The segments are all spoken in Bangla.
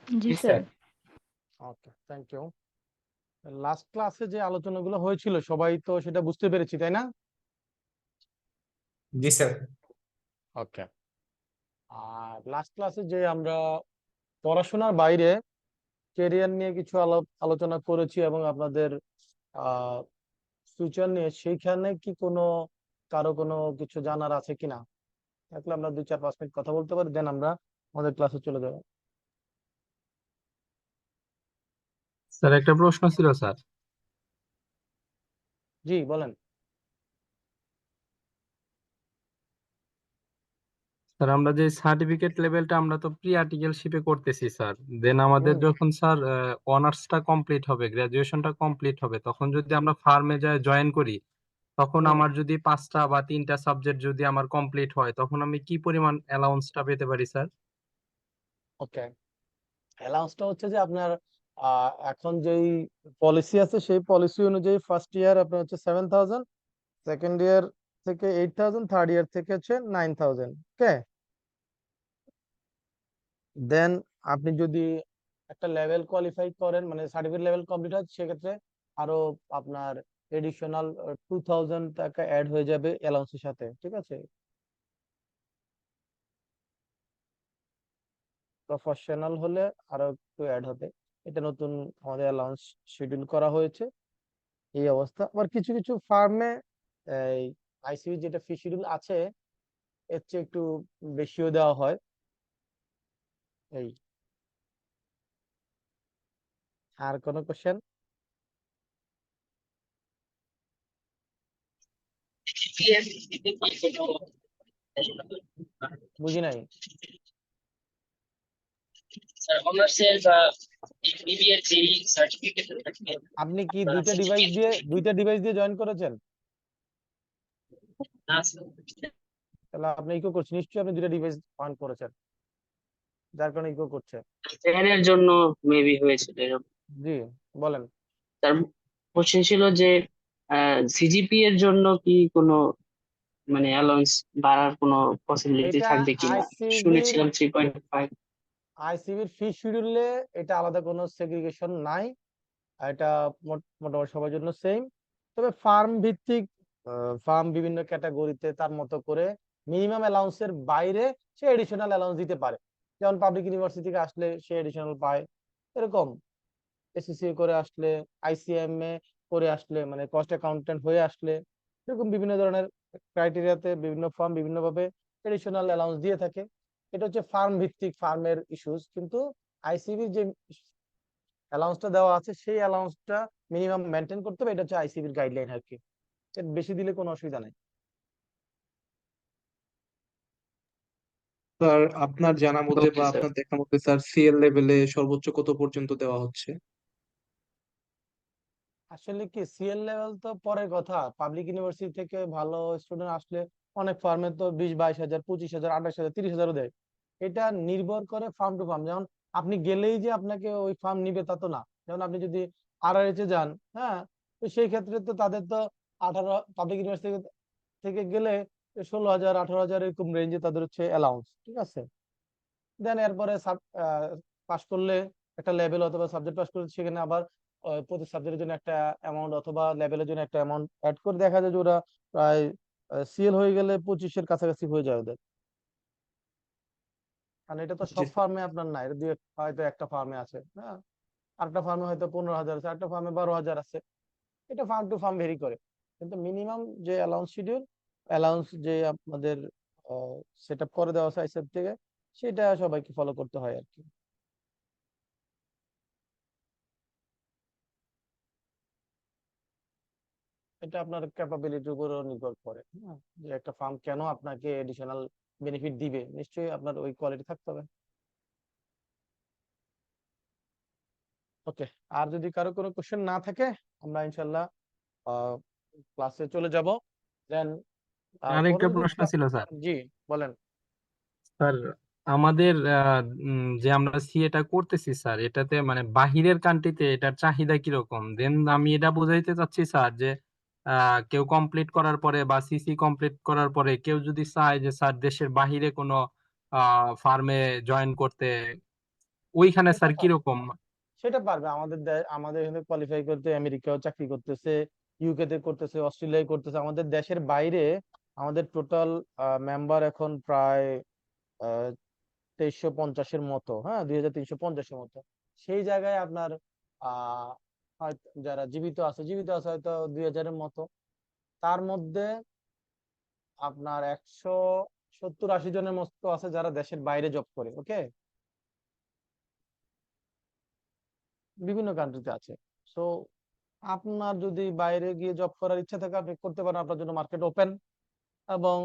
জি জি sir. Sir. Okay, thank you. Last ক্লাসে যে আলোচনাগুলো হয়েছিল সবাই তো সেটা বুঝতে পেরেছি, তাই না? জি স্যার। ওকে। আর লাস্ট ক্লাসে যে আমরা পড়াশোনার বাইরে ক্যারিয়ার নিয়ে কিছু আলোচনা করেছি এবং আপনাদের ফিউচার নিয়ে, সেইখানে কি কারো কোনো কিছু জানার আছে কিনা? থাকলে আমরা 2-4-5 মিনিট কথা বলতে পারি, দেন আমরা আমাদের ক্লাসে চলে যাবো। স্যার একটা প্রশ্ন ছিল স্যার। জি বলেন। স্যার আমরা যে সার্টিফিকেট লেভেলটা আমরা তো প্রি আর্টিকেলশিপে করতেছি স্যার, দেন আমাদের হুম। যখন স্যার অনার্সটা কমপ্লিট হবে, গ্রাজুয়েশনটা কমপ্লিট হবে, তখন যদি আমরা ফার্মে যায় জয়েন করি, তখন হুম। আমার যদি 5টা বা 3টা সাবজেক্ট যদি আমার কমপ্লিট হয়, তখন আমি কি পরিমাণ অ্যালাউন্সটা পেতে পারি স্যার? ওকে, অ্যালাউন্সটা হচ্ছে যে আপনার এখন যেই পলিসি আছে সেই পলিসি অনুযায়ী ফার্স্ট ইয়ার আপনার হচ্ছে 7,000, সেকেন্ড ইয়ার থেকে 8,000, থার্ড ইয়ার থেকে হচ্ছে 9,000। ওকে, দেন আপনি যদি একটা লেভেল কোয়ালিফাই করেন, মানে সার্টিফিকেট লেভেল কমপ্লিট হয়, সেক্ষেত্রে আরো আপনার এডিশনাল 2,000 টাকা অ্যাড হয়ে যাবে অ্যালাউন্সের সাথে। ঠিক আছে, প্রফেশনাল হলে আরো একটু অ্যাড হবে। এটা নতুন আমাদের অ্যালাউন্স শিডিউল করা হয়েছে। এই অবস্থা। আবার কিছু কিছু ফার্মে এই আইসিইউ যেটা ফি শিডিউল আছে, এর চেয়ে একটু বেশিও দেওয়া হয়। এই, আর কোনো কোশ্চেন? বুঝি নাই। স্যার অনার্সের বা বিবিএর যে সার্টিফিকেট থাকে আপনি কি বা দুইটা ডিভাইস সিজিপিএ দিয়ে জয়েন করেছেন? না স্যার। তাহলে আপনি ইকো করছেন, নিশ্চয়ই আপনি দুইটা ডিভাইস অন করেছেন, যার কারণে ইকো করছে। ফ্যানের জন্য মেবি হয়েছিল এরকম। জি বলেন। তার কোশ্চেন ছিল যে সিজিপি এর জন্য কি কোনো মানে অ্যালাউন্স বাড়ার কোনো পসিবিলিটি এটা থাকবে কিনা? আইসিবির শুনেছিলাম 3.5। আইসিবির ফি শিডিউলে এটা আলাদা কোনো সেগ্রিগেশন নাই। এটা মোটামুটি সবার জন্য সেম। তবে ফার্ম ভিত্তিক, ফার্ম বিভিন্ন ক্যাটাগরিতে তার মতো করে মিনিমাম অ্যালাউন্সের বাইরে সে এডিশনাল অ্যালাউন্স দিতে পারে। যেমন পাবলিক ইউনিভার্সিটি থেকে আসলে সে এডিশনাল পায়, এরকম। এসিসি করে আসলে, আইসিএম এ করে আসলে, মানে কস্ট অ্যাকাউন্টেন্ট হয়ে আসলে, এরকম বিভিন্ন ধরনের ক্রাইটেরিয়াতে বিভিন্ন ফার্ম বিভিন্নভাবে এডিশনাল অ্যালাউন্স দিয়ে থাকে। এটা হচ্ছে ফার্ম ভিত্তিক, ফার্মের ইস্যুস। কিন্তু আইসিবি যে অ্যালাউন্সটা দেওয়া আছে সেই অ্যালাউন্সটা মিনিমাম মেনটেন করতে হবে, এটা হচ্ছে আইসিবির গাইডলাইন আর কি। এর বেশি দিলে কোনো অসুবিধা নেই। স্যার আপনার জানা মতে ওকে বা স্যার। আপনার দেখা মতে স্যার সিএল লেভেলে সর্বোচ্চ কত পর্যন্ত দেওয়া হচ্ছে? আসলে কি, সিএল লেভেল তো পরের কথা। পাবলিক ইউনিভার্সিটি থেকে ভালো স্টুডেন্ট আসলে অনেক ফার্মে তো 20-22 হাজার, 25,000, 28,000, 30,000ও দেয়। এটা নির্ভর করে ফার্ম টু ফার্ম। যেমন আপনি গেলেই যে আপনাকে ওই ফার্ম নিবে তা তো না। যেমন আপনি যদি আরআরএইচ এ যান, হ্যাঁ, তো সেই ক্ষেত্রে তো তাদের তো 18, পাবলিক ইউনিভার্সিটি থেকে গেলে 16,000, 18,000 এরকম রেঞ্জে তাদের হচ্ছে অ্যালাউন্স। ঠিক আছে, দেন এরপরে পাস করলে একটা লেভেল অথবা সাবজেক্ট পাস করলে সেখানে আবার প্রতি সাবজেক্টের জন্য একটা অ্যামাউন্ট অথবা লেভেলের জন্য একটা অ্যামাউন্ট অ্যাড করে দেখা যায় যে ওরা প্রায় সিএল হয়ে গেলে 25-এর কাছাকাছি হয়ে যায় ওদের। কারণ এটা তো জি সব ফার্মে আপনার না, এটা দুই হয়তো একটা ফার্মে আছে, হ্যাঁ, আরেকটা ফার্মে হয়তো 15,000 আছে, আরেকটা ফার্মে 12,000 আছে। এটা ফার্ম টু ফার্ম ভেরি করে। কিন্তু মিনিমাম যে অ্যালাউন্স শিডিউল, অ্যালাউন্স যে আমাদের সেট আপ করে দেওয়া আছে আইসিএফ থেকে, সেটা সবাইকে ফলো করতে হয় আর কি। এটা আপনার ক্যাপাবিলিটির উপরও নির্ভর করে, হ্যাঁ, যে একটা ফার্ম কেন আপনাকে এডিশনাল বেনিফিট দিবে, নিশ্চয়ই আপনার ওই কোয়ালিটি থাকতে হবে। ওকে, আর যদি কারো কোনো কোশ্চেন না থাকে, আমরা ইনশাল্লাহ ক্লাসে চলে যাব। দেন আরেকটা পরবর্তী প্রশ্ন ছিল স্যার। জি বলেন। স্যার আমাদের যে আমরা সিএটা করতেছি স্যার, এটাতে মানে বাহিরের কান্ট্রিতে এটার চাহিদা কিরকম? দেন আমি এটা বোঝাইতে চাচ্ছি স্যার যে কেউ কমপ্লিট করার পরে বা সিসি কমপ্লিট করার পরে কেউ যদি চায় যে স্যার দেশের বাহিরে কোনো ফার্মে জয়েন করতে, ওইখানে সেটা স্যার পারবে, কিরকম? সেটা পারবে। আমাদের এখানে কোয়ালিফাই করতে আমেরিকাও চাকরি করতেছে, ইউকে তে করতেছে, অস্ট্রেলিয়ায় করতেছে। আমাদের দেশের বাইরে আমাদের টোটাল মেম্বার এখন প্রায় 2350-এর মতো, হ্যাঁ, 2350-এর মতো। সেই জায়গায় আপনার আহ হয়তো যারা জীবিত আছে হয়তো 2000-এর মতো। তার মধ্যে আপনার 170-80 জনের মতো আছে যারা দেশের বাইরে জব করে। ওকে, বিভিন্ন কান্ট্রিতে আছে। সো আপনার যদি বাইরে গিয়ে জব করার ইচ্ছা থাকে আপনি করতে পারেন, আপনার জন্য মার্কেট ওপেন। এবং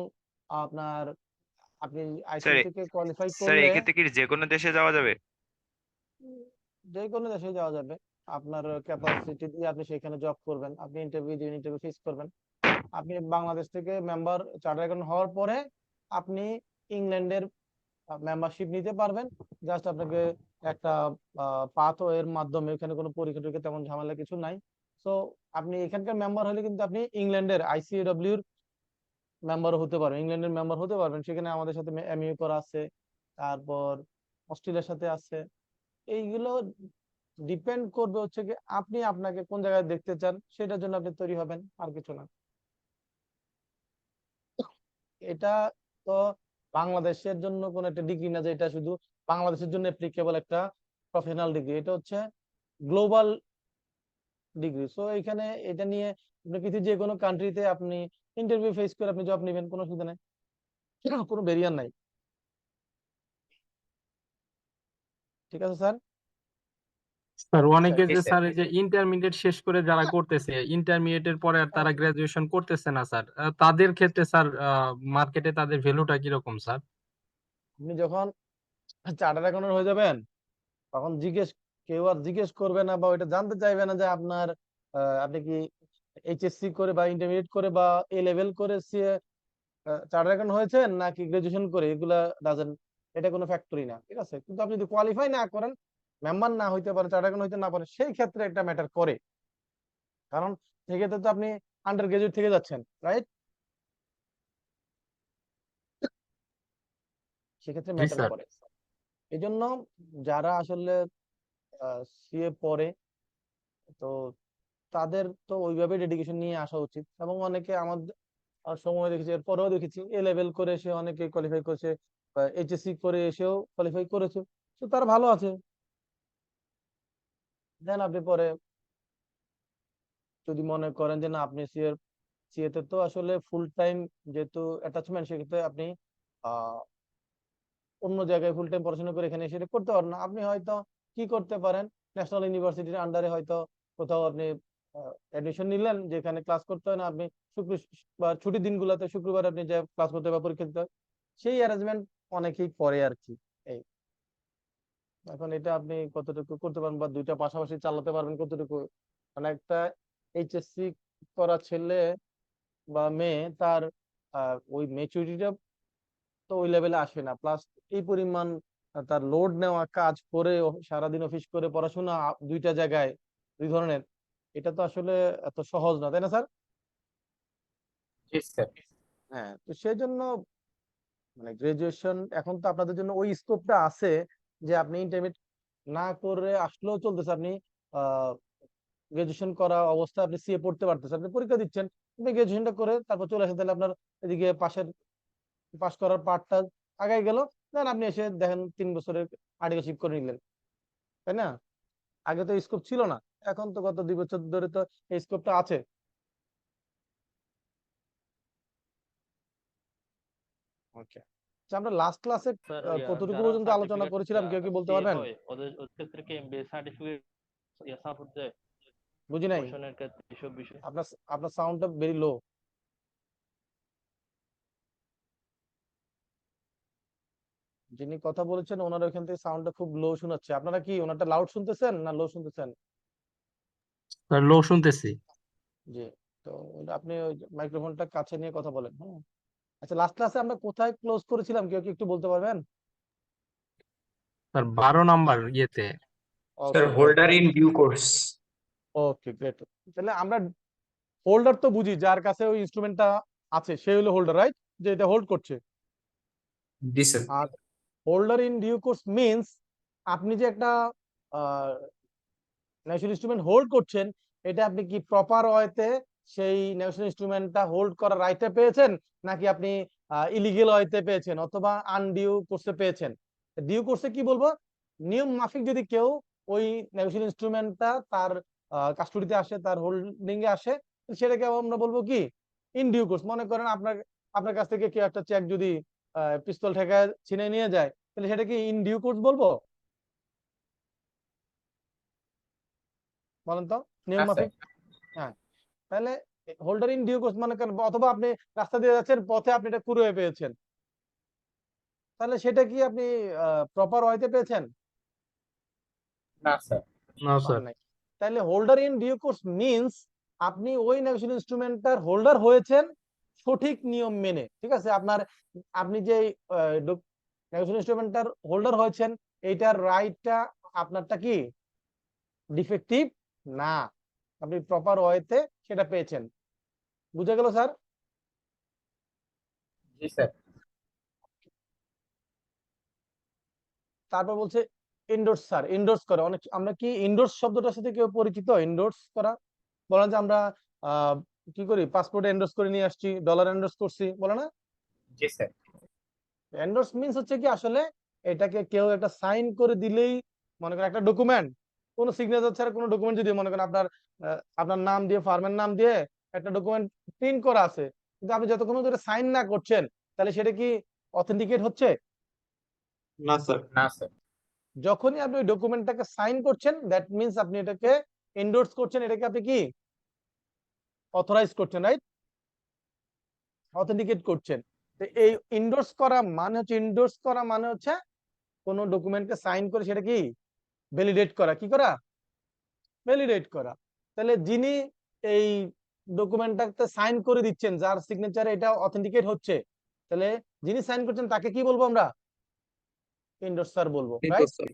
আপনার আপনি স্যার আইসিএল থেকে কোয়ালিফাই স্যার করলে এক্ষেত্রে কি যে কোনো দেশে যাওয়া যাবে? যে কোনো দেশে যাওয়া যাবে। আপনার ক্যাপাসিটি দিয়ে আপনি সেখানে জব করবেন, আপনি ইন্টারভিউ দিবেন, ইন্টারভিউ ফেস করবেন। আপনি বাংলাদেশ থেকে মেম্বার চার্টার অ্যাকাউন্ট হওয়ার পরে আপনি ইংল্যান্ডের মেম্বারশিপ নিতে পারবেন। জাস্ট আপনাকে একটা পাথওয়ের মাধ্যমে, এখানে কোনো পরীক্ষা টরীক্ষা তেমন ঝামেলা কিছু নাই। সো আপনি এখানকার মেম্বার হলে কিন্তু আপনি ইংল্যান্ডের আইসিএডব্লিউ এর মেম্বার হতে পারবেন, ইংল্যান্ডের মেম্বার হতে পারবেন। সেখানে আমাদের সাথে এমইউ করা আছে, তারপর অস্ট্রেলিয়ার সাথে আছে। এইগুলো ডিপেন্ড করবে হচ্ছে কি আপনি আপনাকে কোন জায়গায় দেখতে চান, সেটার জন্য আপনি তৈরি হবেন, আর কিছু না। এটা তো বাংলাদেশের জন্য কোন একটা ডিগ্রি না যে এটা শুধু বাংলাদেশের জন্য অ্যাপ্লিকেবল একটা প্রফেশনাল ডিগ্রি। এটা হচ্ছে গ্লোবাল ডিগ্রি। সো এখানে এটা নিয়ে আপনি পৃথিবীর যে কোনো কান্ট্রিতে আপনি ইন্টারভিউ ফেস করে আপনি জব নেবেন, কোনো অসুবিধা নেই, কোনো ব্যারিয়ার নাই। ঠিক আছে স্যার? স্যার আচ্ছা, অনেকে জি যে স্যার। স্যার এই যে ইন্টারমিডিয়েট শেষ করে যারা করতেছে, ইন্টারমিডিয়েটের পরে আর তারা গ্রাজুয়েশন করতেছে না স্যার, তাদের ক্ষেত্রে স্যার মার্কেটে তাদের ভ্যালুটা কিরকম স্যার? আপনি যখন চার্টার্ড অ্যাকাউন্টেন্ট হয়ে যাবেন তখন কেউ আর জিজ্ঞেস করবে না বা ওইটা জানতে চাইবে না যে আপনার আপনি কি এইচএসসি করে বা ইন্টারমিডিয়েট করে বা এ লেভেল করে চার্টার্ড অ্যাকাউন্ট হয়েছেন নাকি গ্রাজুয়েশন করে। এগুলা ডাজেন্ট, এটা কোনো ফ্যাক্টরি না। ঠিক আছে, কিন্তু আপনি যদি কোয়ালিফাই না করেন, মেম্বার না হইতে পারে, চার্টার্ড অ্যাকাউন্ট হইতে না পারে, সেই ক্ষেত্রে একটা ম্যাটার করে। কারণ সেক্ষেত্রে তো আপনি আন্ডার গ্রাজুয়েট থেকে যাচ্ছেন, রাইট? সেক্ষেত্রে জি ম্যাটার স্যার। করে। এই জন্য যারা আসলে সিএ পড়ে, তো তাদের তো ওইভাবে ডেডিকেশন নিয়ে আসা উচিত। এবং অনেকে আমাদের সময় দেখেছি, এরপরেও দেখেছি এ লেভেল করে এসে অনেকে কোয়ালিফাই করেছে, এইচএসসি করে এসেও কোয়ালিফাই করেছে। তো তারা ভালো আছে। দেন আপনি পরে যদি মনে করেন যে না আপনি সিএ তে তো আসলে ফুল টাইম যেহেতু অ্যাটাচমেন্ট, সেক্ষেত্রে আপনি আহ অন্য জায়গায় ফুল টাইম পড়াশোনা করে এখানে এসে এটা করতে পারেন না। আপনি হয়তো কি করতে পারেন, ন্যাশনাল ইউনিভার্সিটির আন্ডারে হয়তো কোথাও আপনি অ্যাডমিশন নিলেন, যেখানে ক্লাস করতে হয় না, আপনি শুক্রবার ছুটির দিনগুলোতে শুক্রবার আপনি যে ক্লাস করতে বা পরীক্ষা দিতে হয়, সেই অ্যারেঞ্জমেন্ট অনেকেই করে আর কি। এই এখন এটা আপনি কতটুকু করতে পারবেন বা দুইটা পাশাপাশি চালাতে পারবেন কতটুকু, মানে একটা এইচএসসি করা ছেলে বা মেয়ে তার ওই মেচুরিটিটা তো ওই লেভেলে আসে না। প্লাস এই পরিমাণ তার লোড নেওয়া, কাজ করে সারাদিন অফিস করে পড়াশোনা, দুইটা জায়গায় দুই ধরনের, এটা তো আসলে এত সহজ না, তাই না স্যার? জি স্যার। হ্যাঁ, তো সেই জন্য মানে গ্রাজুয়েশন এখন তো আপনাদের জন্য ওই স্কোপটা আছে যে আপনি ইন্টারমিডিয়েট না করে আসলেও চলতেছে, আপনি গ্রাজুয়েশন করা অবস্থায় আপনি সিএ পড়তে পারতেছেন, আপনি পরীক্ষা দিচ্ছেন, আপনি গ্রাজুয়েশনটা করে তারপর চলে আসেন, তাহলে আপনার এদিকে পাশ করার পার্টটা আগাই গেল। দেন আপনি এসে দেখেন 3 বছরের আর্টিকেলশিপ করে নিলেন, তাই না? আগে তো স্কোপ ছিল না, এখন তো গত 2 বছর ধরে তো এই স্কোপটা আছে। ওকে, আমরা লাস্ট ক্লাসে স্যার কতটুকু যারা পর্যন্ত আলোচনা সার্টিফিকেট করেছিলাম, কেউ কি বলতে সিএ পারবেন? হয় ওদের ক্ষেত্রে কি এমবিএ সার্টিফিকেট সাপোর্ট দেয় বুঝি নাই, প্রমোশনের ক্ষেত্রে এসব বিষয়? আপনার আপনার সাউন্ডটা ভেরি লো। যিনি কথা বলেছেন ওনার ওইখান থেকে সাউন্ডটা খুব লো শোনাচ্ছে। আপনারা কি ওনারটা লাউড শুনতেছেন না লো শুনতেছেন? স্যার লো শুনতেছি। জি, তো আপনি ওই মাইক্রোফোনটা কাছে নিয়ে কথা বলেন। হ্যাঁ, আচ্ছা, লাস্ট ক্লাসে আমরা কোথায় ক্লোজ করেছিলাম, কেউ কি একটু বলতে পারবেন? স্যার 12 নাম্বার ইয়েতে। Sir okay, great. Holder in due course. Okay, great. তাহলে আমরা হোল্ডার তো বুঝি, যার কাছে ওই ইনস্ট্রুমেন্টটা আছে সে হলো হোল্ডার, রাইট? যে এটা হোল্ড করছে। জি স্যার। আর holder in due course means আপনি যে একটা ন্যাশনাল ইনস্ট্রুমেন্ট হোল্ড করছেন, এটা আপনি কি প্রপার ওয়েতে সেই ন্যাশনাল ইনস্ট্রুমেন্টটা হোল্ড করার রাইটটা পেয়েছেন, নাকি আপনি ইলিগেল ওয়েতে পেয়েছেন অথবা আনডিউ কোর্সে পেয়েছেন? ডিউ কোর্সে কি বলবো, নিয়ম মাফিক যদি কেউ ওই ন্যাশনাল ইনস্ট্রুমেন্টটা তার কাস্টডিতে আসে, তার হোল্ডিং এ আসে, সেটাকে আমরা বলবো কি ইন ডিউ কোর্স। মনে করেন আপনার কাছ থেকে কেউ একটা চেক যদি পিস্তল ঠেকায় ছিনিয়ে নিয়ে যায়, তাহলে সেটা কি ইন ডিউ কোর্স বলবো? বলেন তো নিয়ম মাফিক। হ্যাঁ, তাহলে হোল্ডার ইন ডিউ কোর্স মনে করেন, অথবা আপনি রাস্তা দিয়ে যাচ্ছেন, পথে আপনি এটা কুড়িয়ে পেয়েছেন, তাহলে সেটা কি আপনি প্রপার ওয়েতে পেয়েছেন? না পান স্যার। নাই। তাহলে holder in due course means আপনি ওই ন্যাশনাল ইনস্ট্রুমেন্টটার হোল্ডার হয়েছেন সঠিক নিয়ম মেনে। ঠিক আছে, আপনি যে ন্যাশনাল ইনস্ট্রুমেন্টটার হোল্ডার হয়েছেন, এইটার রাইটটা আপনারটা কি ডিফেক্টিভ না, আপনি প্রপার ওয়েতে সেটা পেয়েছেন। বুঝা গেল স্যার? জি স্যার। তারপর বলছে ইন্ডোর্স। স্যার ইন্ডোর্স করা, অনেক আমরা কি ইন্ডোর্স শব্দটার সাথে কেউ পরিচিত? ইন্ডোর্স করা, বলেন যে আমরা কি করি, পাসপোর্টে এন্ডোর্স করে নিয়ে আসছি, ডলার এন্ডোর্স করছি, বলে না? জি স্যার। এন্ডোর্স মিন্স হচ্ছে কি, আসলে এটাকে কেউ একটা সাইন করে দিলেই, মনে করেন একটা ডকুমেন্ট, কোনো সিগনেচার ছাড়া কোনো ডকুমেন্ট যদি মনে করেন আপনার নাম দিয়ে, ফার্মের নাম দিয়ে একটা ডকুমেন্ট প্রিন্ট করা আছে, কিন্তু আপনি যতক্ষণ ধরে সাইন না করছেন, তাহলে সেটা কি অথেন্টিকেট হচ্ছে? না স্যার। না স্যার। যখনই আপনি ওই ডকুমেন্টটাকে সাইন করছেন, দ্যাট মিন্স আপনি এটাকে এন্ডোর্স করছেন, এটাকে আপনি কি অথরাইজ করছেন, রাইট? অথেন্টিকেট করছেন। তো এই এন্ডোর্স করা মানে হচ্ছে কোন ডকুমেন্টকে সাইন করে সেটা কি ভ্যালিডেট করা। কি করা? ভ্যালিডেট করা। তাহলে যিনি এই ডকুমেন্টটাতে সাইন করে দিচ্ছেন, যার সিগনেচারে এটা অথেন্টিকেট হচ্ছে, তাহলে যিনি সাইন করছেন তাকে কি বলবো আমরা? এন্ডোর্সার বলবো, কিন্তু right? Sir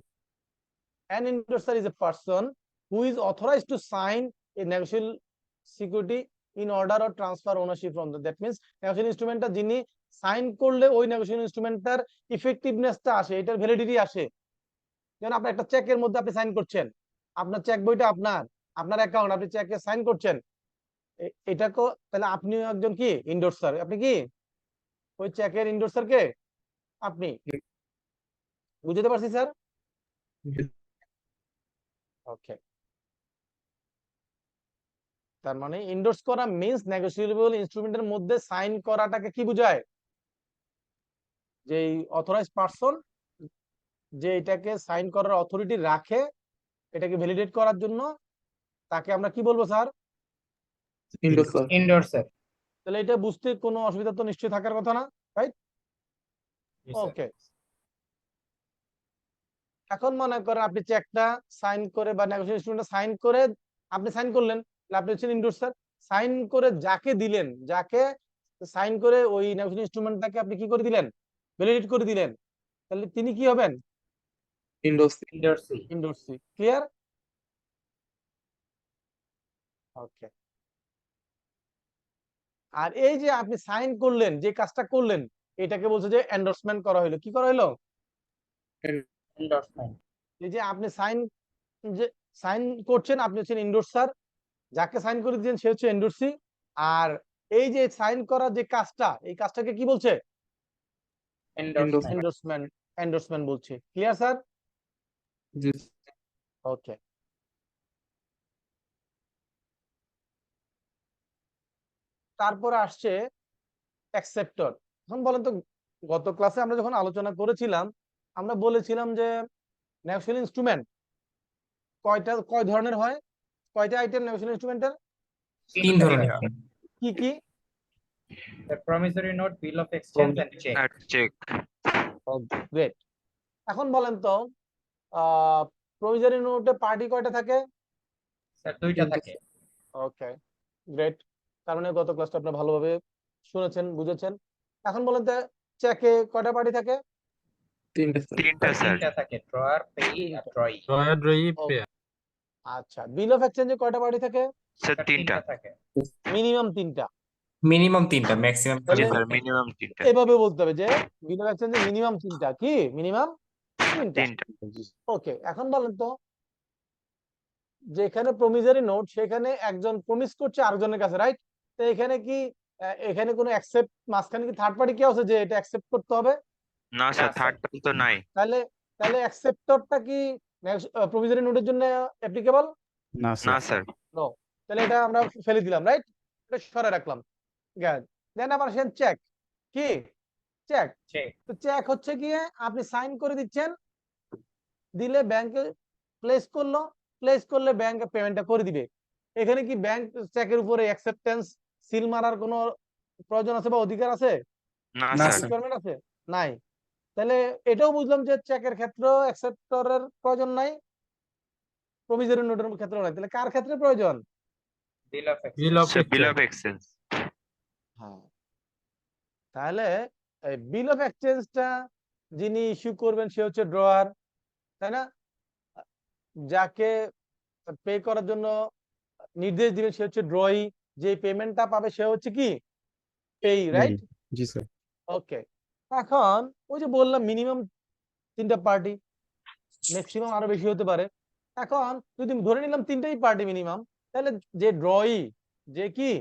An endorser is a person who is authorized to sign a negotiable security in order or transfer ownership from the, that means negotiable instrument টা যিনি সাইন করলে ওই negotiable instrument-টার ইফেক্টিভনেসটা আসে, এটার ভ্যালিডিটি আসে। যেমন আপনার একটা চেকের মধ্যে আপনি সাইন করছেন, আপনার চেক বইটা আপনার অ্যাকাউন্ট, আপনি চেকে সাইন করছেন, এটাকে তাহলে আপনিও একজন কি এন্ডোর্সার। আপনি কি ওই চেকের এন্ডোর্সার কে? আপনি। বুঝতে পারছি স্যার? ওকে, তার মানে এন্ডোর্স করা মিন্স নেগোশিয়েবল ইনস্ট্রুমেন্টের মধ্যে সাইন করাটাকে কি বোঝায়? যে অথরাইজ পারসন যে এটাকে সাইন করার অথরিটি রাখে, এটাকে ভ্যালিডেট করার জন্য, তাকে আমরা কি বলবো স্যার? কিন্তু স্যার এন্ডোর্সার। তাহলে এটা বুঝতে কোনো অসুবিধা তো নিশ্চয়ই থাকার কথা না, রাইট? ওকে, এখন মনে করেন আপনি চেকটা সাইন করে বা নেগোশিয়েশন ইনস্ট্রুমেন্টে সাইন করে আপনি সাইন করলেন, আপনি হচ্ছেন এন্ডোর্সার। সাইন করে যাকে দিলেন, যাকে সাইন করে ওই নেগোশিয়েশন ইনস্ট্রুমেন্টটাকে আপনি কি করে দিলেন? ভ্যালিডেট করে দিলেন, তাহলে তিনি কি হবেন? এন্ডোর্সি। ক্লিয়ার? ওকে। আর এই যে আপনি সাইন করলেন, যে কাজটা করলেন, এটাকে বলছে যে এন্ডোর্সমেন্ট করা হলো। কি করা হলো? এন্ডোর্সমেন্ট। এই যে আপনি যে সাইন করছেন, আপনি হচ্ছেন এন্ডোর্সার, যাকে সাইন করে দিয়েছেন সে হচ্ছে এন্ডোর্সি। আর এই যে সাইন করা যে কাজটা, এই কাজটাকে কি বলছে? এন্ডোর্সমেন্ট। এন্ডোর্সমেন্ট বলছে। Clear sir? জি ওকে। তারপরে আসছে অ্যাকসেপ্টর। এখন বলেন তো, গত ক্লাসে আমরা যখন আলোচনা করেছিলাম, আমরা বলেছিলাম যে নেগোশিয়েবল ইনস্ট্রুমেন্ট কয় ধরনের হয়? কয়টা আইটেম নেগোশিয়েবল ইনস্ট্রুমেন্টের? 3 ধরনের। কি কি? Promissory note, bill of exchange and cheque. Great. এখন বলেন তো, প্রমিসরি নোটে পার্টি কয়টা থাকে? স্যার দুইটা থাকে। ওকে, গ্রেট। তার মানে গত ক্লাসটা আপনি ভালোভাবে শুনেছেন, বুঝেছেন। এখন বলেন তো, চেকে কয়টা পার্টি থাকে? তিনটা স্যার। তিনটা থাকে, ড্রয়ার, পেয়ি আর ড্রয়ি। আচ্ছা, বিল অফ এক্সচেঞ্জে কয়টা পার্টি থাকে? স্যার তিনটা থাকে। মিনিমাম তিনটা। মিনিমাম 3টা, ম্যাক্সিমাম তাহলে 4টা। এভাবে বলতে হবে যে বিল অফ এক্সচেঞ্জে মিনিমাম তিনটা। কি মিনিমাম? তিনটা। তিনটা। ওকে, এখন বলেন তো, যেখানে প্রমিসারি নোট সেখানে একজন প্রমিস করছে আরেকজনের কাছে, রাইট? তো এখানে কি এখানে কোনো অ্যাকসেপ্ট, মাঝখানে কি থার্ড পার্টি কি আছে যে এটা অ্যাকসেপ্ট করতে হবে? না স্যার, থার্ড পার্টি তো নাই। তাহলে তাহলে অ্যাকসেপ্টরটা কি প্রমিসারি নোটের জন্য অ্যাপ্লিকেবল? না স্যার। নো। তাহলে এটা আমরা ফেলে দিলাম, রাইট? এটা সরে রাখলাম। দেন আবার সেন চেক, কি চেক? তো চেক হচ্ছে গিয়ে আপনি সাইন করে দিচ্ছেন, দিলে ব্যাংকে প্লেস করলো, প্লেস করলে ব্যাংক পেমেন্টটা করে দিবে। এখানে কি ব্যাংক চেকের উপরে অ্যাকসেপ্টেন্স সিল মারার কোনো প্রয়োজন আছে বা অধিকার আছে? না স্যার। রিকোয়ারমেন্ট আছে? নাই। তাহলে এটাও বুঝলাম যে চেকের ক্ষেত্রেও অ্যাকসেপ্টরের প্রয়োজন নাই, প্রমিসারি নোটের ক্ষেত্রেও নাই। তাহলে কার ক্ষেত্রে প্রয়োজন? বিল of bill of bill exchange. Of exchange. হ্যাঁ। তাহলে বিল অফ এক্সচেঞ্জটা যিনি ইস্যু করবেন সে হচ্ছে ড্রয়ার, তাই না? যাকে পে করার জন্য নির্দেশ দিবেন সে হচ্ছে ড্রয়ি, যে পেমেন্টটা পাবে সে হচ্ছে কি পেই, রাইট? জি স্যার। ওকে, এখন ওই যে বললাম মিনিমাম তিনটা পার্টি, ম্যাক্সিমাম আরো বেশি হতে পারে। এখন যদি ধরে নিলাম তিনটাই পার্টি মিনিমাম, তাহলে যে ড্রয়ি, যে কি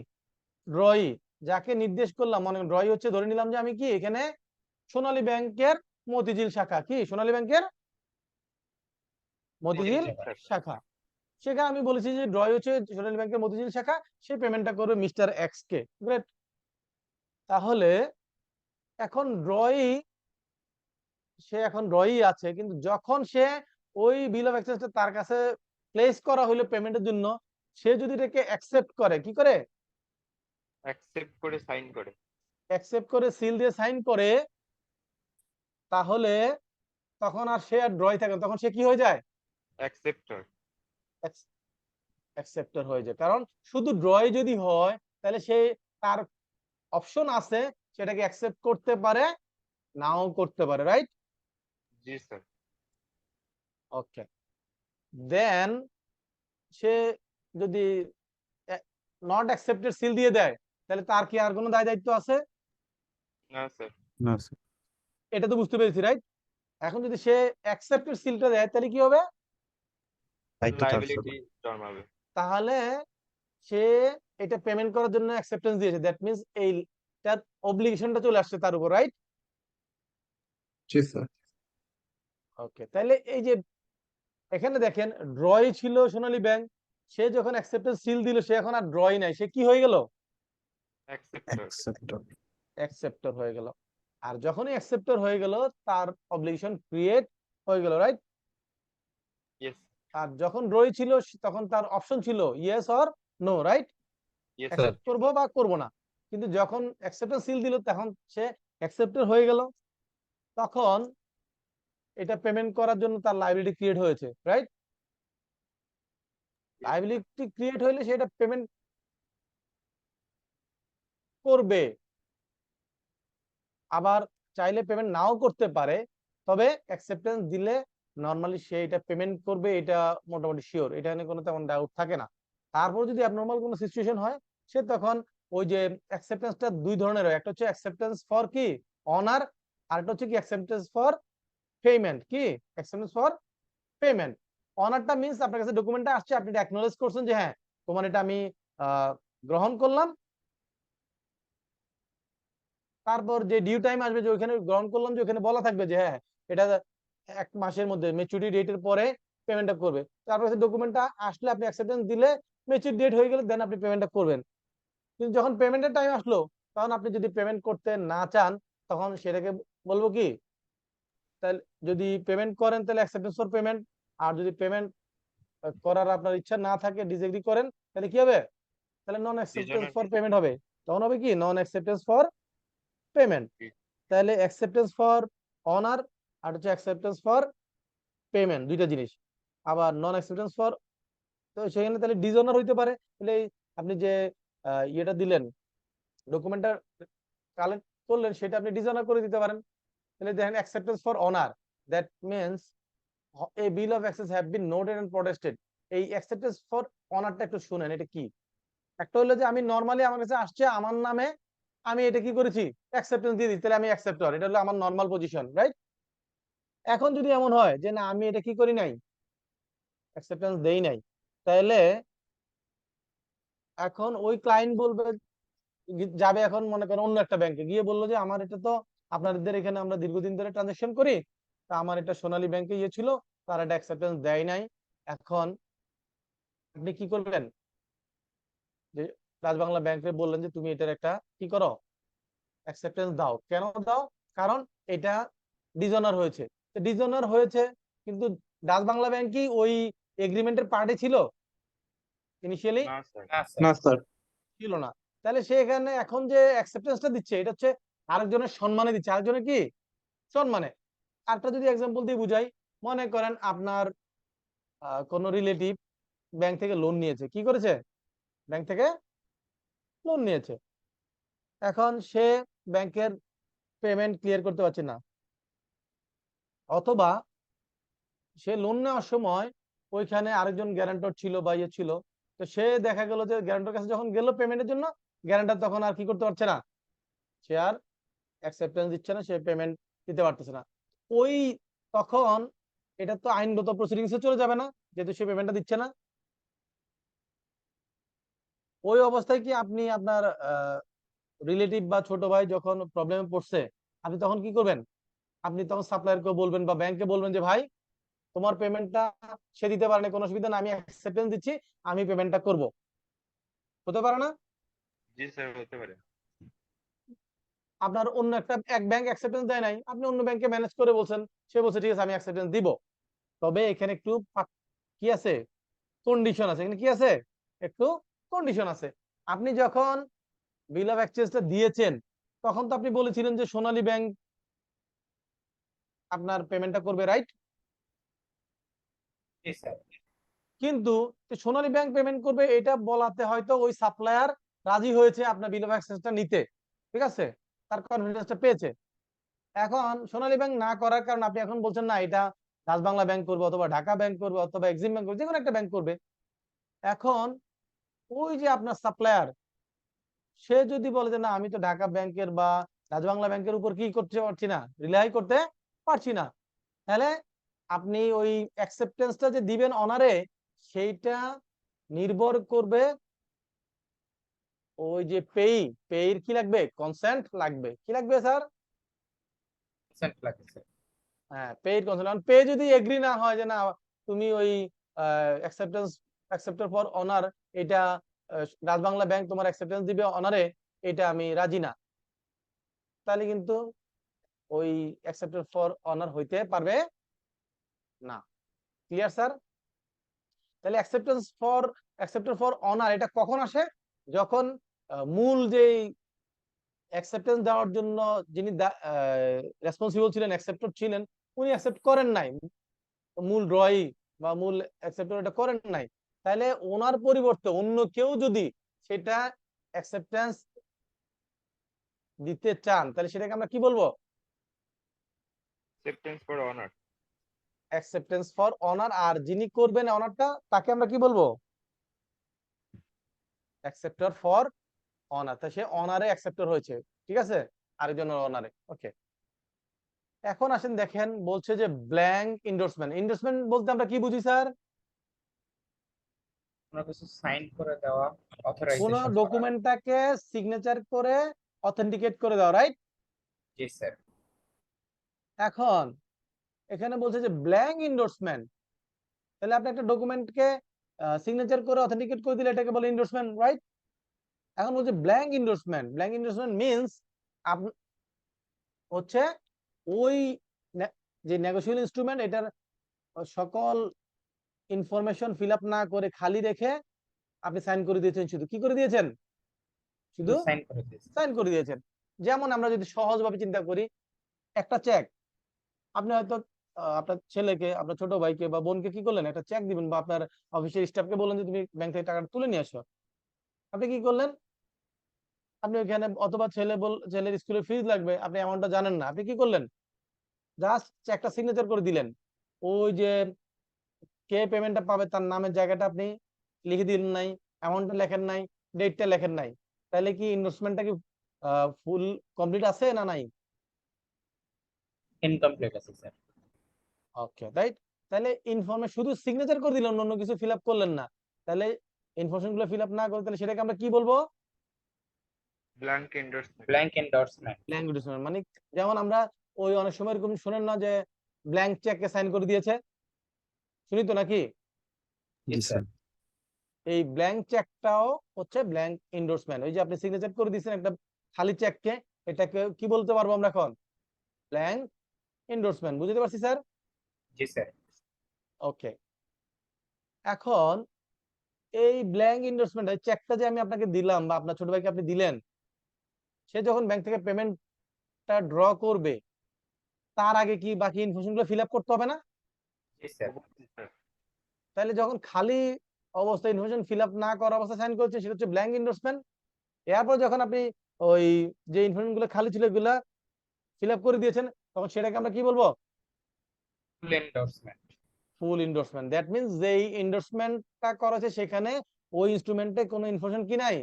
ড্রয়ি, যাকে নির্দেশ করলাম, মানে ড্রয়ি হচ্ছে, ধরে নিলাম যে আমি কি এখানে সোনালী ব্যাংকের মতিঝিল শাখা, কি সোনালী ব্যাংকের মতিঝিল শাখা, সেখানে আমি বলেছি যে ড্রয় হচ্ছে সোনালী ব্যাংকের মতিঝিল শাখা, সে পেমেন্টটা করবে মিস্টার এক্স কে। গ্রেট। তাহলে এখন ড্রয়ি, সে এখন ড্রয়ই আছে, কিন্তু যখন সে ওই বিল অফ এক্সচেঞ্জটা তার কাছে প্লেস করা হলো পেমেন্টের জন্য, সে যদি এটাকে অ্যাকসেপ্ট করে, কি করে অ্যাকসেপ্ট করে সাইন করে। অ্যাকসেপ্ট করে সিল দিয়ে সাইন করে, তাহলে তখন আর সে আর ড্রয় থাকে না, তখন সে কি হয়ে যায়? অ্যাকসেপ্টর। অ্যাকসেপ্টর হয়ে যায়। কারণ শুধু ড্রয় যদি হয় তাহলে সে, তার অপশন আছে, সেটাকে অ্যাকসেপ্ট করতে পারে, নাও করতে পারে, রাইট? জি স্যার। ওকে, দেন সে যদি নট অ্যাকসেপ্টেড সিল দিয়ে দেয়, তাহলে তার কি আর কোনো দায় দায়িত্ব আছে? না স্যার। না স্যার। এটা তো বুঝতে পেরেছি, রাইট? এখন যদি সে অ্যাকসেপ্টেড সিলটা দেয় তাহলে কি হবে? দায়িত্ব তার স্যার। লায়াবিলিটি জন্মাবে। তাহলে সে এটা পেমেন্ট করার জন্য অ্যাকসেপ্টেন্স দিয়েছে, দ্যাট মিন্স এই তার অব্লিগেশনটা চলে আসছে তার উপর, রাইট? জি স্যার। ওকে, তাহলে এই যে এখানে দেখেন ড্রয় ছিল সোনালী ব্যাংক, সে যখন অ্যাকসেপ্টেন্স সিল দিল সে এখন আর ড্রয় নাই, সে কি হয়ে গেল? অ্যাকসেপ্টর। অ্যাকসেপ্টর। অ্যাকসেপ্টর হয়ে গেল। আর যখনই অ্যাকসেপ্টর হয়ে গেল তার অব্লিগেশন ক্রিয়েট হয়ে গেল, রাইট? ইয়েস। আর যখন ড্রয় ছিল তখন তার অপশন ছিল yes or no, right? Yes sir. Accept করব বা করব না। কিন্তু যখন অ্যাকসেপ্টেন্স সিল দিল তখন সে অ্যাকসেপ্টেড হয়ে গেল, তখন এটা পেমেন্ট করার জন্য তার লায়াবিলিটি ক্রিয়েট হয়েছে, রাইট? লায়াবিলিটি ক্রিয়েট হইলে সেটা পেমেন্ট করবে, আবার চাইলে পেমেন্ট নাও করতে পারে, তবে অ্যাকসেপ্টেন্স দিলে নরমালি সে এটা পেমেন্ট করবে, এটা মোটামুটি শিওর, এটা নিয়ে কোনো তেমন ডাউট থাকে না। তারপর যদি অ্যাবনরমাল কোনো সিচুয়েশন হয়, সে তখন ওই যে অ্যাকসেপ্টেন্সটা দুই ধরনের হয়, একটা হচ্ছে অ্যাকসেপ্টেন্স ফর কি অনার, আর একটা হচ্ছে কি অ্যাকসেপ্টেন্স ফর পেমেন্ট, কি অ্যাকসেপ্টেন্স ফর পেমেন্ট। অনারটা মিন্স আপনার কাছে ডকুমেন্টটা আসছে, আপনি এটা অ্যাকনলেজ করছেন যে হ্যাঁ তোমার এটা আমি গ্রহণ করলাম, তারপর যে ডিউ টাইম আসবে যে ওখানে গ্রহণ করলাম, যে ওখানে বলা থাকবে যে হ্যাঁ এটা 1 মাসের মধ্যে ম্যাচুরিটি ডেটের পরে পেমেন্টটা করবে, তারপর ডকুমেন্টটা আসলে আপনি অ্যাকসেপ্টেন্স দিলে ম্যাচুরিটি ডেট হয়ে গেলে দেন আপনি পেমেন্টটা করবেন। কিন্তু যখন পেমেন্টের টাইম আসলো তখন আপনি যদি পেমেন্ট করতে না চান, তখন সেটাকে বলবো কি, তাহলে যদি পেমেন্ট করেন তাহলে অ্যাকসেপ্টেন্স ফর পেমেন্ট, আর যদি পেমেন্ট করার আপনার ইচ্ছা না থাকে, ডিসএগ্রি করেন, তাহলে কি হবে? তাহলে নন অ্যাকসেপ্টেন্স ফর পেমেন্ট হবে। তখন হবে কি নন অ্যাকসেপ্টেন্স ফর পেমেন্ট। তাহলে অ্যাকসেপ্টেন্স ফর অনার আর হচ্ছে অ্যাকসেপ্টেন্স ফর পেমেন্ট, দুইটা জিনিস। আবার নন অ্যাকসেপ্টেন্স ফর, তো সেখানে তাহলে ডিসঅনার হইতে পারে। তাহলে আপনি যে ইয়েটা দিলেন, ডকুমেন্টটা কালেক্ট করলেন, সেটা আপনি ডিসঅনার করে দিতে পারেন। তাহলে দেখেন acceptance for honour, that means a bill of access have been noted and protested. এই অ্যাকসেপ্টেন্স ফর অনারটা একটু শুনেন, এটা কি? একটা হলো যে আমি নরমালি আমার কাছে আসছে আমার নামে, আমি এটা কি করেছি অ্যাকসেপ্টেন্স দিয়ে দিই, তাহলে আমি অ্যাকসেপ্টর, এটা হলো আমার নরমাল পজিশন, রাইট? এখন যদি এমন হয় যে না আমি এটা কি করি নাই, অ্যাকসেপ্টেন্স দেই নাই, তাহলে এখন ওই ক্লায়েন্ট বলবে, যাবে এখন মনে করেন অন্য একটা ব্যাংকে গিয়ে বললো যে আমার এটা তো আপনাদের এখানে আমরা দীর্ঘদিন ধরে ট্রানজাকশন করি, তা আমার এটা সোনালী ব্যাংকে ইয়ে ছিল, তারা এটা অ্যাকসেপ্টেন্স দেয় নাই। এখন আপনি কি করবেন, যে রাজবাংলা ব্যাংকে বললেন যে তুমি এটার একটা কি করো, অ্যাকসেপ্টেন্স দাও। কেন দাও? কারণ এটা ডিজনার হয়েছে। ডিজনার হয়েছে কিন্তু রাজবাংলা ব্যাংক কি ওই এগ্রিমেন্টের পার্টি ছিল ইনিশিয়ালি? না স্যার। না স্যার। ছিল না। তাহলে সে এখানে এখন যে অ্যাকসেপ্টেন্সটা দিচ্ছে এটা হচ্ছে আরেকজনের সম্মানে দিচ্ছে, আরেকজনের কি সম্মানে। আরেকটা যদি এক্সাম্পল দিয়ে বুঝাই, মনে করেন আপনার কোন রিলেটিভ ব্যাংক থেকে লোন নিয়েছে, কি করেছে, ব্যাংক থেকে লোন নিয়েছে, এখন সে ব্যাংকের পেমেন্ট ক্লিয়ার করতে পারছে না, অথবা সে লোন নেওয়ার সময় ওইখানে আরেকজন গ্যারান্টর ছিল বা ইয়ে ছিল, তো সে দেখা গেল যে গ্যারান্টর কাছে যখন গেল পেমেন্টের জন্য, গ্যারান্টর তখন আর কি করতে পারছে না, সে আর অ্যাকসেপ্টেন্স দিচ্ছে না, সে পেমেন্ট দিতে পারতেছে না। ওই তখন এটা তো আইনগত প্রসিডিংসে চলে যাবে না, যেহেতু সে পেমেন্টটা দিচ্ছে না। ওই অবস্থায় কি আপনি আপনার রিলেটিভ বা ছোট ভাই যখন প্রবলেমে পড়ছে, আপনি তখন কি করবেন? আপনি তখন সাপ্লায়ারকে বলবেন বা ব্যাংকে বলবেন যে ভাই তোমার পেমেন্টটা সে দিতে পারে না, কোনো অসুবিধা না, আমি অ্যাকসেপ্টেন্স দিচ্ছি, আমি পেমেন্টটা করব। হতে পারে না? জি স্যার, হতে পারে। আপনার অন্য এক ব্যাংক অ্যাকসেপ্টেন্স দেয় নাই, আপনি অন্য ব্যাংকে ম্যানেজ করে বলছেন, সে বলছে ঠিক আছে আমি অ্যাকসেপ্টেন্স দিব। তবে এখানে একটু কি আছে, কন্ডিশন আছে। এখানে কি আছে, একটু কন্ডিশন আছে। আপনি যখন বিল অফ এক্সচেঞ্জটা দিয়েছেন তখন তো আপনি বলেছিলেন যে সোনালী ব্যাংক আপনার পেমেন্টটা করবে, রাইট? জি স্যার। কিন্তু সোনালী ব্যাংক পেমেন্ট করবে এটা বলাতে হয়তো ওই সাপ্লায়ার রাজি হয়েছে আপনার বিল অফ এক্সচেঞ্জটা নিতে, ঠিক আছে, তার কনফিডেন্সটা পেয়েছে। এখন সোনালী ব্যাংক না করার কারণে আপনি এখন বলছেন না এটা রাজবাংলা ব্যাংক করবে, অথবা ঢাকা ব্যাংক করবে, অথবা এক্সিম ব্যাংক করবে, যে কোনো একটা ব্যাংক করবে। এখন ওই যে আপনার সাপ্লায়ার, সে যদি বলে যে না আমি তো ঢাকা ব্যাংকের বা রাজবাংলা ব্যাংকের উপর কি করতে পারছি না, রিলাই করতে পারছি না, তাহলে আপনি ওই অ্যাকসেপ্টেন্সটা যে দিবেন অনারে, সেইটা নির্ভর করবে ওই যে পেইর কি লাগবে, কনসেন্ট লাগবে। কি লাগবে স্যার? কনসেন্ট লাগে স্যার। হ্যাঁ, পেইড কনসেন্ট। পে যদি এগ্রি না হয় যে না তুমি ওই অ্যাকসেপ্টেড ফর অনার, এটা রাজবাংলা ব্যাংক তোমার অ্যাকসেপ্টেন্স দিবে অনারে, এটা আমি রাজি না, তাহলে কিন্তু ওই অ্যাকসেপ্টেড ফর অনার হইতে পারবে না। Clear sir? তাহলে অ্যাকসেপ্টেড ফর অনার এটা কখন আসে? যখন মূল যেই অ্যাকসেপ্টেন্স দেওয়ার জন্য যিনি রেসপন্সিবল ছিলেন, অ্যাকসেপ্টর ছিলেন, উনি অ্যাকসেপ্ট করেন নাই, মূল ড্রয়ি বা মূল অ্যাকসেপ্টর এটা করেন নাই, তাহলে ওনার পরিবর্তে অন্য কেউ যদি সেটা অ্যাকসেপ্টেন্স দিতে চান, তাহলে সেটাকে আমরা কি বলবো? Acceptance for honour. Acceptance for honour. আর যিনি করবেন অনারটা তাকে আমরা কি বলবো? Acceptor for honour. তা সে অনারে অ্যাকসেপ্টর হয়েছে, ঠিক আছে, আরেকজনের অনারে। ওকে, এখন আসেন দেখেন, বলছে যে ব্ল্যাঙ্ক ইন্ডোর্সমেন্ট। ইন্ডোর্সমেন্ট বলতে আমরা কি বুঝি স্যার? কোনো কিছু সাইন করে দেওয়া, কোন অথরাইজেশন করা। ডকুমেন্টটাকে সিগনেচার করে অথেন্টিকেট করে দেওয়া, রাইট? জি স্যার। এখন এখানে বলছে যে ব্ল্যাঙ্ক ইন্ডোর্সমেন্ট, তাহলে আপনি একটা ডকুমেন্টকে সিগনেচার করে অথেন্টিকেট করে দিলে এটাকে বলে ইন্ডোর্সমেন্ট, রাইট? এখন বলছে blank endorsement. Blank endorsement means হচ্ছে ওই যে নেগোশিয়েবল ইনস্ট্রুমেন্ট, এটার সকল ইনফরমেশন ফিল আপ না করে খালি রেখে আপনি সাইন করে দিয়েছেন। শুধু কি করে দিয়েছেন? শুধু সাইন করে দিয়েছি। সাইন করে দিয়েছেন। যেমন আমরা যদি সহজভাবে চিন্তা করি, একটা চেক আপনি হয়তো আপনার ছেলেকে, আপনার ছোট ভাইকে বা বোনকে কি করলেন, একটা চেক দিবেন, বা আপনার অফিসের স্টাফকে বললেন যে তুমি ব্যাংক থেকে টাকাটা তুলে নিয়ে আসো। আপনি কি করলেন? আপনি ওইখানে, অথবা ছেলের স্কুলের ফিজ লাগবে, আপনি অ্যামাউন্টটা জানেন না, আপনি কি করলেন? জাস্ট চেকটা সিগনেচার করে দিলেন। ওই যে কে পেমেন্টটা পাবে তার নামের জায়গাটা আপনি লিখে দিলেন নাই, অ্যামাউন্টটা লেখেন নাই, ডেটটা লেখেন নাই, তাহলে কি ইনভেস্টমেন্টটা কি ফুল কমপ্লিট আছে না নাই? ইনকমপ্লিট আছে স্যার। ওকে, রাইট। তাহলে ইনফর্মে শুধু সিগনেচার করে দিলেন, অন্য কিছু ফিল আপ করলেন না, তাহলে ইনফরমেশন গুলো ফিল আপ না করে তাহলে সেটাকে আমরা কি বলবো? Blank endorsement. Blank endorsement. Blank endorsement. মানে যেমন আমরা ওই অনেক সময় এরকম শুনেন না যে ব্ল্যাঙ্ক চেককে সাইন করে দিয়েছে, শুনি তো নাকি? জি জি স্যার। স্যার। এই ব্ল্যাঙ্ক চেকটাও হচ্ছে ব্ল্যাঙ্ক এন্ডোর্সমেন্ট। ওই যে আপনি সিগনেচার করে দিয়েছেন একটা খালি চেককে, এটাকে কি বলতে পারবো আমরা এখন? Blank endorsement. বুঝতে পারছি স্যার? জি স্যার। ওকে, এখন এই ব্ল্যাঙ্ক এন্ডোর্সমেন্ট এই চেকটা যে আমি আপনাকে দিলাম বা আপনার ছোট ভাইকে আপনি দিলেন, সে যখন ব্যাংক থেকে পেমেন্টটা ড্র করবে তার আগে কি বাকি ইনফরমেশন গুলো ফিল আপ করতে হবে না? জি স্যার। তাহলে যখন খালি অবস্থায় ইনফরমেশন ফিল আপ না করা অবস্থায় সাইন করছে সেটা হচ্ছে ব্ল্যাঙ্ক এন্ডোর্সমেন্ট। এরপর যখন আপনি ওই যে ইনফরমেশন গুলো খালি ছিল এগুলা ফিল আপ করে দিয়েছেন, তখন সেটাকে আমরা কি বলবো? Full endorsement. Full endorsement. That means যে এন্ডোর্সমেন্টটা করা আছে সেখানে ওই ইনস্ট্রুমেন্টে কোনো ইনফরমেশন কি নাই,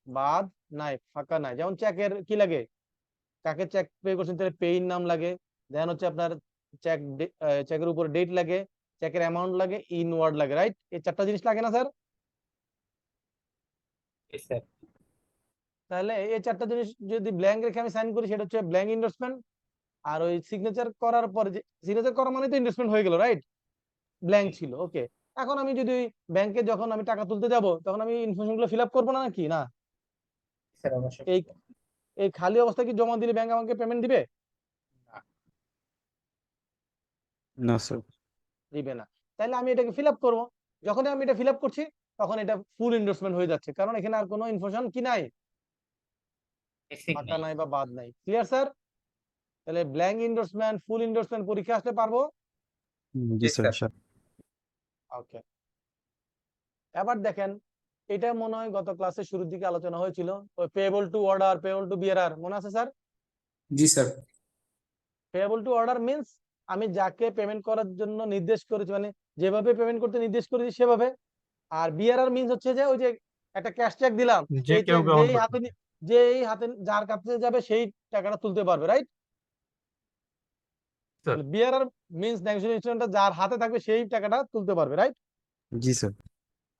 বাদ নাই, ফাঁকা নাই। যেমন চেকের কি লাগে, কাকে চেক পে করছেন তাহলে পেইর নাম লাগে, দেন হচ্ছে আপনার চেক চেকের উপর ডেট লাগে, চেকের অ্যামাউন্ট লাগে, ইনওয়ার্ড লাগে, রাইট? এই চারটা জিনিস লাগে না স্যার? জি স্যার। তাহলে এই চারটা জিনিস যদি ব্ল্যাঙ্ক রেখে আমি সাইন করি সেটা হচ্ছে ব্ল্যাঙ্ক এন্ডোর্সমেন্ট। আর ওই সিগনেচার করার পরে যে সিগনেচার করা মানে তো ইনভেস্টমেন্ট হয়ে গেল, রাইট? ব্ল্যাঙ্ক ছিল, ওকে। এখন আমি যদি ব্যাংকে যখন আমি টাকা তুলতে যাব তখন আমি ইনফরমেশন গুলো ফিল আপ করবো না নাকি? না, স্যার অবশ্যই। এই এই খালি অবস্থায় কি জমা দিলে ব্যাংক আমাকে পেমেন্ট দিবে? না স্যার। দিবে না। তাহলে আমি এটাকে ফিল আপ করবো। যখনই আমি এটা ফিল আপ করছি তখন এটা ফুল এন্ডোর্সমেন্ট হয়ে যাচ্ছে, কারণ এখানে আর কোনো ইনফরমেশন কি নাই, মিসিং ফাঁকা নেই। নাই বা বাদ নাই। Clear sir? তাহলে ব্ল্যাঙ্ক এন্ডোর্সমেন্ট, ফুল এন্ডোর্সমেন্ট পরীক্ষা আসতে পারবো। জি জি স্যার। স্যার। ওকে, এবার দেখেন, এটা মনে হয় গত ক্লাসের শুরুর দিকে আলোচনা হয়েছিল, ওই payable to order, payable to bearer, মনে আছে স্যার? জি sir. Payable to order means আমি যাকে পেমেন্ট করার জন্য নির্দেশ করেছি, মানে যেভাবে পেমেন্ট করতে নির্দেশ করেছি সেভাবে। আর বিআরআর মিন্স হচ্ছে যে ওই যে একটা ক্যাশ চেক দিলাম, যে এই কেউ চেক গ্রহণ যেই করতে হাতে যেই হাতে যার কাছে যাবে সেই টাকাটা তুলতে পারবে, রাইট? স্যার। বিআরআর মিন্স নেগোশিয়েশন ইনস্ট্রুমেন্টটা যার হাতে থাকবে সেই টাকাটা তুলতে পারবে, রাইট? জি স্যার।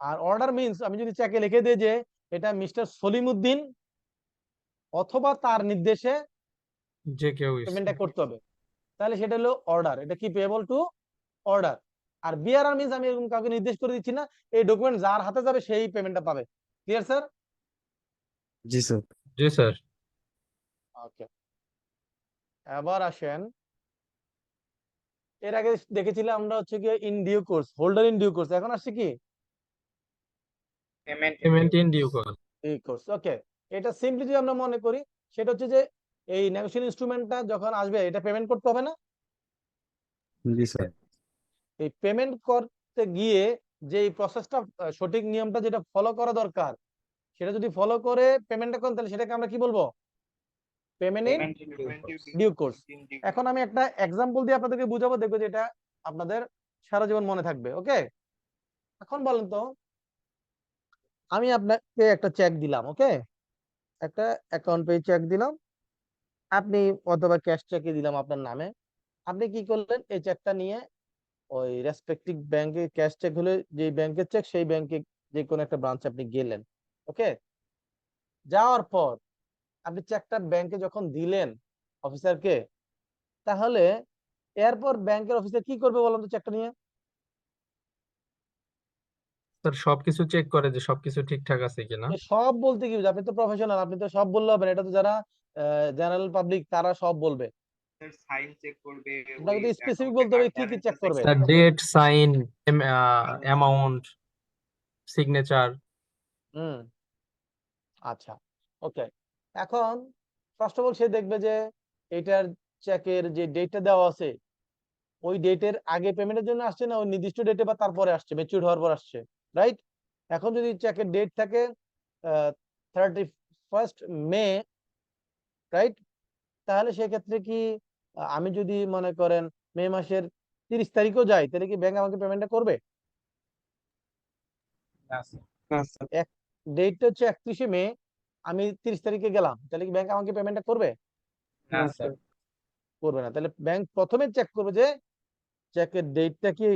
আর অর্ডার মিন্স আমি যদি চেকে লিখে দিই যে এটা মিস্টার সলিমউদ্দিন অথবা তার নির্দেশে যে কেউ পেমেন্টটা করতে হবে, তাহলে সেটা হলো অর্ডার। এটা কি পেয়েবল টু অর্ডার। আর বিআরআর মিন্স আমি এরকম কাউকে নির্দেশ করে দিচ্ছি না, এই ডকুমেন্ট যার হাতে যাবে সেই পেমেন্টটা পাবে। Clear sir? জি স্যার। জি স্যার। ওকে, এবার আসেন, এর আগে দেখেছিলাম আমরা হচ্ছে কি in due course, holder in due course, এখন আসছে কি payment payment in due course. Due course. Okay, এটা সিম্পলি যদি আমরা মনে করি সেটা হচ্ছে যে এই নেগোশিয়েশন ইনস্ট্রুমেন্টটা যখন আসবে এটা পেমেন্ট করতে হবে না? জি স্যার। এই পেমেন্ট করতে গিয়ে যে এই প্রসেসটা সঠিক নিয়মটা যেটা ফলো করা দরকার সেটা যদি ফলো করে পেমেন্টটা করেন তাহলে সেটাকে আমরা কি বলবো? Payment in payment in due course. এখন আমি একটা এক্সাম্পল দিয়ে আপনাদেরকে বুঝাবো, দেখবো যে এটা আপনাদের সারা জীবন মনে থাকবে। ওকে, এখন বলেন তো, আমি আপনাকে একটা চেক দিলাম, ওকে, একটা অ্যাকাউন্ট পে চেক দিলাম, আপনি অথবা ক্যাশ চেকে দিলাম আপনার নামে। আপনি কি করলেন, এই চেকটা নিয়ে ওই রেসপেক্টিভ ব্যাংকে, ক্যাশ চেক হলে যে ব্যাংকের চেক সেই ব্যাংকে যে কোনো একটা ব্রাঞ্চে আপনি গেলেন। ওকে, যাওয়ার পর আপনি চেকটা ব্যাংকে যখন দিলেন অফিসারকে, তাহলে এরপর ব্যাংকের অফিসার কি করবে বলুন তো চেকটা নিয়ে? স্যার সবকিছু চেক করে যে সবকিছু ঠিকঠাক আছে কিনা। এ সব বলতে কি বুঝায়? আপনি তো প্রফেশনাল, আপনি তো সব বললে হবে না, এটা তো যারা জেনারেল পাবলিক তারা সব বলবে। সাইন চেক করবে, ওই আপনাকে তো স্পেসিফিক অ্যাকাউন্টে বলতে কার হবে কি কি চেক ব্যালেন্স করবে। Sir date, sign, amount, signature. Hmm, আচ্ছা, ওকে। এখন ফার্স্ট অফ অল সে দেখবে যে এটার চেকের যে ডেটটা দেওয়া আছে ওই ডেটের আগে পেমেন্টের জন্য আসছে না ওই নির্দিষ্ট ডেটে বা তারপরে আসছে, ম্যাচিউর হওয়ার পর আসছে, রাইট? এখন যদি চেকের ডেট থাকে 31 মে, রাইট, তাহলে সেক্ষেত্রে কি আমি যদি মনে করেন মে মাসের 30 তারিখও যাই তাহলে কি ব্যাংক আমাকে পেমেন্টটা করবে? না স্যার। না স্যার। এক ডেটটা হচ্ছে 31 মে, আমি 30 তারিখে গেলাম, তাহলে কি ব্যাংক আমাকে পেমেন্টটা করবে? না না স্যার। স্যার। করবে না। তাহলে ব্যাংক প্রথমে চেক করবে যে চেকের ডেটটা কি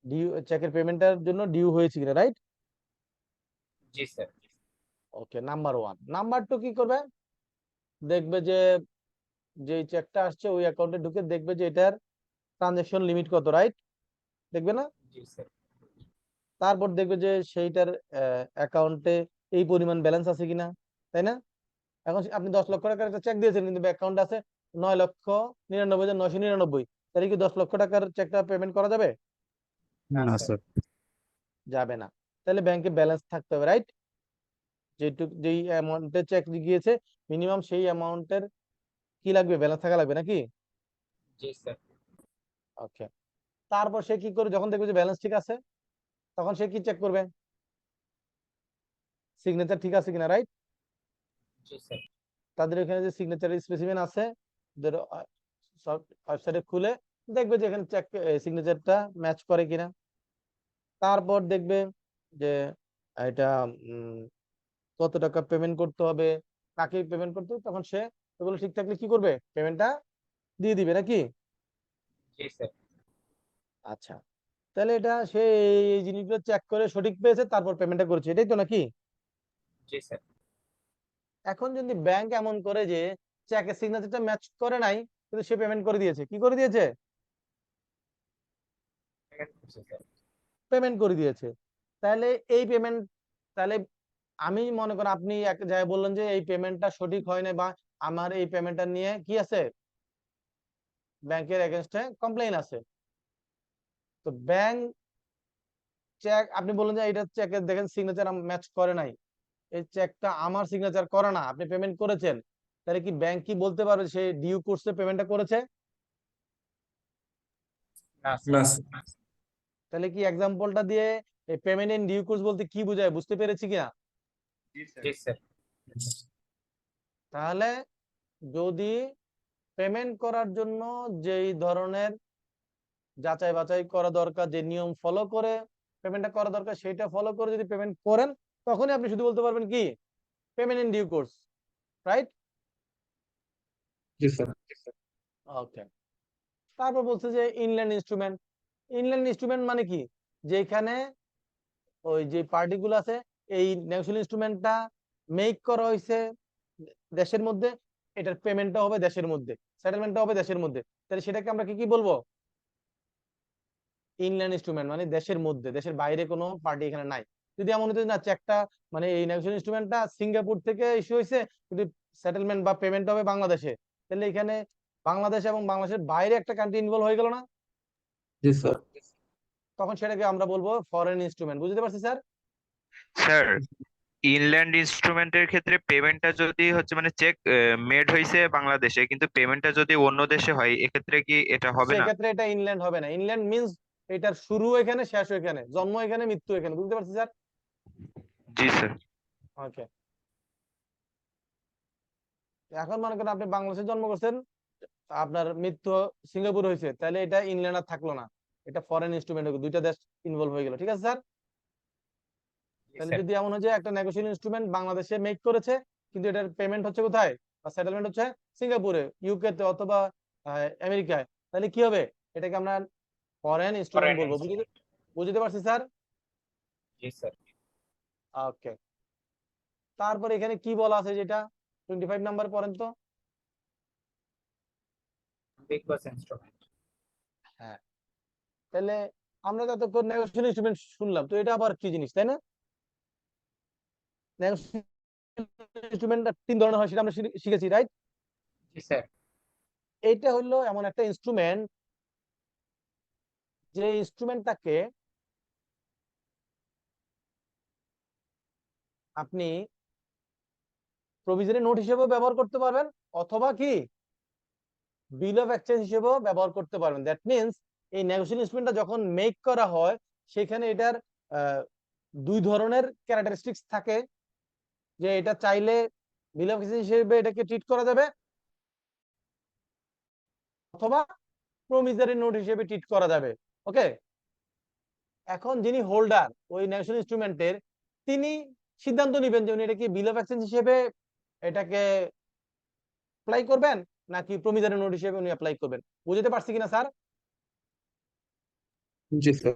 ডিউ, চেকের পেমেন্টের জন্য ডিউ হয়েছে কিনা, রাইট? জি স্যার। ওকে, নাম্বার 1। নাম্বার 2 কি করবে? দেখবে যে যেই চেকটা আসছে ওই অ্যাকাউন্টে ঢুকে দেখবে যে এটার ট্রানজাকশন লিমিট কত, রাইট? দেখবে না? জি স্যার। তারপর দেখবে যে সেইটার অ্যাকাউন্টে এই পরিমাণ ব্যালেন্স আছে কিনা, তাই না? এখন আপনি 10 লক্ষ টাকার একটা চেক দিয়েছেন কিন্তু অ্যাকাউন্টে আছে 9,99,999, তাহলে কি 10 লক্ষ টাকার চেকটা পেমেন্ট করা যাবে? না না স্যার। যাবে না। তাহলে ব্যাংকে ব্যালেন্স থাকতে হবে, রাইট? যেই অ্যামাউন্টে চেক গিয়েছে মিনিমাম সেই অ্যামাউন্টের কি লাগবে, ব্যালেন্স থাকা লাগবে নাকি? জি স্যার। ওকে। তারপর সে কি করে, যখন দেখবে যে ব্যালেন্স ঠিক আছে তখন সে কি চেক করবে? সিগনেচার ঠিক আছে কিনা, রাইট? জি স্যার। তাদের এখানে যে সিগনেচারের স্পেসিমেন আছে ওদের ওয়েবসাইটে খুলে দেখবে যে এখানে চেক সিগনেচারটা ম্যাচ করে কিনা। তারপর দেখবে যে এটা কত টাকা পেমেন্ট করতে হবে, কাকে পেমেন্ট করতে হবে, তখন সে এগুলো ঠিক থাকলে কি করবে, পেমেন্টটা দিয়ে দিবে নাকি? জি স্যার। আচ্ছা, তাহলে এটা সে এই জিনিসগুলো চেক করে সঠিক পেয়েছে তারপর পেমেন্টটা করেছে, এটাই তো নাকি? জি স্যার। এখন যদি ব্যাংক এমন করে যে চেকের সিগনেচারটা ম্যাচ করে নাই কিন্তু সে পেমেন্ট করে দিয়েছে, কি করে দিয়েছে? পেমেন্ট করে দিয়েছে। তাহলে এই পেমেন্ট, তাহলে আমি মনে করেন আপনি এক জায়গায় বললেন যে এই পেমেন্টটা সঠিক হয় না বা আমার এই পেমেন্টটা নিয়ে কি আছে, ব্যাংকের এগেইনস্টে কমপ্লেইন আছে। তো ব্যাংক চেক, আপনি বললেন যে এটা চেকের দেখেন সিগনেচার ম্যাচ করে নাই, এই চেকটা আমার সিগনেচার করা না, আপনি পেমেন্ট করেছেন, তাহলে কি ব্যাংক কি বলতে পারবে সে ডিউ করছে, পেমেন্টটা করেছে? না না স্যার। তাহলে কি এক্সাম্পলটা দিয়ে এই পেমেন্ট ইন ডিউ কোর্স বলতে কি বোঝায়, বুঝতে পেরেছি কিনা? জি স্যার। জি স্যার। তাহলে যদি পেমেন্ট করার জন্য যেই ধরনের যাচাই বাছাই করা দরকার, যে নিয়ম ফলো করে পেমেন্টটা করা দরকার সেটা ফলো করে যদি পেমেন্ট করেন তখনই আপনি শুধু বলতে পারবেন কি, payment in due course, right? জি স্যার। ওকে। তারপর বলছে যে ইনল্যান্ড ইনস্ট্রুমেন্ট। ইনল্যান্ড ইনস্ট্রুমেন্ট মানে কি, যেখানে ওই যে পার্টিগুলো আছে এই নেগোশিয়েবল ইনস্ট্রুমেন্টটা মেক করা হয়েছে দেশের মধ্যে, এটার পেমেন্টটা হবে দেশের মধ্যে, সেটেলমেন্টটা হবে দেশের মধ্যে, তাহলে সেটাকে আমরা কি কি বলবো? ইনল্যান্ড ইনস্ট্রুমেন্ট মানে দেশের মধ্যে, দেশের বাইরে কোনো পার্টি এখানে নাই। যদি এমন হতো না চেকটা মানে এই নেগোশিয়েবল ইনস্ট্রুমেন্টটা সিঙ্গাপুর থেকে ইস্যু হয়েছে কিন্তু সেটেলমেন্ট বা পেমেন্ট হবে বাংলাদেশে, তাহলে এখানে বাংলাদেশ এবং বাংলাদেশের বাইরে একটা কান্ট্রি ইনভলভ হয়ে গেল না? জি স্যার। তখন সেটাকে আমরা বলবো ফরেন ইনস্ট্রুমেন্ট। বুঝতে পারছি স্যার? স্যার, ইনল্যান্ড ইনস্ট্রুমেন্টের ক্ষেত্রে পেমেন্টটা যদি হচ্ছে মানে চেক মেড হয়েছে বাংলাদেশে কিন্তু পেমেন্টটা যদি অন্য দেশে হয় এক্ষেত্রে কি এটা হবে না? সেক্ষেত্রে এটা ইনল্যান্ড হবে না। ইনল্যান্ড মিন্স এটার শুরু এখানে, শেষ এখানে, জন্ম এখানে, মৃত্যু এখানে। বুঝতে পারছি স্যার? জি স্যার। ওকে। এখন মনে করেন আপনি বাংলাদেশে জন্ম করছেন, আপনার মৃত্যু সিঙ্গাপুর হয়েছে, তাহলে এটা ইনল্যান্ড আর থাকলো না, এটা ফরেন ইনস্ট্রুমেন্ট, দুইটা দেশ ইনভলভ হয়ে গেল। ঠিক আছে স্যার? তাহলে যদি এমন হয় যে একটা নেগোশিয়েবল ইনস্ট্রুমেন্ট বাংলাদেশে মেক করেছে কিন্তু এটার পেমেন্ট হচ্ছে কোথায় বা সেটেলমেন্ট হচ্ছে সিঙ্গাপুরে, ইউকে তে অথবা আমেরিকায়, তাহলে কি হবে, এটাকে আমরা ফরেন ইনস্ট্রুমেন্ট বলবো। বুঝতে পারছি স্যার? জি স্যার। ওকে। তারপর এখানে কি বলা আছে যেটা 25 নাম্বার পড়েন তো। Because instrument. হ্যাঁ, তাহলে আমরা যতক্ষণ নেগোশিয়েবল ইনস্ট্রুমেন্ট শুনলাম তো এটা আবার কি জিনিস, তাই না? নেগোশিয়েবল ইনস্ট্রুমেন্ট তিন ধরনের হয় সেটা আমরা শিখেছি, রাইট? জি স্যার। এইটা হলো এমন একটা ইনস্ট্রুমেন্ট যে ইনস্ট্রুমেন্টটাকে আপনি প্রভিজনারি নোট হিসেবেও ব্যবহার করতে পারবেন অথবা কি বিল অফ এক্সচেঞ্জ হিসেবেও ব্যবহার করতে পারবেন। দ্যাট মিনস এই নেগোশিয়েবল ইনস্ট্রুমেন্টটা যখন মেক করা হয় সেখানে এটার দুই ধরনের ক্যারেক্টারিস্টিক্স থাকে, যে এটা চাইলে বিল অফ এক্সচেঞ্জ হিসেবে এটাকে ট্রিট করা যাবে অথবা প্রমিসারি নোট হিসেবে ট্রিট করা যাবে। ওকে। এখন যিনি হোল্ডার ওই নেগোশিয়েবল ইনস্ট্রুমেন্টের, তিনি সিদ্ধান্ত নেবেন যে উনি এটাকে বিল অফ এক্সচেঞ্জ হিসেবে এটাকে অ্যাপ্লাই করবেন নাকি প্রমিসারি নোট হিসেবে উনি অ্যাপ্লাই করবেন? বুঝতে পারছি কিনা স্যার? জি স্যার।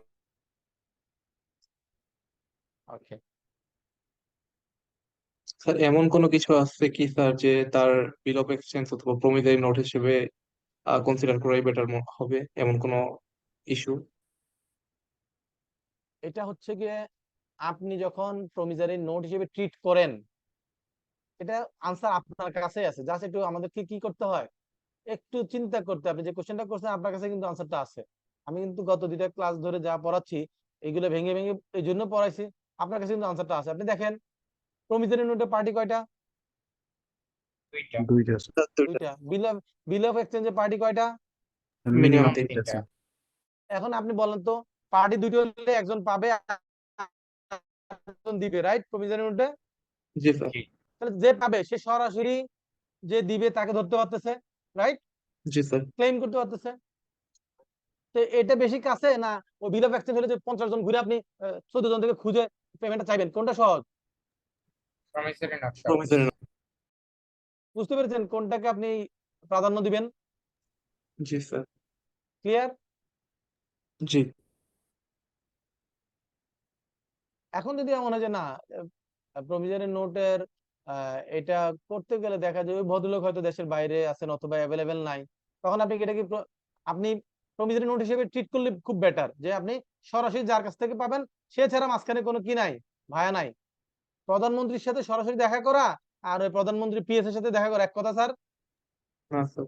ওকে। স্যার এমন কোনো কিছু আছে কি স্যার যে তার বিল অফ এক্সচেঞ্জ অথবা প্রমিসারি নোট হিসেবে কনসিডার করাই বেটার হবে, এমন কোনো ইস্যু? এটা হচ্ছে গিয়ে আপনি যখন প্রমিসারি নোট হিসেবে ট্রিট করেন, এটা আনসার আপনার কাছে আছে, জাস্ট একটু আমাদেরকে কি করতে হয়, একটু চিন্তা করতে। আপনি যে কোশ্চেনটা করছেন আপনার কাছে কিন্তু আনসারটা আছে। আমি কিন্তু গত 2টা ক্লাস ধরে যা পড়াচ্ছি এগুলো ভেঙে ভেঙে এই জন্য পড়াইছি, আপনার কাছে কিন্তু আনসারটা আছে। আপনি দেখেন প্রমিসারি নোটে পার্টি কয়টা? দুইটা। দুইটা স্যার। স্যার দুইটা। দুইটা। বিল অফ এক্সচেঞ্জে পার্টি কয়টা? মিনিমাম মিনিমাম 3টা। তিনটা স্যার। এখন আপনি বলেন তো, পার্টি দুটো হলে একজন পাবে একজন দিবে, রাইট? প্রমিসারি নোটে জি স্যার। জি তাহলে যে পাবে সে সরাসরি যে দিবে তাকে ধরতে পারতেছে, রাইট? জি স্যার। ক্লেম করতে পারতেছে। তো এটা বেশি কাছে না ওই বিল অফ এক্সচেঞ্জ হলে যে 50 জন ঘুরে আপনি 14 জন থেকে খুঁজে পেমেন্টটা চাইবেন, কোনটা সহজ? প্রমিসারি নোট সহজ। প্রমিসারি নোট। বুঝতে পেরেছেন কোনটাকে আপনি প্রাধান্য দিবেন? জি স্যার। ক্লিয়ার? জি। এখন যদি এমন হয় যে না, প্রভিজনারি নোটের এটা করতে গেলে দেখা যায় ওই ভদ্রলোক হয়তো দেশের বাইরে আছেন অথবা অ্যাভেলেবেল নাই, তখন আপনি এটা কি আপনি প্রভিজনারি নোট হিসেবে ট্রিট করলে খুব বেটার, যে আপনি সরাসরি যার কাছ থেকে পাবেন সে ছাড়া মাঝখানে কোনো কি নাই, ভায়া নাই। প্রধানমন্ত্রীর সাথে সরাসরি দেখা করা আর ওই প্রধানমন্ত্রী পিএস এর সাথে দেখা করা এক কথা স্যার। না স্যার।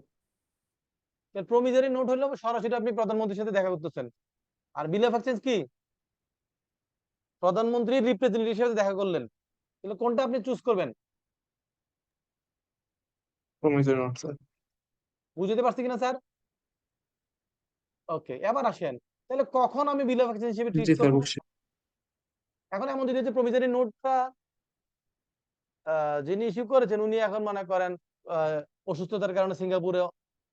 প্রমিজনারি নোট হলো সরাসরি আপনি প্রধানমন্ত্রীর সাথে দেখা করতেছেন, আর বিল অফ এক্সচেঞ্জ কি প্রধানমন্ত্রীর রিপ্রেজেন্টেটিভ সাথে দেখা করলেন। তাহলে কোনটা আপনি চুজ করবেন? প্রমিসারি নোট স্যার। বুঝতে পারছি কিনা স্যার? ওকে, এবার আসেন তাহলে কখন আমি বিল অফ এক্সচেঞ্জ হিসেবে ট্রিট জি স্যার করব? বুঝছি। এখন এমন যদি হচ্ছে প্রমিসারি নোটটা যিনি ইস্যু করেছেন উনি এখন মনে করেন অসুস্থতার কারণে সিঙ্গাপুরে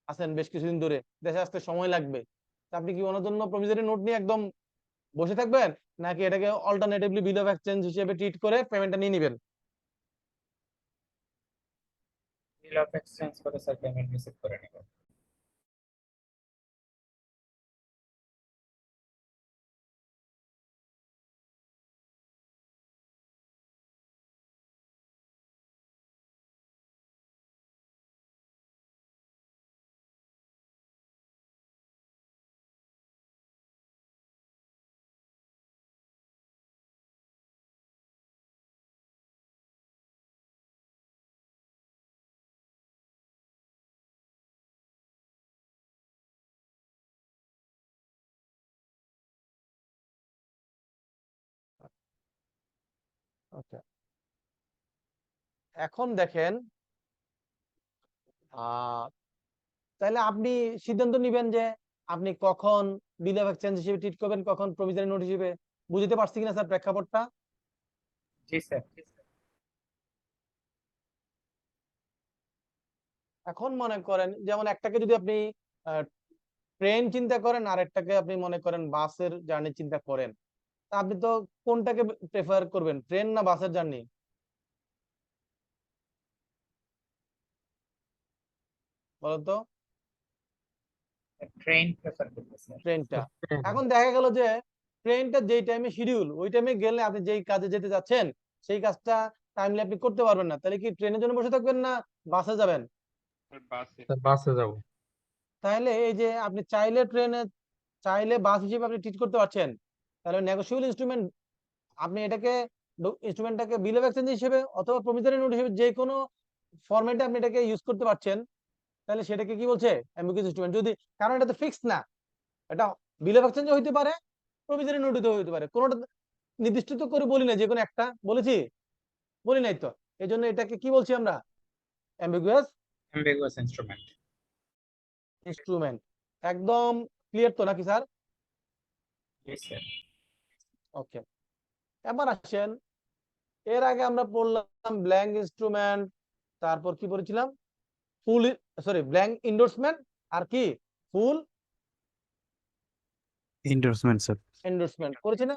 আছেন বেশ কিছুদিন ধরে, দেশে আসতে সময় লাগবে, তা আপনি কি ওনার জন্য প্রমিসারি নোট নিয়ে একদম বসে থাকবেন, নাকি এটাকে অল্টারনেটিভলি বিল অফ এক্সচেঞ্জ হিসেবে ট্রিট করে পেমেন্টটা নিয়ে নেবেন? বিল অফ এক্সচেঞ্জ করে স্যার পেমেন্ট রিসিভ করে নেব। ওকে, এখন দেখেন তাহলে আপনি সিদ্ধান্ত নিবেন যে আপনি কখন বিল অফ এক্সচেঞ্জ হিসেবে ট্রিট করবেন, কখন প্রভিজনারি নোট হিসেবে। বুঝতে পারছি কিনা স্যার প্রেক্ষাপটটা? জি স্যার। এখন মনে করেন যেমন একটাকে যদি আপনি ট্রেন চিন্তা করেন আর একটাকে আপনি মনে করেন বাসের জার্নি চিন্তা করেন, তা আপনি তো কোনটাকে প্রেফার করবেন, ট্রেন না বাসের জার্নি? বলো তো। ট্রেন প্রেফার করতে স্যার। ট্রেনটা। এখন দেখা গেল যে ট্রেনটা যেই টাইমে শিডিউল ওই টাইমে গেলে আপনি যেই কাজে যেতে যাচ্ছেন সেই কাজটা টাইমলি আপনি করতে পারবেন না, তাহলে কি ট্রেনের জন্য বসে থাকবেন না বাসে যাবেন? বাসে যাব। তাহলে এই যে আপনি চাইলে ট্রেনে চাইলে বাস হিসেবে আপনি ট্রিট করতে পারছেন, তাহলে নেগোশিয়েবল ইনস্ট্রুমেন্ট আপনি এটাকে ইনস্ট্রুমেন্টটাকে বিল অফ এক্সচেঞ্জ হিসেবে অথবা প্রমিসারি নোট হিসেবে যে কোনো ফরম্যাটে আপনি এটাকে ইউজ করতে পারছেন। তাহলে সেটাকে কি বলছে? Ambiguous instrument. যদি কারণ এটা তো ফিক্সড না, এটা বিল অফ এক্সচেঞ্জ হইতে পারে, প্রমিসারি নোট হইতে পারে, কোনোটা নির্দিষ্ট তো করে বলি না যে কোনো একটা, বলেছি? বলি নাই তো। এই জন্য এটাকে কি বলছি আমরা? Ambiguous ambiguous instrument. ইনস্ট্রুমেন্ট। একদম ক্লিয়ার তো নাকি স্যার? জি স্যার। ওকে, এবার আসেন এর আগে আমরা পড়লাম ব্ল্যাঙ্ক ইনস্ট্রুমেন্ট, তারপর কি পড়েছিলাম? ফুল, সরি ব্ল্যাঙ্ক ইন্ডোর্সমেন্ট, আর কি ফুল এন্ডোর্সমেন্ট স্যার। এন্ডোর্সমেন্ট করেছি না?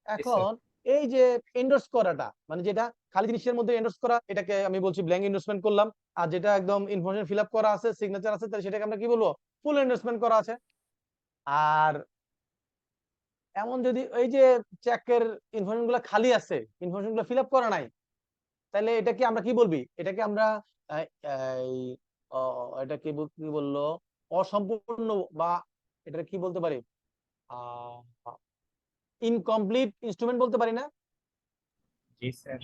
স্যার। এখন এই যে এন্ডোর্স করাটা মানে যেটা খালি জিনিসের মধ্যে এন্ডোর্স করা, এটাকে আমি বলছি ব্ল্যাঙ্ক এন্ডোর্সমেন্ট করলাম। আর যেটা একদম ইনফরমেশন ফিল আপ করা আছে, সিগনেচার আছে, তাহলে সেটাকে আমরা কি বলবো? ফুল এন্ডোর্সমেন্ট করা আছে। আর এমন যদি এই যে চেকের ইনফরমেশন গুলো খালি আছে, ইনফরমেশন গুলো ফিল আপ করা নাই, তাহলে এটাকে আমরা কি বলবি? এটাকে আমরা এই এটা কি বললো, অসম্পূর্ণ, বা এটা কি বলতে পারি, ইনকমপ্লিট ইনস্ট্রুমেন্ট বলতে পারি না? জি স্যার।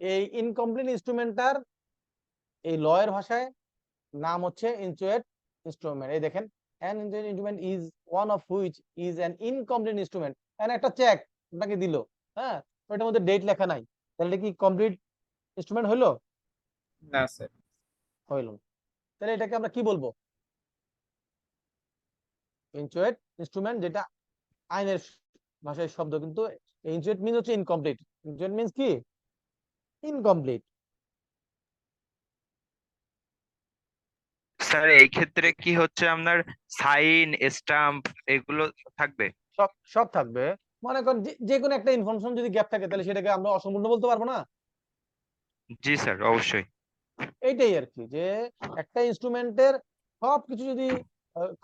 এই ইনকমপ্লিট ইনস্ট্রুমেন্টটার এই লয়ের ভাষায় নাম হচ্ছে ইনচুয়েট ইনস্ট্রুমেন্ট। এই দেখেন, an inchoate instrument is one of which is an incomplete instrument। একটা চেক আপনাকে দিল, হ্যাঁ, ওটার মধ্যে ডেট লেখা নাই, তাহলে এটা কি কমপ্লিট ইনস্ট্রুমেন্ট হইলো? না স্যার। হইল। তাহলে এটাকে আমরা কি বলবো? ইনচুয়েট ইনস্ট্রুমেন্ট, যেটা আইনের ভাষায় শব্দ, কিন্তু ইনচুয়েট মিন হচ্ছে ইনকমপ্লিট। ইনচুয়েট মিন্স কি? ইনকমপ্লিট। স্যার এই ক্ষেত্রে কি হচ্ছে আপনার সাইন স্টাম্প এগুলো থাকবে? সব সব থাকবে। মনে করেন যে কোনো একটা ইনফরমেশন যদি গ্যাপ থাকে, তাহলে সেটাকে আমরা অসম্পূর্ণ বলতে পারবো না? জি স্যার, অবশ্যই। এইটাই আর কি, যে একটা ইনস্ট্রুমেন্টের সবকিছু যদি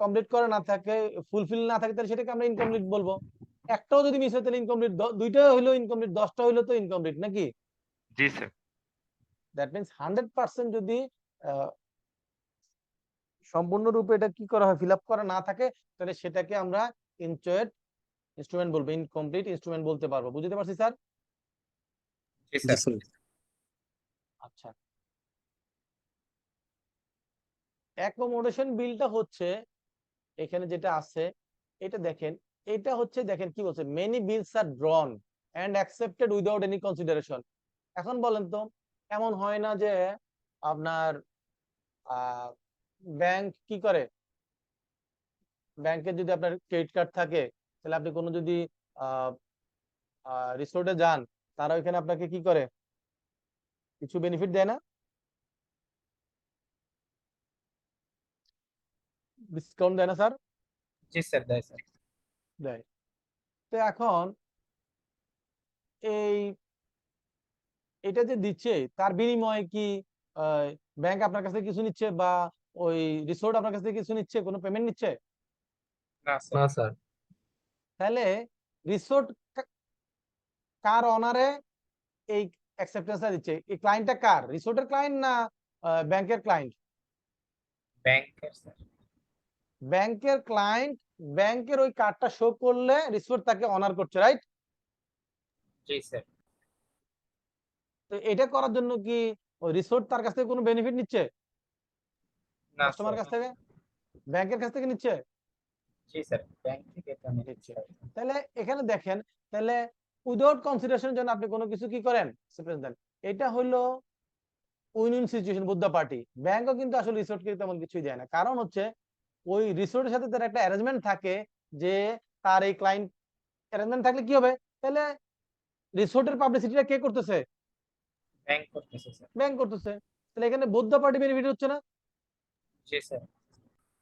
কমপ্লিট করা না থাকে, ফুলফিল না থাকে, তাহলে সেটাকে আমরা ইনকমপ্লিট বলবো। একটাও যদি মিস হয় তাহলে ইনকমপ্লিট, দুইটা হইলো ইনকমপ্লিট, 10টা হইলো তো ইনকমপ্লিট, নাকি? জি স্যার। দ্যাট মিন্স 100% যদি সম্পূর্ণরূপে এটা কি করা হয়, ফিল আপ করা না থাকে, তাহলে সেটাকে আমরা ইনচুয়েট ইনস্ট্রুমেন্ট বলবো, ইনকমপ্লিট ইনস্ট্রুমেন্ট বলতে পারবো। বুঝতে পারছি স্যার? জি জি স্যার। স্যার। আচ্ছা, অ্যাকোমোডেশন বিলটা হচ্ছে এখানে যেটা আছে, এটা দেখেন, এটা হচ্ছে, দেখেন কি বলছে, many bills are drawn and accepted without any consideration. এখন বলেন তো, এমন হয় না যে আপনার ব্যাংক কি করে, ব্যাংকে যদি আপনার ক্রেডিট কার্ড থাকে, তাহলে আপনি কোনো যদি রিসোর্টে যান, তারা ওইখানে আপনাকে কি করে, কিছু বেনিফিট দেয় না? ডিসকাউন্ট দেয় না স্যার? জি স্যার, দেয় স্যার। দেয়। তো এখন এই এটা যে দিচ্ছে, তার বিনিময়ে কি ব্যাংক আপনার কাছ থেকে কিছু নিচ্ছে, বা ওই রিসোর্ট আপনার কাছ থেকে কিছু নিচ্ছে, কোনো পেমেন্ট নিচ্ছে? না না স্যার। স্যার। তাহলে রিসোর্ট কার অনারে এই অ্যাকসেপ্টেন্সটা দিচ্ছে? এই ক্লায়েন্টটা কার, রিসোর্টের ক্লায়েন্ট না ব্যাংকের ক্লায়েন্ট? ব্যাংকের স্যার। ব্যাংকের ক্লায়েন্ট। ব্যাংকের ওই কার্ডটা শো করলে রিসোর্ট তাকে অনার করছে, রাইট? জি স্যার। তো এটা করার জন্য কি ওই রিসোর্ট তার কাছ থেকে কোনো বেনিফিট নিচ্ছে? না কাস্টমার স্যার। কাছ থেকে, ব্যাংকের কাছ থেকে নিচ্ছে? জি স্যার, ব্যাংক থেকে এটা নিচ্ছে। তাহলে এখানে দেখেন, তাহলে উইদাউট কনসিডারেশনের জন্য আপনি কোনো কিছু কি করেন, অ্যাকসেপ্টেন্স দেন। এটা হলো উইন উইন সিচুয়েশন, বুদ্ধা পার্টি। ব্যাংকও কিন্তু আসলে রিসোর্টকে তেমন কিছুই দেয় না, কারণ হচ্ছে ওই রিসোর্টের সাথে তার একটা অ্যারেঞ্জমেন্ট থাকে, যে তার এই ক্লায়েন্ট, অ্যারেঞ্জমেন্ট থাকলে কি হবে, তাহলে রিসোর্টের পাবলিসিটিটা কে করতেছে? ব্যাংক করতেছে স্যার। ব্যাংক করতেছে। তাহলে এখানে বুদ্ধা পার্টি বেনিফিট হচ্ছে না? জি স্যার।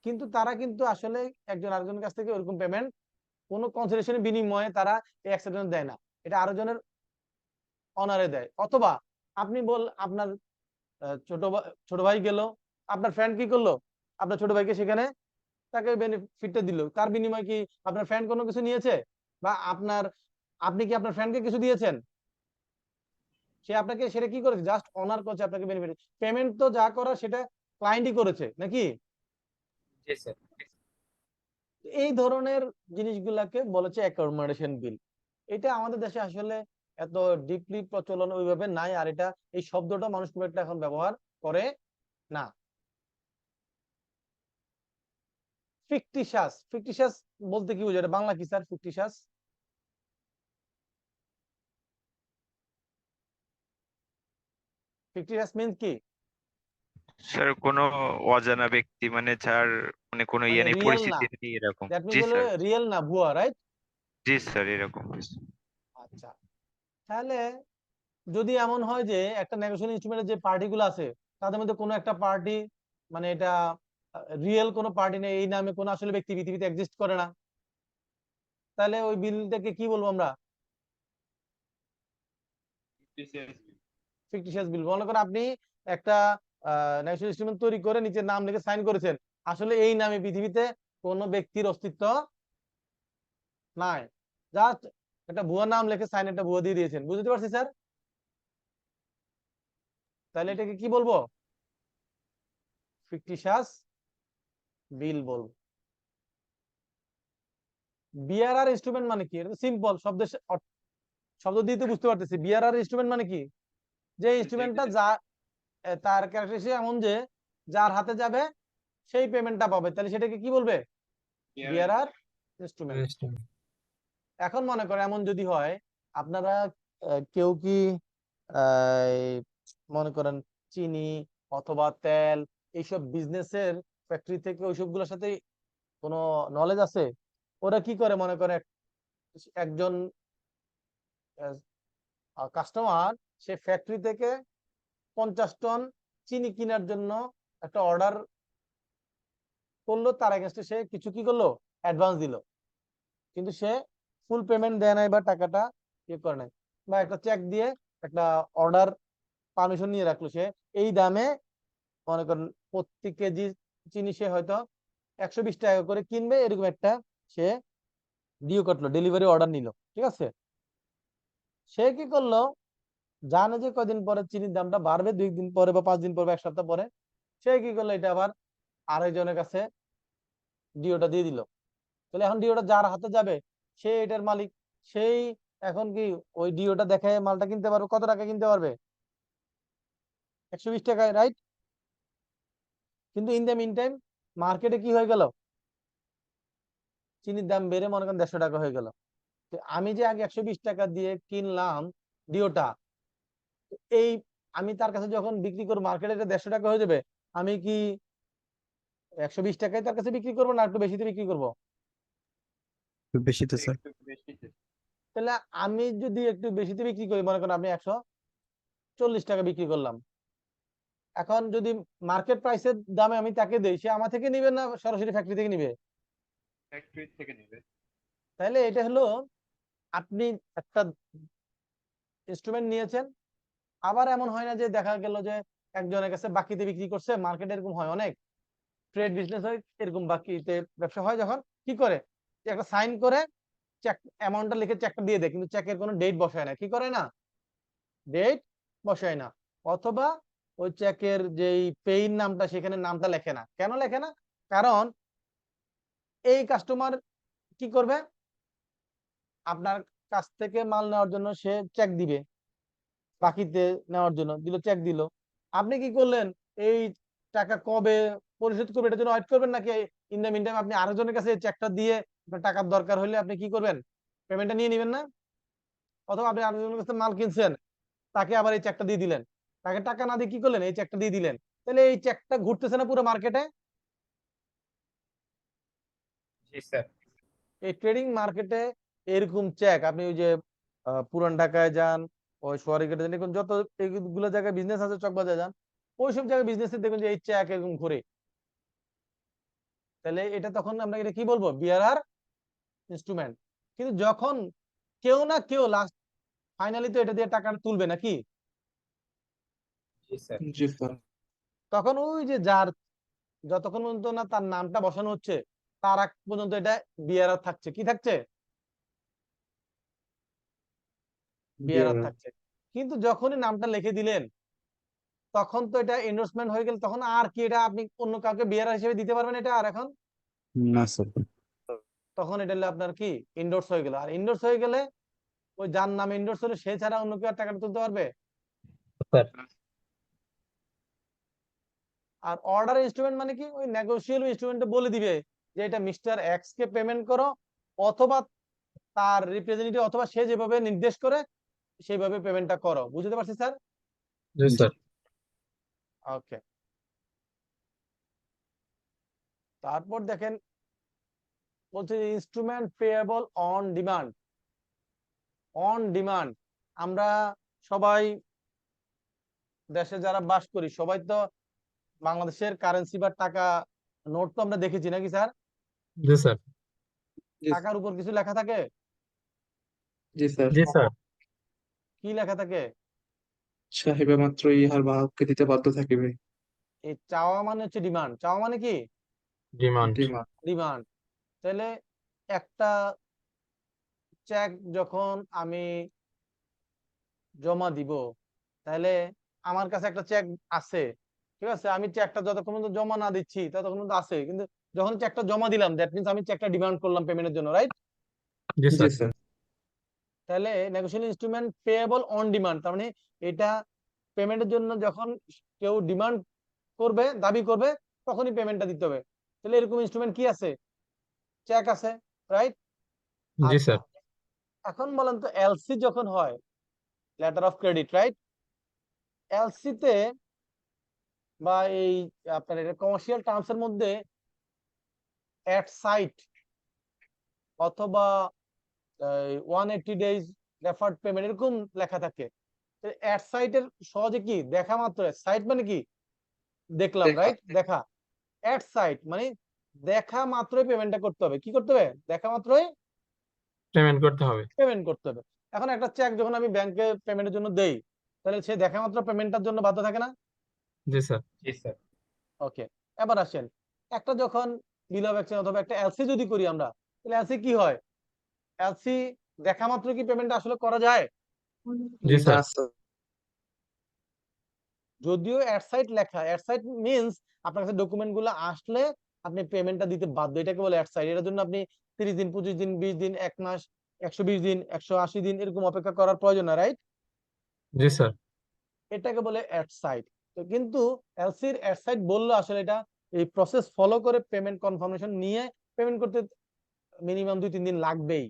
কিন্তু তারা কিন্তু আসলে একজন আরেকজনের কাছ থেকে ওরকম পেমেন্ট, কোনো কনসিডারেশনের বিনিময়ে তারা এই অ্যাকসেপ্টেন্স দেয় না, এটা আরেকজনের অনারে দেয়। অথবা আপনি আপনার ছোট ভাই গেল, আপনার ফ্রেন্ড কি করলো, আপনার ছোট ভাইকে সেখানে তাকে বেনিফিটটা দিল, তার বিনিময়ে কি আপনার ফ্রেন্ড কোনো কিছু নিয়েছে? বা আপনি কি আপনার ফ্রেন্ডকে কিছু দিয়েছেন? সে আপনাকে সেটা কি করেছে, জাস্ট অনার করছে আপনাকে বেনিফিট। পেমেন্ট তো যা করার সেটা ক্লায়েন্টই করেছে, নাকি? জি স্যার। এই ধরনের জিনিসগুলাকে বলেছে অ্যাকোমোডেশন বিল। এটা আমাদের দেশে আসলে এত ডিপলি প্রচলন ওইভাবে নাই, আর এটা এই শব্দটা মানুষ খুব একটা এখন ব্যবহার করে না। ফিকটিশাস, ফিকটিশাস বলতে কি বোঝায়, এটা বাংলা কি স্যার, ফিকটিশাস? ফিকটিশাস মিন্স কি? স্যার কোনো অজানা ব্যক্তি, মানে যার মানে কোনো মানে ইয়ে নেই, রিয়েল না, পরিচিতি নেই, এরকম। দ্যাট মিন্স জি হলো স্যার। রিয়েল না, ভুয়া, রাইট? জি স্যার, এরকম কিছু। আচ্ছা, তাহলে যদি এমন হয় যে একটা নেগোশিয়েশন ইনস্ট্রুমেন্টের যে পার্টিগুলো আছে, তাদের মধ্যে কোনো একটা পার্টি, মানে এটা রিয়েল কোনো পার্টি নেই, এই নামে কোনো আসলে ব্যক্তি পৃথিবীতে এক্সিস্ট করে না, তাহলে ওই বিলটাকে কি বলবো আমরা? ফিকটিশিয়াস বিল। মনে করেন আপনি একটা ন্যাশনাল ইনস্ট্রুমেন্ট তৈরি করে নিচে নাম লিখে সাইন করেছেন, আসলে এই নামে পৃথিবীতে কোনো ব্যক্তির অস্তিত্ব নাই, জাস্ট একটা ভুয়া নাম লিখে সাইন একটা ভুয়া দিয়ে দিয়েছেন। বুঝতে পারছি স্যার? তাহলে এটাকে কি বলবো? ফিকটিশাস বিল বলবো। বিআরআর ইনস্ট্রুমেন্ট মানে কি? এটা সিম্পল, শব্দ দিয়ে তো বুঝতে পারতেছি। বিআরআর ইনস্ট্রুমেন্ট মানে কি? যে ইনস্ট্রুমেন্টটা তার ক্যারেক্টারিস্টিক এমন যে যার হাতে যাবে সেই পেমেন্টটা পাবে, তাহলে সেটাকে কি বলবে? বিআরআর ইনস্ট্রুমেন্ট। এখন মনে করে এমন যদি হয়, আপনারা কেউ কি এই মনে করেন চিনি অথবা তেল এইসব বিজনেসের ফ্যাক্টরি থেকে ওইসবগুলোর সাথে কোনো নলেজ আছে? ওরা কি করে মনে করে, একজন কাস্টমার সে ফ্যাক্টরি থেকে 50 টন চিনি কেনার জন্য একটা অর্ডার করলো, তার এগেনস্টে সে কিছু কি করলো, অ্যাডভান্স দিল, কিন্তু সে ফুল পেমেন্ট দেয় নাই বা টাকাটা ইয়ে করে নাই, বা একটা চেক দিয়ে একটা অর্ডার পারমিশন নিয়ে রাখলো, সে এই দামে মনে করেন প্রতি কেজি চিনি সে হয়তো 120 টাকা করে কিনবে, এরকম একটা সে ডিও কাটলো, ডেলিভারি অর্ডার নিল, ঠিক আছে? সে কি করলো, জানে যে কয়দিন পরে চিনির দামটা বাড়বে, 2 দিন পরে বা 5 দিন পরে বা 1 সপ্তাহ পরে, সে কি করলো, এটা আবার আরেকজনের কাছে ডিওটা দিয়ে দিল। তাহলে এখন ডিওটা যার হাতে যাবে সে এটার মালিক, সেই এখন কি ওই ডিওটা দেখে মালটা কিনতে পারবে, কত টাকা কিনতে পারবে? 120 টাকায়, রাইট? কিন্তু ইন দ্য মিন টাইম মার্কেটে কি হয়ে গেল, চিনির দাম বেড়ে মনে করেন 150 টাকা হয়ে গেল। তো আমি যে আগে 120 টাকা দিয়ে কিনলাম ডিওটা, এই আমি তার কাছে যখন বিক্রি করবো মার্কেটে 150 টাকা হয়ে যাবে, আমি কি 120 টাকায় তার কাছে বিক্রি করবো না একটু বেশিতে বিক্রি করবো? একটু বেশি তো স্যার। তাহলে আমি যদি একটু বেশিতে বিক্রি করি, মনে করেন আপনি 140 টাকা বিক্রি করলাম, এখন যদি মার্কেট প্রাইসের দামে আমি তাকে দেই, সে আমার থেকে নিবে না সরাসরি ফ্যাক্টরি থেকে নিবে? ফ্যাক্টরি থেকে নেবে। তাহলে এটা হলো, আপনি একটা ইনস্ট্রুমেন্ট নিয়েছেন, আবার এমন হয় না যে দেখা গেল যে একজনের কাছে বাকিতে বিক্রি করছে, মার্কেটে এরকম হয়, অনেক ট্রেড বিজনেস হয় এরকম, বাকিতে ব্যবসা হয়, যখন কি করে যে একটা সাইন করে চেক অ্যামাউন্টটা লিখে চেকটা দিয়ে দেয়, কিন্তু চেকের কোনো ডেট বসায় না, কি করে না, ডেট বসায় না, অথবা ওই চেকের যেই পেইন নামটা সেখানে নামটা লেখে না। কেন লেখে না? কারণ এই কাস্টমার কি করবে, আপনার কাছ থেকে মাল নেওয়ার জন্য সে চেক দিবে, বাকিতে নেওয়ার জন্য দিল, চেক দিল, আপনি কি করলেন, এই টাকা কবে পরিশোধ করবে এটার জন্য ওয়েট করবেন, নাকি ইন দ্য মিন টাইম আপনি আরেকজনের কাছে চেকটা দিয়ে আপনার টাকার দরকার হলে আপনি কি করবেন, পেমেন্টটা নিয়ে নেবেন না? অথবা আপনি আরেকজনের কাছে মাল কিনছেন, তাকে আবার এই চেকটা দিয়ে দিলেন, তাকে টাকা না দিয়ে কি করলেন, এই চেকটা দিয়ে দিলেন, তাহলে এই চেকটা ঘুরতেছে না পুরো মার্কেটে? জি স্যার। এই ট্রেডিং মার্কেটে এরকম চেক, আপনি ওই যে পুরান ঢাকায় যান, ওই সোয়ারিঘাটে যান, এখন যত এইগুলো জায়গায় বিজনেস আছে, চকবাজারে যান, ওইসব জায়গায় বিজনেসে দেখবেন যে এই চেক এরকম ঘুরে। তাহলে এটা তখন আমরা এটা কি বলবো, বিআরআর ইনস্ট্রুমেন্ট। কিন্তু যখন কেউ না কেউ লাস্ট ফাইনালি তো এটা দিয়ে টাকা তুলবে নাকি, জি স্যার। জি স্যার। তখন ওই যে যার যতক্ষণ পর্যন্ত না তার নামটা বসানো হচ্ছে তার আগ পর্যন্ত এটা বিআরআর থাকছে, কি থাকছে, বিআরআর থাকছে। কিন্তু যখনই নামটা লিখে দিলেন তখন তো এটা এন্ডোর্সমেন্ট হয়ে গেল, তখন আর কি এটা আপনি অন্য কাউকে বিআরআর হিসেবে দিতে পারবেন এটা? আর এখন না স্যার। তখন এটা হলো আপনার কি, ইন্ডোর্স হয়ে গেল। আর ইন্ডোর্স হয়ে গেলে ওই যার নামে ইন্ডোর্স হলো সে ছাড়া অন্য কেউ আর টাকাটা তুলতে পারবে? আর অর্ডার ইনস্ট্রুমেন্ট মানে কি, ওই নেগোশিয়েবল ইনস্ট্রুমেন্টে বলে দিবে যে এটা মিস্টার এক্স কে পেমেন্ট করো, অথবা তার রিপ্রেজেন্টেটিভ, অথবা সে যেভাবে নির্দেশ করে সেইভাবে পেমেন্টটা করো। বুঝতে পারছি স্যার? জি স্যার। ওকে, তারপর দেখেন বলছে instrument payable on demand. On demand, আমরা সবাই দেশে যারা বাস করি সবাই তো বাংলাদেশের কারেন্সি বা টাকা নোট তো আমরা দেখেছি নাকি স্যার? জি স্যার। টাকার উপর কিছু লেখা থাকে? জি স্যার। জি স্যার। কি লেখা থাকে? চাহিবা মাত্র ইহার বাহককে দিতে বাধ্য থাকিবে। এই চাওয়া মানে হচ্ছে ডিমান্ড, চাওয়া মানে কি ডিমান্ড। ডিমান্ড। তাহলে একটা চেক যখন আমি জমা দিব, তাহলে আমার কাছে একটা চেক আছে, ঠিক আছে, আমি চেকটা যতক্ষণ পর্যন্ত জমা না দিচ্ছি ততক্ষণ পর্যন্ত আছে, কিন্তু যখন চেকটা জমা দিলাম দ্যাট মিন্স আমি চেকটা ডিমান্ড করলাম পেমেন্টের জন্য, রাইট? জি জি স্যার। স্যার। তাহলে negotiable instrument payable on demand, তার মানে এটা পেমেন্টের জন্য যখন কেউ ডিমান্ড করবে, দাবি করবে, তখনই পেমেন্টটা দিতে হবে। তাহলে এরকম ইনস্ট্রুমেন্ট কি আছে? চেক আছে, রাইট? জি স্যার। এখন বলেন তো এলসি যখন হয়, letter of credit, right? LC তে বা এই আপনার এটা কমার্শিয়াল টার্মস এর মধ্যে এট সাইট অথবা 180 ডেজ ডেফার্ড পেমেন্ট এরকম লেখা থাকে। এট সাইটের সহজে কি দেখা মাত্র, সাইট মানে কি দেখলাম, দেখা। রাইট? দেখা। এট সাইট মানে দেখা মাত্রই পেমেন্টটা করতে হবে। কি করতে হবে? দেখা মাত্রই পেমেন্ট করতে হবে। পেমেন্ট করতে হবে। এখন একটা চেক যখন আমি ব্যাংকে পেমেন্টের জন্য দেই, তাহলে সে দেখা মাত্র পেমেন্টটার জন্য বাধ্য থাকে না? জি স্যার। জি স্যার। ওকে, এবার আসেন, একটা যখন বিল অফ এক্সচেঞ্জ অথবা একটা এলসি যদি করি আমরা, তাহলে এলসি কি হয়? এলসি দেখা মাত্র কি পেমেন্ট আসলে করা যায়? জি না স্যার। স্যার। যদিও এট সাইট লেখা, এট সাইট মিন্স আপনার কাছে ডকুমেন্ট গুলো আসলে আপনি পেমেন্টটা দিতে বাধ্য, এটাকে বলে এট সাইট। এটার জন্য আপনি 30 দিন, 25 দিন, 20 দিন, 1 মাস, 120 দিন, 180 দিন এরকম অপেক্ষা করার প্রয়োজন না, রাইট? জি স্যার। এটাকে বলে এট সাইট। তো কিন্তু এলসির এট সাইট বললো আসলে এটা এই প্রসেস ফলো করে পেমেন্ট কনফার্মেশন নিয়ে পেমেন্ট করতে মিনিমাম 2-3 দিন লাগবেই।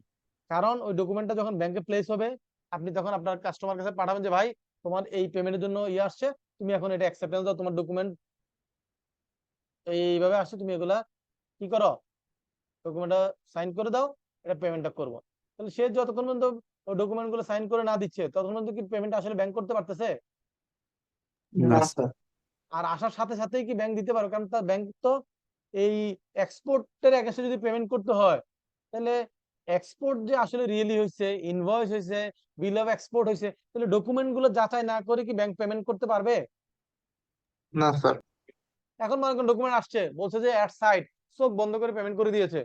কারণ ওই ডকুমেন্টটা যখন ব্যাংকে প্লেস হবে, আপনি তখন আপনার কাস্টমার কাছে পাঠাবেন যে ভাই তোমার এই পেমেন্টের জন্য ইয়ে আসছে, তুমি এখন এটা অ্যাকসেপ্টেন্স দাও, তোমার ডকুমেন্ট এইভাবে আসছে, তুমি এগুলা কি করো, ডকুমেন্টটা সাইন করে দাও, এটা পেমেন্টটা করবো। তাহলে সে যতক্ষণ পর্যন্ত ওই ডকুমেন্ট গুলো সাইন করে না দিচ্ছে ততক্ষণ পর্যন্ত কি পেমেন্ট আসলে ব্যাংক করতে পারতেছে? না স্যার। আর আসার সাথে সাথেই কি ব্যাংক দিতে পারো? কারণ তার ব্যাংক তো এই এক্সপোর্টের এগেইনস্টে যদি পেমেন্ট করতে হয়, তাহলে এক্সপোর্ট যে আসলে রিয়েলি হয়েছে, ইনভয়েস হয়েছে, বিল অফ এক্সপোর্ট হয়েছে, তাহলে ডকুমেন্ট গুলো যাচাই না করে কি ব্যাংক পেমেন্ট করতে পারবে? না স্যার। এখন মনে করেন ডকুমেন্ট আসছে, বলছে যে এট সাইট, চোখ বন্ধ করে পেমেন্ট করে দিয়েছে,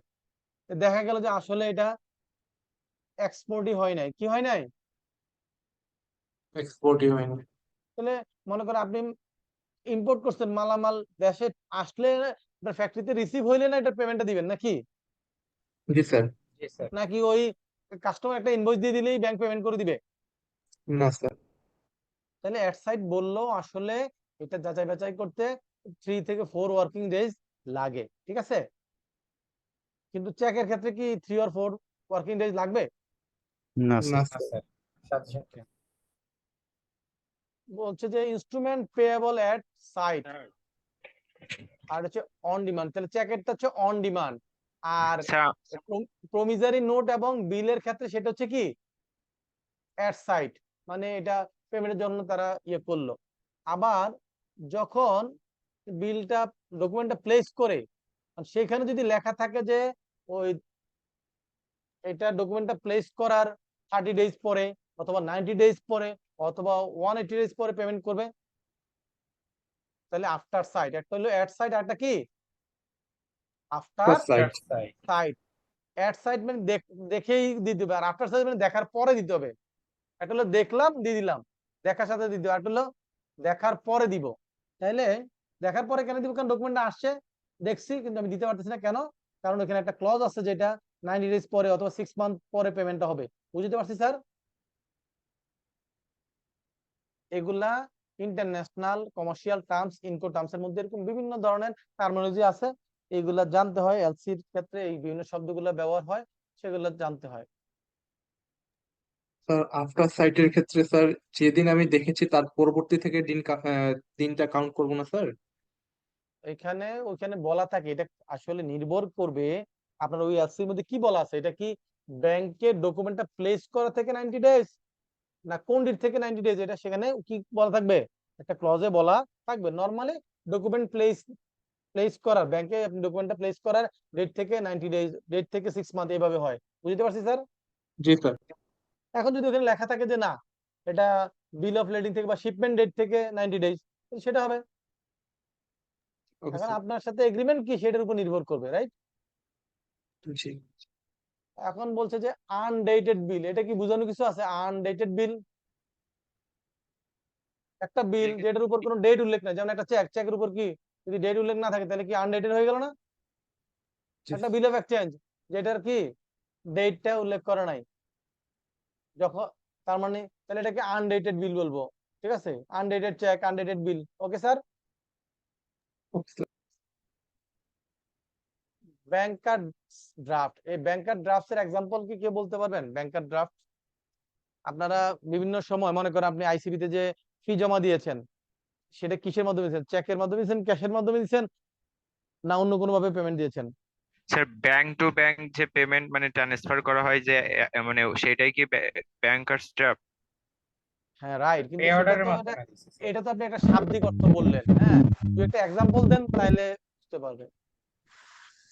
দেখা গেল যে আসলে এটা এক্সপোর্টই হয় নাই। কি হয় নাই? এক্সপোর্টই হয়নি। তাহলে মনে করেন আপনি ইম্পোর্ট করছেন মালামাল, দেশে আসলে ফ্যাক্টরিতে রিসিভ হইলে না এটা পেমেন্টটা দিবেন নাকি? জি স্যার। জি স্যার। নাকি ওই কাস্টমার একটা ইনভয়েস দিয়ে দিলেই ব্যাংক পেমেন্ট করে দিবে? না স্যার। তাহলে এট সাইট বললেও আসলে এটা যাচাই বাছাই করতে 3 থেকে 4 ওয়ার্কিং ডেজ লাগে, ঠিক আছে? কিন্তু চেকের ক্ষেত্রে কি 3 or 4 ওয়ার্কিং ডেজ লাগবে? না না স্যার। না স্যার। স্যার। সাথে সাথে। বলছে যে ইনস্ট্রুমেন্ট পেয়েবল এট সাইট আর হচ্ছে অন ডিমান্ড। তাহলে চেকেরটা হচ্ছে অন ডিমান্ড, আর স্যার প্রমিসারি নোট এবং বিলের ক্ষেত্রে সেটা হচ্ছে কি এট সাইট, মানে এটা পেমেন্টের জন্য তারা ইয়ে করলো। আবার যখন বিলটা ডকুমেন্টটা প্লেস করে, সেখানে যদি লেখা থাকে যে ওই এটা ডকুমেন্টটা প্লেস করার 30 ডেজ পরে অথবা 90 ডেজ পরে অথবা 180 ডেজ পরে পেমেন্ট করবে, তাহলে আফটার সাইট। একটা হলো এট সাইট, আর একটা কি আফটার সাইট। সাইট। সাইট। এট সাইট মানে দেখেই দিতে হবে, আর আফটার সাইট মানে দেখার পরে দিতে হবে। একটা হলো দেখলাম দিয়ে দিলাম, দেখার সাথে দিতে হবে, একটা হলো দেখার পরে দিব। তাহলে দেখার পরে কেন দিব? কারণ ডকুমেন্টটা আসছে, দেখছি, কিন্তু আমি দিতে পারতেছি না। কেন? কারণ এখানে একটা ক্লজ আছে যেটা 90 ডেজ পরে অথবা 6 মান্থ পরে পেমেন্টটা হবে। বুঝতে পারছি স্যার? এগুলা ইন্টারন্যাশনাল কমার্শিয়াল টার্মস, ইনকো টার্মস এর মধ্যে এরকম বিভিন্ন ধরনের টার্মিনোলজি আছে, এইগুলা জানতে হয়। এলসির ক্ষেত্রে এই বিভিন্ন শব্দগুলো ব্যবহার হয়, সেগুলো জানতে হয়। স্যার আফটার সাইটের ক্ষেত্রে স্যার যেদিন আমি দেখেছি তার পরবর্তী থেকে দিনটা কাউন্ট করব না স্যার? এখানে ওইখানে বলা থাকে, এটা আসলে নির্ভর করবে আপনার ওই এলসির মধ্যে কি বলা আছে। এটা কি ব্যাংকের ডকুমেন্টটা প্লেস করা থেকে 90 ডেজ না কোন ডেট থেকে 90 ডেজ, এটা সেখানে কি বলা থাকবে? একটা ক্লজে বলা থাকবে। নরমালি ডকুমেন্ট প্লেস করার, ব্যাংকে আপনি ডকুমেন্টটা প্লেস করার ডেট থেকে 90 ডেজ, ডেট থেকে 6 মান্থ এইভাবে হয়। বুঝতে পারছি স্যার? জি স্যার। এখন যদি ওখানে লেখা থাকে যে না এটা বিল অফ লেডিং থেকে বা শিপমেন্ট ডেট থেকে 90 ডেজ, সেটা হবে। ওকে এখন স্যার। আপনার সাথে এগ্রিমেন্ট কি সেটার উপর নির্ভর করবে, রাইট? জি এখন বলছে যে আনডেটেড বিল, এটা কি বোঝানো কিছু আছে? আনডেটেড বিল একটা বিল যেটার উপর কোনো ডেট উল্লেখ নাই, যেমন একটা চেকের উপর কি যদি ডেট উল্লেখ না থাকে তাহলে কি আনডেটেড হয়ে গেল না? জি একটা বিল অফ এক্সচেঞ্জ যেটার কি ডেটটা উল্লেখ করা নাই, যখন তার মানে তাহলে এটাকে আনডেটেড বিল বলবো, ঠিক আছে? Undated cheque, undated bill. Okay sir. Okay sir. Banker draft, এই ব্যাংকার ড্রাফটস এর एग्जांपल কি কেউ বলতে পারবেন? ব্যাংকার ড্রাফট আপনারা বিভিন্ন সময় মনে করেন আপনি আইসিবি তে যে ফি জমা দিয়েছেন সেটা কিসের মাধ্যমে দিয়েছেন? চেকের মাধ্যমে দিয়েছেন, ক্যাশের মাধ্যমে দিয়েছেন, না অন্য কোনো ভাবে পেমেন্ট দিয়েছেন? স্যার ব্যাংক টু ব্যাংক যে পেমেন্ট মানে ট্রান্সফার করা হয় যে মানে সেটাই কি ব্যাংকার্স ড্রাফট? হ্যাঁ রাইট, কিন্তু পে সেটা অর্ডারের তো মাধ্যমে দিছে স্যার। এটা তো আপনি একটা শাব্দিক অর্থ বললেন, হ্যাঁ তুই একটা एग्जांपल দেন তাহলে বুঝতে পারবে।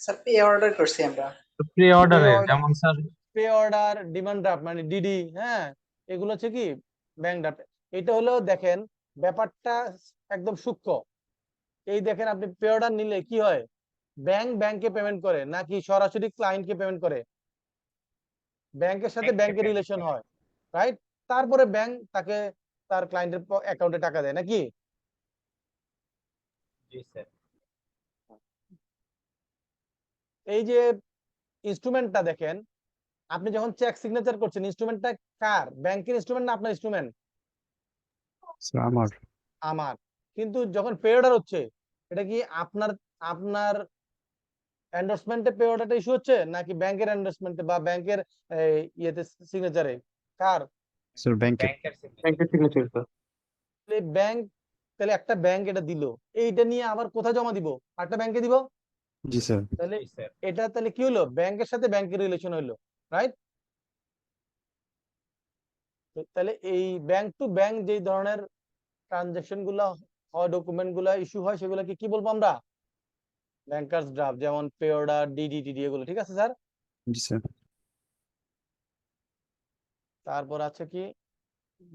স্যার পে অর্ডার করছি আমরা। প্রি পে অর্ডারের অর্ডার, যেমন sir pay order, demand draft মানে ডিডি, হ্যাঁ এগুলো হচ্ছে কি ব্যাংক ড্রাফট। এটা হলো দেখেন ব্যাপারটা একদম সূক্ষ্ম। এই দেখেন আপনি পে অর্ডার নিলে কি হয়, ব্যাংক ব্যাংকে পেমেন্ট করে নাকি সরাসরি ক্লায়েন্টকে পেমেন্ট করে? ব্যাংকের সাথে ব্যাংকে ব্যাংকের পেমেন্ট রিলেশন করে। হয়, রাইট? তারপরে ব্যাংক তাকে তার ক্লায়েন্টের অ্যাকাউন্টে টাকা দেয় নাকি? জি স্যার। এই যে ইনস্ট্রুমেন্টটা দেখেন, আপনি যখন চেক সিগনেচার করছেন ইনস্ট্রুমেন্টটা কার? ব্যাংকের ইনস্ট্রুমেন্ট না আপনার ইনস্ট্রুমেন্ট? স্যার আমার আমার। কিন্তু যখন পে অর্ডার হচ্ছে এটা কি আপনার আপনার এন্ডোর্সমেন্টে পে অর্ডারটা ইস্যু হচ্ছে নাকি ব্যাংকের এন্ডোর্সমেন্টে বা ব্যাংকের ইয়েতে সিগনেচারে? কার? স্যার ব্যাংকের ব্যাংকের সিগনেচার। ব্যাংকের সিগনেচার স্যার। এই ব্যাংক, তাহলে একটা ব্যাংক এটা দিল, এইটা নিয়ে আবার কোথায় জমা দিব? আরেকটা ব্যাংকে দিব। জি স্যার তাহলে জি স্যার। এটা তাহলে কি হলো, ব্যাংকের সাথে ব্যাংকের রিলেশন হলো, রাইট? তাহলে এই ব্যাংক টু ব্যাংক যে ধরনের ট্রানজাকশন গুলা হয়, ডকুমেন্ট গুলা ইস্যু হয়, সেগুলোকে কি বলবো আমরা? ব্যাংকার্স ড্রাফট, যেমন পে অর্ডার, ডিডি টিডি এগুলো, ঠিক আছে স্যার? জি স্যার তারপর আছে কি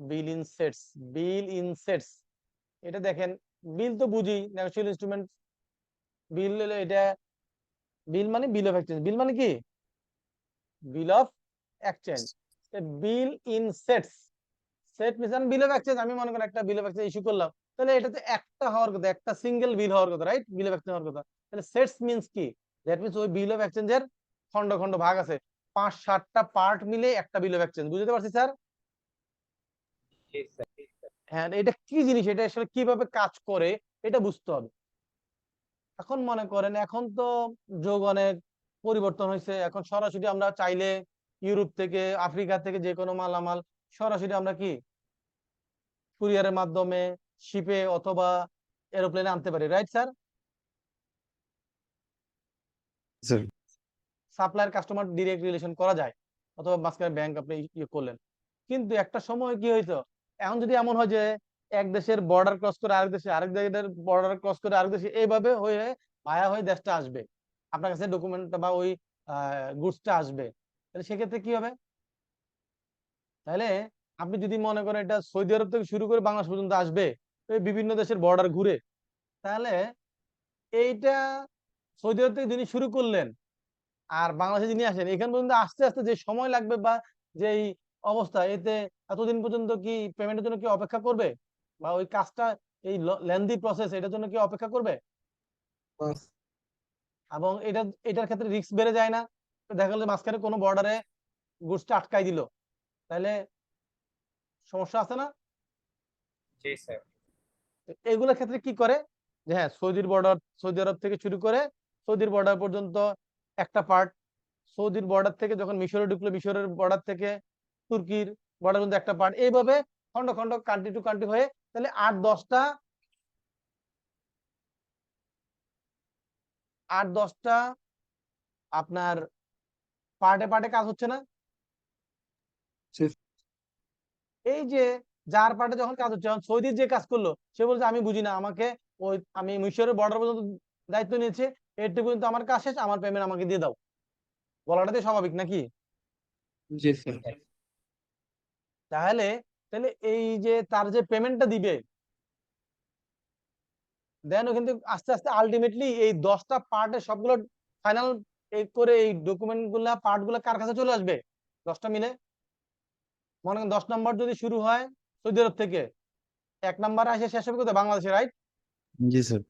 বিল ইনসেটস। বিল ইনসেটস এটা দেখেন, বিল তো বুঝি ন্যাচারাল ইনস্ট্রুমেন্ট। বিল এটা বিল মানে বিল অফ এক্সচেঞ্জ। বিল মানে কি? বিল of exchange. Bill insets, set means আমি বিল অফ এক্সচেঞ্জ, আমি মনে করি একটা বিল অফ এক্সচেঞ্জ ইস্যু করলাম, তাহলে এটাতে একটা হওয়ার কথা, একটা সিঙ্গেল বিল হওয়ার কথা, রাইট? বিল অফ এক্সচেঞ্জ হওয়ার কথা। তাহলে সেটস মিনস কি? দ্যাট মিনস ওই বিল অফ এক্সচেঞ্জের খন্ড খন্ড ভাগ আছে, 5-7টা পার্ট মিলে একটা বিল অফ এক্সচেঞ্জ। বুঝতে পারছি স্যার? জি স্যার। হ্যাঁ, এটা কি জিনিস, এটা আসলে কিভাবে কাজ করে এটা বুঝতে হবে। এখন মনে করেন এখন তো যুগ অনেক পরিবর্তন হয়েছে, এখন সরাসরি আমরা চাইলে ইউরোপ থেকে, আফ্রিকা থেকে যে কোনো মালামাল সরাসরি আমরা কি কুরিয়ারের মাধ্যমে, শিপে অথবা এরোপ্লেনে আনতে পারি, right sir? Sir supplier customer direct relation করা যায়, অথবা মাঝখানে ব্যাংক আপনি ইয়ে করলেন। কিন্তু একটা সময় কি হইতো, এখন যদি এমন হয় যে এক দেশের বর্ডার ক্রস করে আরেক দেশে, আরেক দেশের বর্ডার ক্রস করে আরেক দেশে, এইভাবে হয়ে ভায়া হয়ে দেশটা আসবে, আপনার কাছে ডকুমেন্টটা বা ওই গুডসটা আসবে, তাহলে সেক্ষেত্রে কি হবে? তাহলে আপনি যদি মনে করেন এটা সৌদি আরব থেকে শুরু করে বাংলাদেশ পর্যন্ত আসবে, এই বিভিন্ন দেশের বর্ডার ঘুরে, তাহলে এইটা সৌদি আরব থেকে যিনি শুরু করলেন আর বাংলাদেশে যিনি আসেন, এখান পর্যন্ত আস্তে আস্তে যে সময় লাগবে বা যেই অবস্থা, এতে এতদিন পর্যন্ত কি পেমেন্টের জন্য কি অপেক্ষা করবে? বা ওই কাজটা, এই লেন্দি প্রসেস, এটার জন্য কি অপেক্ষা করবে? এবং এটার ক্ষেত্রে রিস্ক বেড়ে যায় না? দেখা গেল মাঝখানে কোনো বর্ডারে গুডসটা আটকাই দিল, তাহলে সমস্যা আছে না? জি স্যার। এইগুলোর ক্ষেত্রে কি করে, যে হ্যাঁ সৌদির বর্ডার, সৌদি আরব থেকে শুরু করে সৌদির বর্ডার পর্যন্ত একটা পার্ট, সৌদির বর্ডার থেকে যখন মিশরে ঢুকলো মিশরের বর্ডার থেকে তুর্কির বর্ডার পর্যন্ত একটা পার্ট, এইভাবে খন্ড খন্ড কান্ট্রি টু কান্ট্রি হয়ে, তাহলে 8-10টা আপনার পার্টে পার্টে কাজ হচ্ছে না? এই যে যার পার্টে যখন কাজ হচ্ছে, যখন সৌদির যে কাজ করলো সে বলছে আমি বুঝি না, আমাকে ওই আমি মিশরের বর্ডার পর্যন্ত দায়িত্ব নিয়েছে, এটুকু কিন্তু আমার কাজ শেষ, আমার পেমেন্ট আমাকে দিয়ে দাও, বলাটাতে স্বাভাবিক নাকি? জি স্যার। তাহলে তাহলে এই যে তার যে পেমেন্টটা দিবে, দেনও কিন্তু আস্তে আস্তে আলটিমেটলি এই 10টা পার্টের সবগুলো ফাইনাল করে এই ডকুমেন্ট গুলা পার্ট গুলা কার কাছে চলে আসবে? 10টা মিলে মনে করেন 10 নম্বর যদি শুরু হয় সৌদি আরব থেকে, 1 নম্বরে আসে শেষ হবে কোথায়? বাংলাদেশে, রাইট? জি স্যার।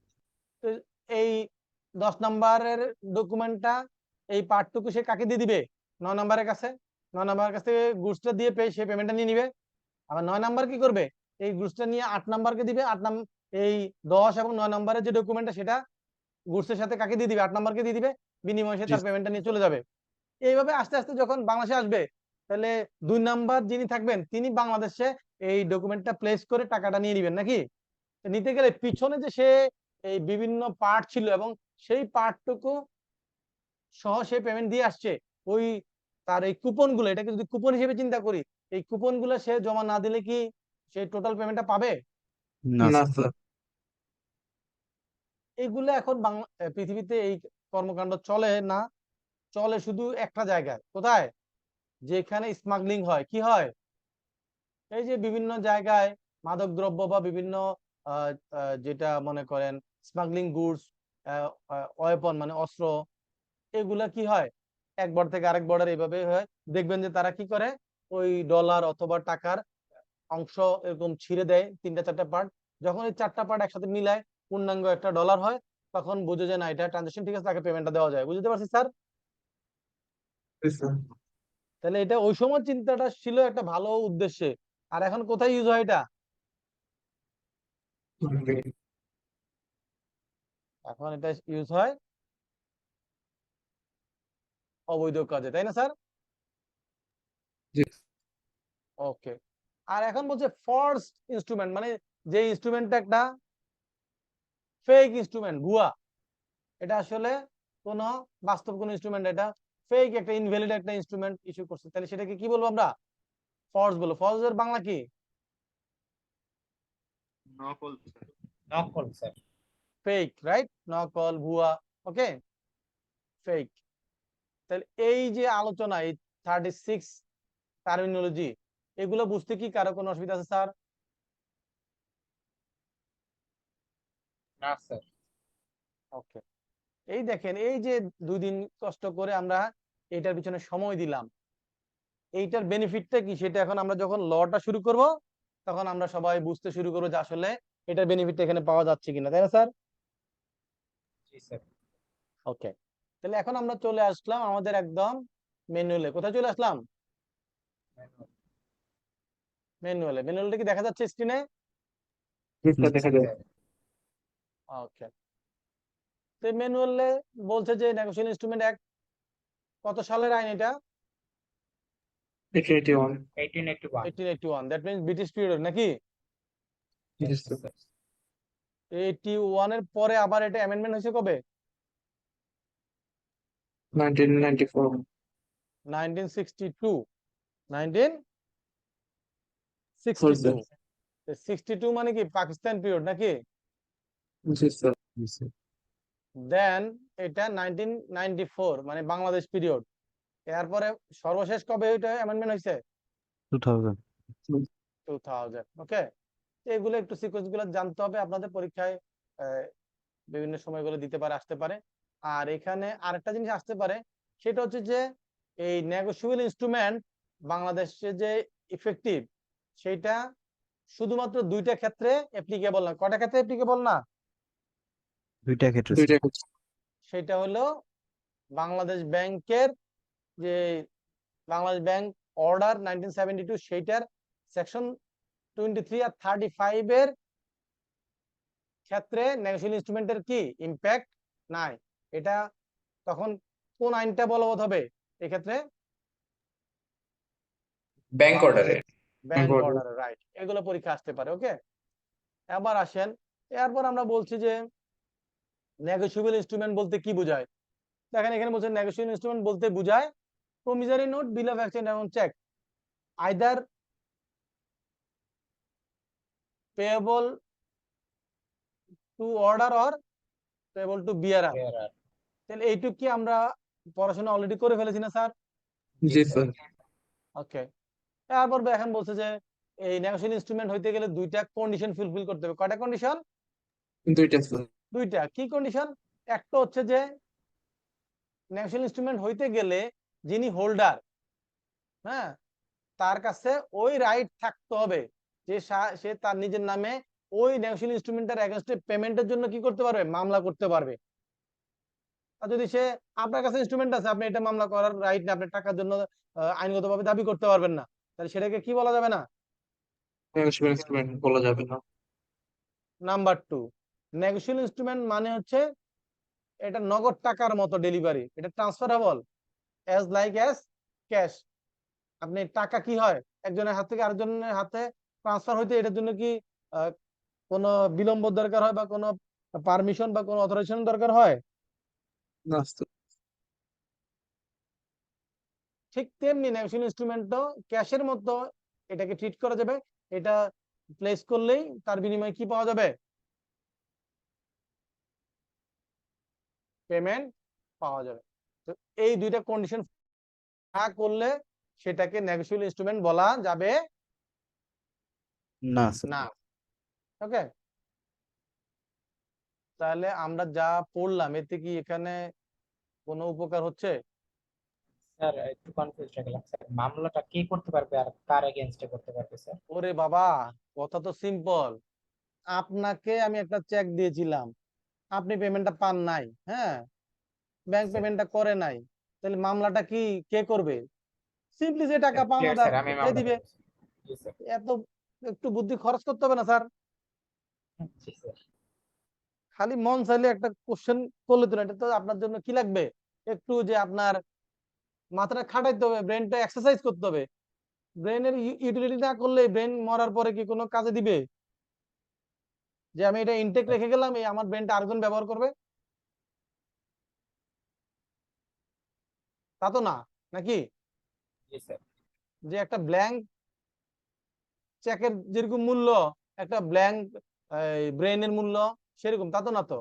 তো এই 10 নম্বরের ডকুমেন্টটা এই পার্টটুকু সে কাকে দিয়ে দিবে? 9 নম্বরের কাছে। 9 নম্বরের কাছে গুডসটা দিয়ে সে পেমেন্টটা নিয়ে নিবে। আবার 9 নাম্বার কি করবে? এই গুডসটা নিয়ে 8 নাম্বারকে দিবে। 8 নাম্বার এই 10 এবং 9 নম্বরের যে ডকুমেন্টটা সেটা গুডসের সাথে কাকে দিয়ে দিবে? 8 নাম্বারকে দিয়ে দিবে। বিনিময়ে সে জি তার পেমেন্টটা নিয়ে চলে যাবে। এইভাবে আস্তে আস্তে যখন বাংলাদেশে আসবে, তাহলে 2 নাম্বার যিনি থাকবেন তিনি বাংলাদেশে এই ডকুমেন্টটা প্লেস করে টাকাটা নিয়ে নেবেন নাকি? নিতে গেলে পিছনে যে সে এই বিভিন্ন পার্ট ছিল এবং সেই পার্টটুকু সহ সে পেমেন্ট দিয়ে আসছে, ওই তার এই কুপন গুলো, এটাকে যদি কুপন হিসেবে চিন্তা করি, এই কুপন গুলো সে জমা না দিলে কি সে টোটাল পেমেন্টটা পাবে? না না স্যার। স্যার। এইগুলো এখন পৃথিবীতে এই কর্মকাণ্ড চলে না, চলে শুধু একটা জায়গায়। কোথায়? যেখানে স্মাগলিং হয়। কি হয়? এই যে বিভিন্ন জায়গায় মাদক দ্রব্য বা বিভিন্ন যেটা মনে করেন স্মাগলিং গুডস, ওয়েপন মানে অস্ত্র, এগুলা কি হয় এক বর্ডার থেকে আরেক বর্ডার এইভাবে হয়। দেখবেন যে তারা কি করে, ওই ডলার অথবা টাকার অংশ এরকম ছিঁড়ে দেয় 3টা 4টা পার্ট। যখন এই 4টা পার্ট একসাথে মিলায় পূর্ণাঙ্গ একটা ডলার হয়, তখন বুঝে যায় না এটা ট্রানজাকশন ঠিক আছে, তাকে পেমেন্টটা দেওয়া যায়। বুঝতে পারছি স্যার? জি স্যার। তাহলে এটা ওই সময় চিন্তাটা ছিল একটা ভালো উদ্দেশ্যে, আর এখন কোথায় ইউজ হয় এটা? এখন এটা ইউজ হয় অবৈধ কাজে, তাই না স্যার? জি। ওকে। আর এখন বলছে ফলস ইনস্ট্রুমেন্ট, মানে যে ইনস্ট্রুমেন্টটা একটা ফেক ইনস্ট্রুমেন্ট, ভুয়া, এটা আসলে কোন বাস্তব কোন ইনস্ট্রুমেন্ট, এটা ফেক একটা ইনভ্যালিড একটা ইনস্ট্রুমেন্ট ইস্যু করছে, তাহলে সেটাকে কি বলবো আমরা? ফলস বলবো। ফলস এর বাংলা কি? নকল স্যার। Fake, right? নকল, ভুয়া। ওকে, ফেক। তাহলে এই যে আলোচনা, এই 36 টার্মিনোলজি, এগুলো বুঝতে কি কারো কোনো অসুবিধা আছে স্যার? না স্যার। ওকে। এই দেখেন, এই যে 2 দিন কষ্ট করে আমরা এটার পিছনে সময় দিলাম, এইটার বেনিফিটটা কি সেটা এখন আমরা যখন লটা শুরু করব তখন আমরা সবাই বুঝতে শুরু করবো যে আসলে এটার বেনিফিটটা এখানে পাওয়া যাচ্ছে কিনা, তাই না স্যার? জি স্যার। ওকে। তাহলে এখন আমরা চলে আসলাম আমাদের একদম ম্যানুয়ালে। কোথায় চলে আসলাম? ম্যানুয়ালে। ম্যানুয়ালটা কি দেখা যাচ্ছে স্ক্রিনে? জি স্যার, দেখা যায়। ওকে। তো ম্যানুয়ালে বলছে যে নেগোশিয়েশন ইনস্ট্রুমেন্ট অ্যাক্ট কত সালের আইন এটা? 1881। 1881। দ্যাট মিন্স ব্রিটিশ পিরিয়ড নাকি? জি স্যার। 81 এর পরে আবার এটা অ্যামেন্ডমেন্ট হয়েছে কবে? 1994। 1962। Sorry sir. 62 মানে কি পাকিস্তান পিরিয়ড নাকি? জি স্যার। জি স্যার। দেন এটা 1994 মানে বাংলাদেশ পিরিয়ড। এরপরে সর্বশেষ কবে এটা অ্যামেন্ডমেন্ট হয়েছে? 2000। 2000। ওকে। এগুলো একটু সিকোয়েন্স গুলো জানতে হবে, আপনাদের পরীক্ষায় বিভিন্ন সময়গুলো দিতে পারে, আসতে পারে। আর এখানে আরেকটা জিনিস আসতে পারে, সেটা হচ্ছে যে এই নেগোশিয়েবল ইনস্ট্রুমেন্ট বাংলাদেশে যে ইফেক্টিভ, সেটা শুধুমাত্র 2টা ক্ষেত্রে অ্যাপ্লিকেবল না। কয়টা ক্ষেত্রে অ্যাপ্লিকেবল না? 2টা ক্ষেত্রে দুইটা স্যার। ক্ষেত্রে। সেটা হলো বাংলাদেশ ব্যাংকের যে বাংলাদেশ ব্যাংক অর্ডার 1972, সেইটার সেকশন 23 আর 35 এর ক্ষেত্রে নেগোশিয়েবল ইনস্ট্রুমেন্টের কি ইম্প্যাক্ট নাই। এটা তখন কোন আইনটা বলবৎ হবে এক্ষেত্রে? ব্যাংক অর্ডারে। Bank order। Order, right. এগুলো পরীক্ষা আসতে পারে। ওকে। এবার আসেন, এরপর আমরা বলছি যে নেগোশিয়েবল ইনস্ট্রুমেন্ট বলতে কি বোঝায়। দেখেন এখানে বলছে নেগোশিয়েবল ইনস্ট্রুমেন্ট বলতে বোঝায় promissory note, bill of exchange এবং cheque, either payable to order or payable to bearer. তাহলে এইটুক কি আমরা পড়াশোনা অলরেডি করে ফেলেছি না স্যার? জি স্যার। ওকে। তারপর এখন বলছে যে এই নেগোশিয়েবল ইনস্ট্রুমেন্ট হইতে গেলে 2টা কন্ডিশন ফুলফিল করতে হবে। কয়টা কন্ডিশন? দুইটা স্যার। দুইটা কি কন্ডিশন? একটা হচ্ছে যে ন্যাশনাল ইনস্ট্রুমেন্ট হইতে গেলে যিনি হোল্ডার, হ্যাঁ, তার কাছে ওই রাইট থাকতে হবে যে সে তার নিজের নামে ওই ন্যাশনাল ইনস্ট্রুমেন্টের এগেইনস্টে পেমেন্টের জন্য কি করতে পারবে, মামলা করতে পারবে। আর যদি সে আপনার কাছে ইনস্ট্রুমেন্ট আছে, আপনি এটা মামলা করার রাইট না, আপনি টাকার জন্য আইনগতভাবে দাবি করতে পারবেন না, তাহলে সেটাকে কি বলা যাবে না? নেগোশিয়েবল ইনস্ট্রুমেন্ট বলা যাবে না। নাম্বার 2, নেগোশিয়েবল ইনস্ট্রুমেন্ট মানে হচ্ছে এটা নগদ টাকার মতো ডেলিভারি, এটা transferable as like as cash. আপনি টাকা কি হয় একজনের হাত থেকে আরেকজনের হাতে ট্রান্সফার হইতে, এটার জন্য কি কোনো বিলম্ব দরকার হয় বা কোনো পারমিশন বা কোনো অথরাইজেশন দরকার হয়? না স্যার। ঠিক তেমনি নেগোশিয়েবল ইনস্ট্রুমেন্টও ক্যাশের মতো এটাকে ট্রিট করা যাবে। এটা প্লেস করলেই তার বিনিময়ে কি পাওয়া যাবে? পেমেন্ট পাওয়া যাবে। তো এই দুইটা কন্ডিশন না করলে সেটাকে নেগোশিয়েবল ইনস্ট্রুমেন্ট বলা যাবে না স্যার। না। ওকে, তাহলে আমরা যা পড়লাম এতে কি এখানে কোনো উপকার হচ্ছে? স্যার একটু কনফিউজ হয়ে গেলাম স্যার, মামলাটা কে করতে পারবে আর কার এগেইনস্টে করতে পারবে স্যার? ওরে বাবা, কথা তো সিম্পল। আপনাকে আমি একটা চেক দিয়েছিলাম, আপনি পেমেন্টটা পান নাই, হ্যাঁ, ব্যাংক পেমেন্টটা করে নাই, তাহলে মামলাটা কি কে করবে? সিম্পলি যে টাকা ক্লিয়ার পাওনাদার স্যার, আমি সে মামলা দিবে। করব। জি স্যার। এত একটু বুদ্ধি খরচ করতে হবে না স্যার, জি স্যার। খালি মন চাইলে একটা কোশ্চেন করলে তো না। এটা তো আপনার জন্য কি লাগবে, একটু যে আপনার মাথাটা খাটাইতে হবে, ব্রেনটা এক্সারসাইজ করতে হবে। ব্রেনের ইউটিলিটি না করলে ব্রেন মরার পরে কি কোনো কাজে দিবে? যে আমি এটা ইনটেক রেখে গেলাম, এই আমার ব্রেনটা আরেকজন ব্যবহার করবে, তা তো না, নাকি? জি স্যার। যে একটা ব্ল্যাঙ্ক চেকের যেরকম মূল্য, একটা ব্ল্যাঙ্ক ব্রেনের মূল্য সেরকম তা তো না তো।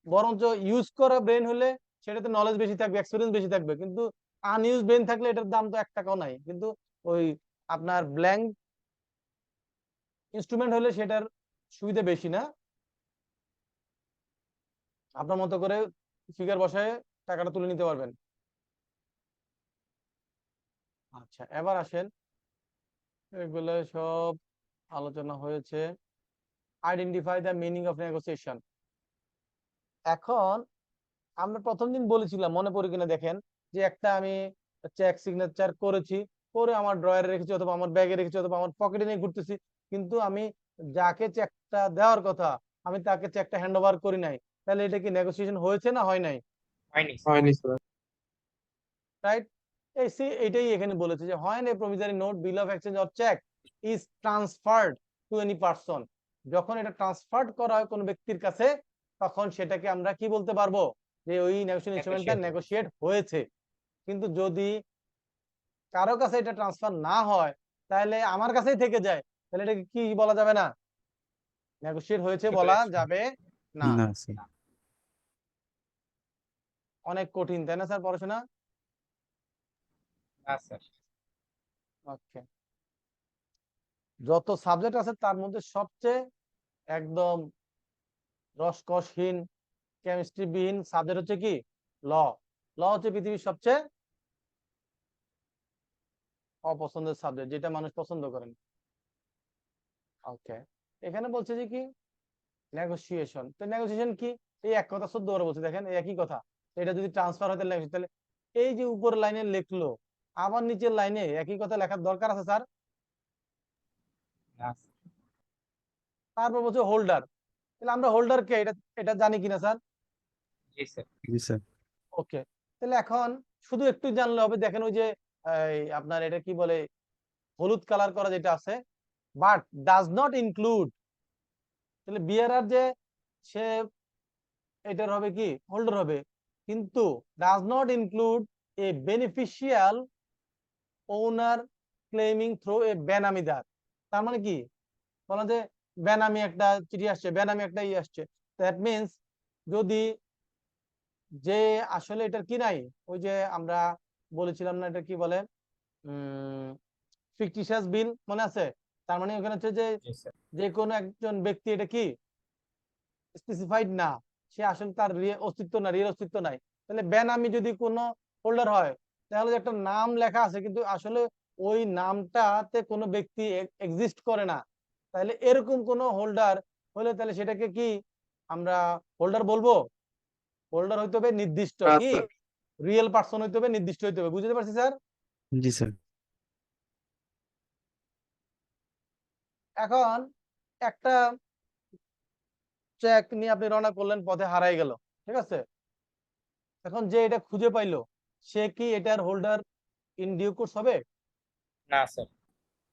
বরঞ্চ ইউজ করা ব্রেন হলে সেটাতে নলেজ বেশি থাকবে, এক্সপিরিয়েন্স বেশি থাকবে, কিন্তু আনইউজ ব্রেন থাকলে এটার দাম তো 1 টাকাও নাই। কিন্তু ওই আপনার ব্ল্যাঙ্ক ইনস্ট্রুমেন্ট হলে সেটার সুবিধা বেশি না, আপনার মতো করে ফিগার বসায় টাকাটা তুলে নিতে পারবেন। আচ্ছা, এবার আসেন, এগুলো সব আলোচনা হয়েছে। Identify the meaning of negotiation. এখন আমরা প্রথম দিন বলেছিলাম, মনে পড়ে কিনা দেখেন, যে একটা আমি চেক সিগনেচার করেছি, করে আমার ড্রয়ারে রেখেছি অথবা আমার ব্যাগে রেখেছি অথবা আমার পকেটে নিয়ে ঘুরতেছি, কিন্তু আমি যাকে চেকটা দেওয়ার কথা আমি তাকে চেকটা হ্যান্ড ওভার করি নাই, তাহলে এটা কি নেগোসিয়েশন হয়েছে না হয় নাই? হয়নি স্যার। হয়নি স্যার। রাইট? এইটাই এখানে বলেছে যে হয় না promissory note, bill of exchange or cheque is transferred to any person. যখন এটা ট্রান্সফার্ড করা হয় কোন ব্যক্তির কাছে, তখন সেটাকে আমরা কি বলতে পারবো, যে ওই নেগোশিয়েশন ইনস্ট্রুমেন্টটা নেগোশিয়েট হয়েছে। কিন্তু যদি কারো কাছে এটা ট্রান্সফার না হয়, তাহলে আমার কাছেই থেকে যায়, তাহলে এটাকে কি বলা যাবে না, নেগোশিয়েট হয়েছে বলা যাবে না। না স্যার। অনেক কঠিন তাই না স্যার পড়াশোনা? না স্যার। ওকে, যত সাবজেক্ট আছে তার মধ্যে সবচেয়ে একদম রসকসহীন, কেমিস্ট্রি বিহীন সাবজেক্ট হচ্ছে কি ল। ল হচ্ছে পৃথিবীর সবচেয়ে অপছন্দের সাবজেক্ট, যেটা মানুষ পছন্দ করেন। ওকে, এখানে বলছে যে কি নেগোসিয়েশন, তো নেগোসিয়েশন কি, এই এক কথা 14 বার বলছে, দেখেন এই একই কথা। এটা যদি ট্রান্সফার হয় তাহলে এই যে উপরের লাইনে লিখলো, আবার নিচের লাইনে একই কথা লেখার দরকার আছে স্যার? না স্যার। তারপর বলছে হোল্ডার, তাহলে আমরা হোল্ডার কে এটা এটা জানি কিনা স্যার? জি স্যার। জি স্যার। ওকে, তাহলে এখন শুধু একটু জানলে হবে। দেখেন ওই যে আপনার এটা কি বলে, হলুদ কালার করা যেটা আছে, বাট ডাজ নট ইনক্লুড, তাহলে বিয়ারার যে সে এটার হবে কি হোল্ডার হবে, কিন্তু does not include a beneficial owner claiming through a বেনামিদার। তার মানে কি বলেন যে বেনামি একটা চিঠি আসছে, বেনামি একটা ই আসছে, দ্যাট মিন্স যদি যে আসলে এটার কি নাই, ওই যে আমরা বলেছিলাম না এটা কি বলে ফিকটিশিয়াস বিল, মনে আছে? তার মানে ওখানে হচ্ছে যে জি স্যার। যে কোনো একজন ব্যক্তি এটা কি স্পেসিফাইড না, সে আসলে তার অস্তিত্ব না, রিয়েল অস্তিত্ব নাই, তাহলে বেনামি যদি কোনো হোল্ডার হয়, তাহলে যে একটা নাম লেখা আছে কিন্তু আসলে ওই নামটাতে কোনো ব্যক্তি এক্সিস্ট করে না, তাহলে এরকম কোনো হোল্ডার হলে তাহলে সেটাকে কি আমরা হোল্ডার বলবো? হোল্ডার হইতে হবে নির্দিষ্ট, না কি স্যার। রিয়েল পার্সন হইতে হবে, নির্দিষ্ট হইতে হবে। বুঝতে পারছি স্যার? জি স্যার। এখন একটা চেক নিয়ে আপনি রওনা করলেন, পথে হারাই গেল, ঠিক আছে? এখন যে এটা খুঁজে পাইলো, সে কি এটার হোল্ডার ইন ডিউ কোর্স হবে? না স্যার।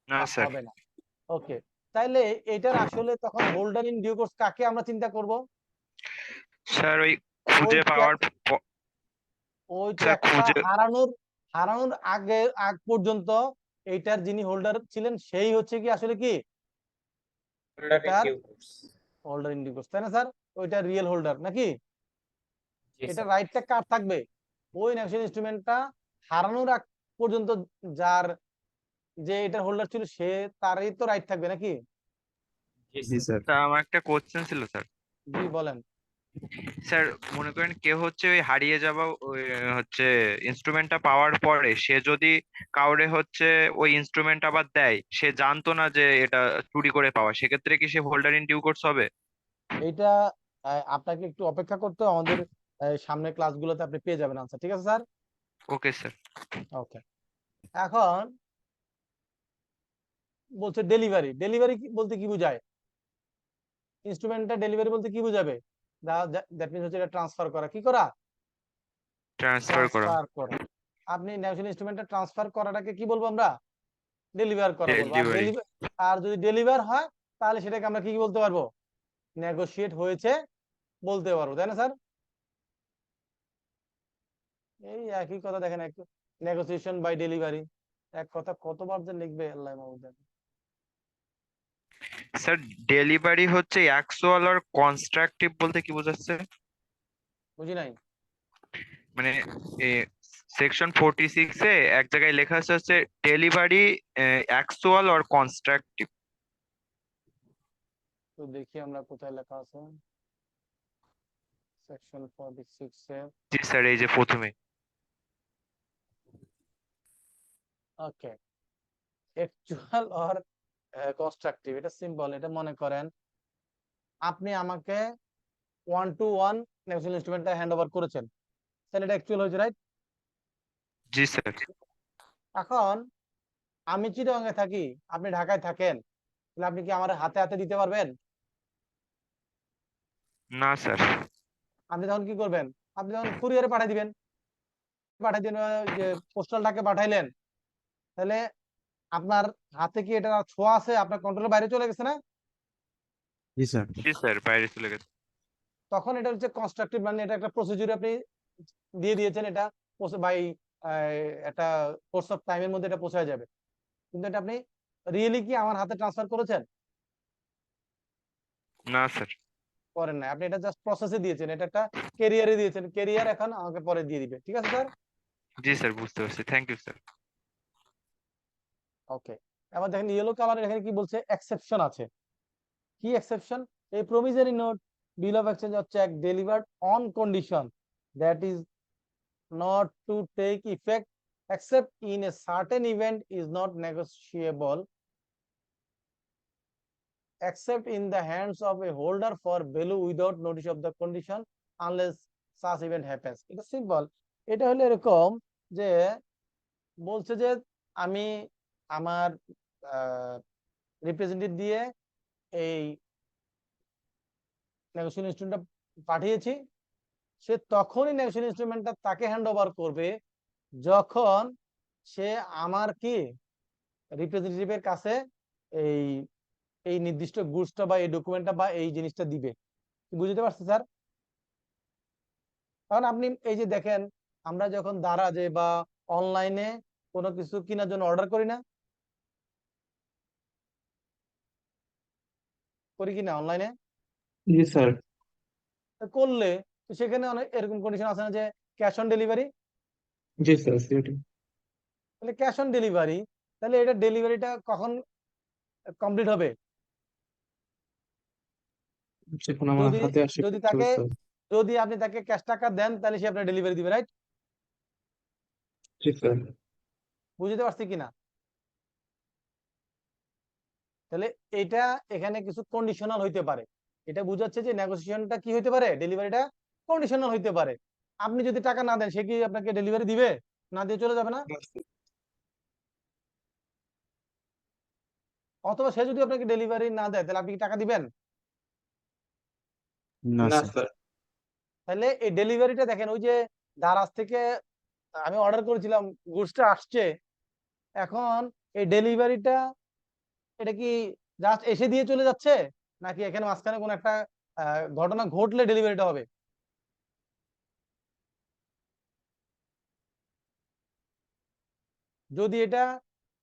না স্যার। হবে না। ওকে, তাইলে এটার আসলে তখন হোল্ডার ইন ডিউ কোর্স কাকে আমরা চিন্তা করব? স্যার ওই ওই খুঁজে পাওয়ার ওই স্যার ট্র্যাকটা খুঁজে হারানোর আগ পর্যন্ত এইটার যিনি হোল্ডার ছিলেন সেই হচ্ছে কি আসলে কি হোল্ডার ইন এটার due course. Holder in due course, তাই না স্যার? ওইটা রিয়েল হোল্ডার নাকি? জি এটা স্যার। রাইটটা কার থাকবে? ওই নেগোশিয়েশন ইনস্ট্রুমেন্টটা হারানোর আগ পর্যন্ত যার যে এটার হোল্ডার ছিল সে, তারই তো রাইট থাকবে নাকি? জি জি স্যার। স্যার। তা আমার একটা কোশ্চেন ছিল স্যার। জি বলেন। স্যার মনে করেন কেউ হচ্ছে ওই হারিয়ে যাওয়া ওই হচ্ছে ইনস্ট্রুমেন্টটা পাওয়ার পরে সে যদি কাউরে হচ্ছে ওই ইনস্ট্রুমেন্ট আবার দেয়, সে জানতো না যে এটা চুরি করে পাওয়া, সেক্ষেত্রে কি সে হোল্ডার ইন ডিউ কোর্স হবে? এইটা আপনাকে একটু অপেক্ষা করতে হবে, আমাদের সামনের ক্লাসগুলোতে আপনি পেয়ে যাবেন আনসার, ঠিক আছে স্যার? Okay sir. ওকে, এখন বলছে ডেলিভারি। ডেলিভারি বলতে কি বোঝায়? ইনস্ট্রুমেন্টটা ডেলিভারি বলতে কি বোঝাবে? দ্যাট মিন্স হচ্ছে এটা ট্রান্সফার করা। কি করা? ট্রান্সফার করা। ট্রান্সফার করা। আপনি ন্যাশনাল ইনস্ট্রুমেন্টটা ট্রান্সফার করাটাকে কি বলবো আমরা? ডেলিভার করা বলবো। আর ডেলিভারি। আর যদি ডেলিভার হয় তাহলে সেটাকে আমরা কি বলতে পারবো? নেগোশিয়েট হয়েছে বলতে পারবো, তাই না স্যার? এই একই কথা দেখেন, একটু নেগোসিয়েশন বাই ডেলিভারি, এক কথা কতবার যে লিখবে আল্লাহ মাহবুব জানে। স্যার ডেলিভারি হচ্ছে অ্যাকচুয়াল আর কনস্ট্রাকটিভ বলতে কি বোঝাচ্ছে? বুঝি নাই। মানে সেকশন 46 এ এক জায়গায় লেখা আছে হচ্ছে ডেলিভারি অ্যাকচুয়াল আর কনস্ট্রাকটিভ। তো দেখি আমরা কোথায় লেখা আছে সেকশন 46 এ। জি স্যার, এই যে প্রথমে। ওকে, অ্যাকচুয়াল অর কনস্ট্রাকটিভ, এটা সিম্পল। এটা মনে করেন আপনি আমাকে 1-to-1 নেগোশিয়েশন ইনস্ট্রুমেন্টটা হ্যান্ড ওভার করেছেন, তাহলে এটা অ্যাকচুয়াল হয়েছে, রাইট? জি স্যার। এখন আমি চিটাগাং এ থাকি, আপনি ঢাকায় থাকেন, তাহলে আপনি কি আমার হাতে হাতে দিতে পারবেন? না স্যার। আপনি তখন কি করবেন? আপনি তখন কুরিয়ারে পাঠিয়ে দিবেন, পাঠিয়ে দিন, যে পোস্টাল ডাকে পাঠাইলেন, তাহলে আপনার হাতে কি এটা ছোঁয়া আছে? আপনার কন্ট্রোলের বাইরে চলে গেছে না? জি স্যার। জি স্যার, বাইরে চলে গেছে। তখন এটা হচ্ছে কনস্ট্রাকটিভ, মানে এটা একটা প্রসিডিউর আপনি দিয়ে দিয়েছেন, এটা বাই একটা কোর্স অফ টাইমের মধ্যে এটা পৌঁছায় যাবে। কিন্তু এটা আপনি রিয়েলি কি আমার হাতে ট্রান্সফার করেছেন? না স্যার। করেন না, আপনি এটা জাস্ট প্রসেসে দিয়েছেন, এটা একটা ক্যারিয়ারে দিয়েছেন, ক্যারিয়ার এখন আমাকে পরে দিয়ে দিবে, ঠিক আছে স্যার? জি স্যার, বুঝতে পারছি, থ্যাংক ইউ স্যার। ওকে, এবার দেখেন ইয়েলো কালার এখানে কি বলছে, এক্সেপশন আছে। কি এক্সেপশন? এই provisionary note, bill of exchange of cheque delivered on condition that is not to take effect except in a certain event is not negotiable except in the hands of a holder for value without notice of the condition unless such event happens. এটা সিম্পল। এটা হলো এরকম যে বলছে যে আমি আমার রিপ্রেজেন্টেটিভ দিয়ে এই নেগোশিয়েশন ইনস্ট্রুমেন্টটা পাঠিয়েছি, সে তখনই নেগোশিয়েশন ইনস্ট্রুমেন্টটা তাকে হ্যান্ড ওভার করবে যখন সে আমার কি রিপ্রেজেন্টেটিভের কাছে এই এই নির্দিষ্ট গুডসটা বা এই ডকুমেন্টটা বা এই জিনিসটা দিবে। বুঝতে পারছি স্যার? কারণ আপনি এই যে দেখেন, আমরা যখন দারাজে বা অনলাইনে কোনো কিছু কেনার জন্য অর্ডার করি না, করি কিনা অনলাইনে? জি স্যার। করলে সেখানে অনেক এরকম কন্ডিশন আছে না যে ক্যাশ অন ডেলিভারি? জি স্যার, সিওরি। তাহলে ক্যাশ অন ডেলিভারি, তাহলে এটা ডেলিভারিটা কখন কমপ্লিট হবে? যখন আমার যদি হাতে আসে যদি বুঝতে তাকে পারছি। যদি আপনি তাকে ক্যাশ টাকা দেন তাহলে সে আপনার ডেলিভারি দিবে, রাইট? জি স্যার। বুঝতে পারছি কিনা? তাহলে এটা এখানে কিছু কন্ডিশনাল হইতে পারে। এটা বুঝাচ্ছে যে নেগোসিয়েশনটা কি হইতে পারে, ডেলিভারিটা কন্ডিশনাল হইতে পারে। আপনি যদি টাকা না দেন সে কি আপনাকে ডেলিভারি দিবে? না দিয়ে চলে যাবে না? অথবা সে যদি আপনাকে ডেলিভারি না দেয় তাহলে আপনি কি টাকা দিবেন? না না স্যার। স্যার। তাহলে এই ডেলিভারিটা দেখেন, ওই যে দারাজ থেকে আমি অর্ডার করেছিলাম, গুডসটা আসছে, এখন এই ডেলিভারিটা এটা কি জাস্ট এসে দিয়ে চলে যাচ্ছে, নাকি এখানে মাঝখানে কোনো একটা ঘটনা ঘটলে ডেলিভারিটা হবে? যদি এটা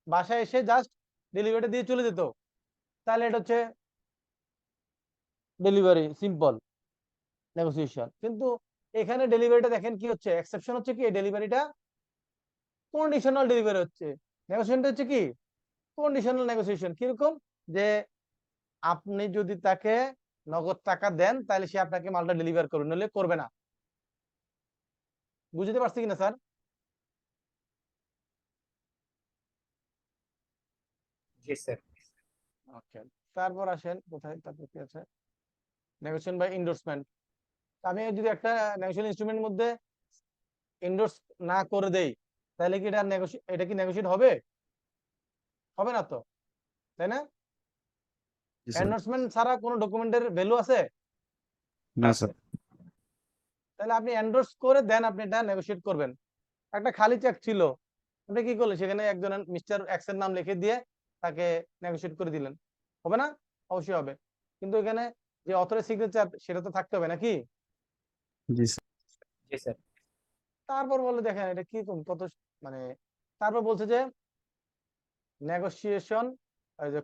বাসায় এসে জাস্ট ডেলিভারিটা দিয়ে চলে যেত তাহলে এটা হচ্ছে ডেলিভারি সিম্পল নেগোসিয়েশন। কিন্তু এখানে ডেলিভারিটা দেখেন কি হচ্ছে, এক্সেপশন হচ্ছে কি, ডেলিভারিটা কন্ডিশনাল ডেলিভারি হচ্ছে। নেগোসিয়েশনটা হচ্ছে কি, কন্ডিশনাল নেগোসিয়েশন। কিরকম, যে আপনি যদি তাকে নগদ টাকা দেন তাহলে সে আপনাকে মালটা ডেলিভার করবে, নইলে করবে না। বুঝতে পারছি কিনা স্যার? জি স্যার। ওকে, তারপর আসেন কোথায়, তারপর কি আছে, নেগোসিয়েশন বাই এন্ডোর্সমেন্ট। আমি যদি একটা নেগোসিয়েশন ইনস্ট্রুমেন্টের মধ্যে এন্ডোর্স না করে দেই তাহলে কি এটা কি নেগোসিয়েট হবে? হবে না তো, তাই না? জি স্যার। এন্ডোর্সমেন্ট ছাড়া কোনো ডকুমেন্টের ভ্যালু আছে? না স্যার। তাহলে আপনি এন্ডোর্স করে দেন আপনি এটা নেগোসিয়েট করবেন। একটা খালি চেক ছিল, আপনি কি করলেন, সেখানে একজন মিস্টার এক্স এর নাম লিখে দিয়ে তাকে নেগোসিয়েট করে দিলেন, হবে না? অবশ্যই হবে। কিন্তু এখানে যে অথরের সিগনেচার সেটা তো থাকতে হবে নাকি? জি স্যার। জি স্যার। তারপর বলে দেখেন এটা কি কত, মানে তারপর বলছে যে negotiation,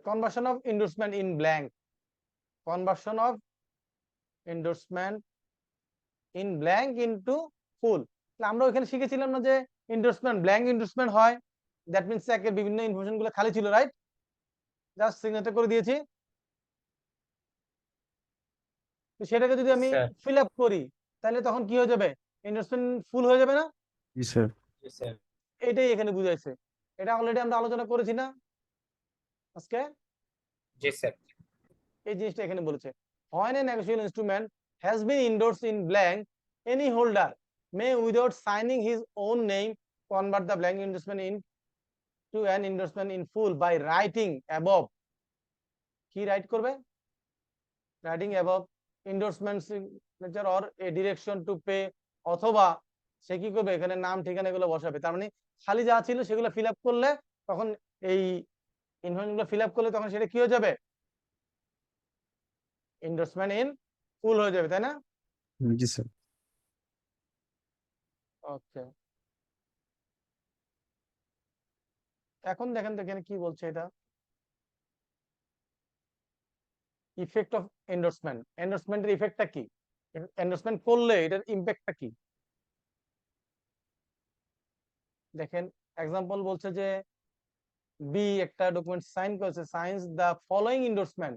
conversion of endorsement in blank, conversion of endorsement in blank into full. আমরা ওখানে শিখেছিলাম না যে এন্ডোর্সমেন্ট ব্ল্যাঙ্ক এন্ডোর্সমেন্ট হয়, দ্যাট মিন্স একের বিভিন্ন ইনফরমেশন গুলো খালি ছিল, রাইট? জাস্ট সিগনেচার করে দিয়েছি। তো সেটাকে যদি আমি স্যার। ফিল আপ করি তাহলে তখন কি হয়ে যাবে, এন্ডোর্সমেন্ট ফুল হয়ে যাবে না? জি স্যার। জি স্যার। এটাই এখানে বুঝাইছে। এটা অলরেডি আমরা আলোচনা করেছি না আজকে? জি স্যার। এই জিনিসটা এখানে বলেছে, when a negotiable instrument has been endorsed in blank, any holder may without signing his own name convert the blank endorsement into an endorsement in full by writing above। কি রাইট করবে? writing above endorsement signature or a direction to pay, অথবা সে কি করবে, এখানে নাম ঠিকানা এগুলো বসাবে। তার মানে খালি যা ছিল সেগুলো ফিল আপ করলে তখন এই ইনফরমেশন গুলো ফিল আপ করলে তখন সেটা কি হয়ে যাবে, এন্ডোর্সমেন্ট ইন ফুল হয়ে যাবে, তাই না? জি স্যার। ওকে, এখন দেখেন তো এখানে কি বলছে, এটা ইফেক্ট অফ এন্ডোর্সমেন্ট। এন্ডোর্সমেন্টের ইফেক্টটা কি, এন্ডোর্সমেন্ট করলে এটার ইম্প্যাক্টটা কি? দেখেন এক্সাম্পল বলছে যে বি একটা ডকুমেন্ট সাইন করেছে, signs the following endorsement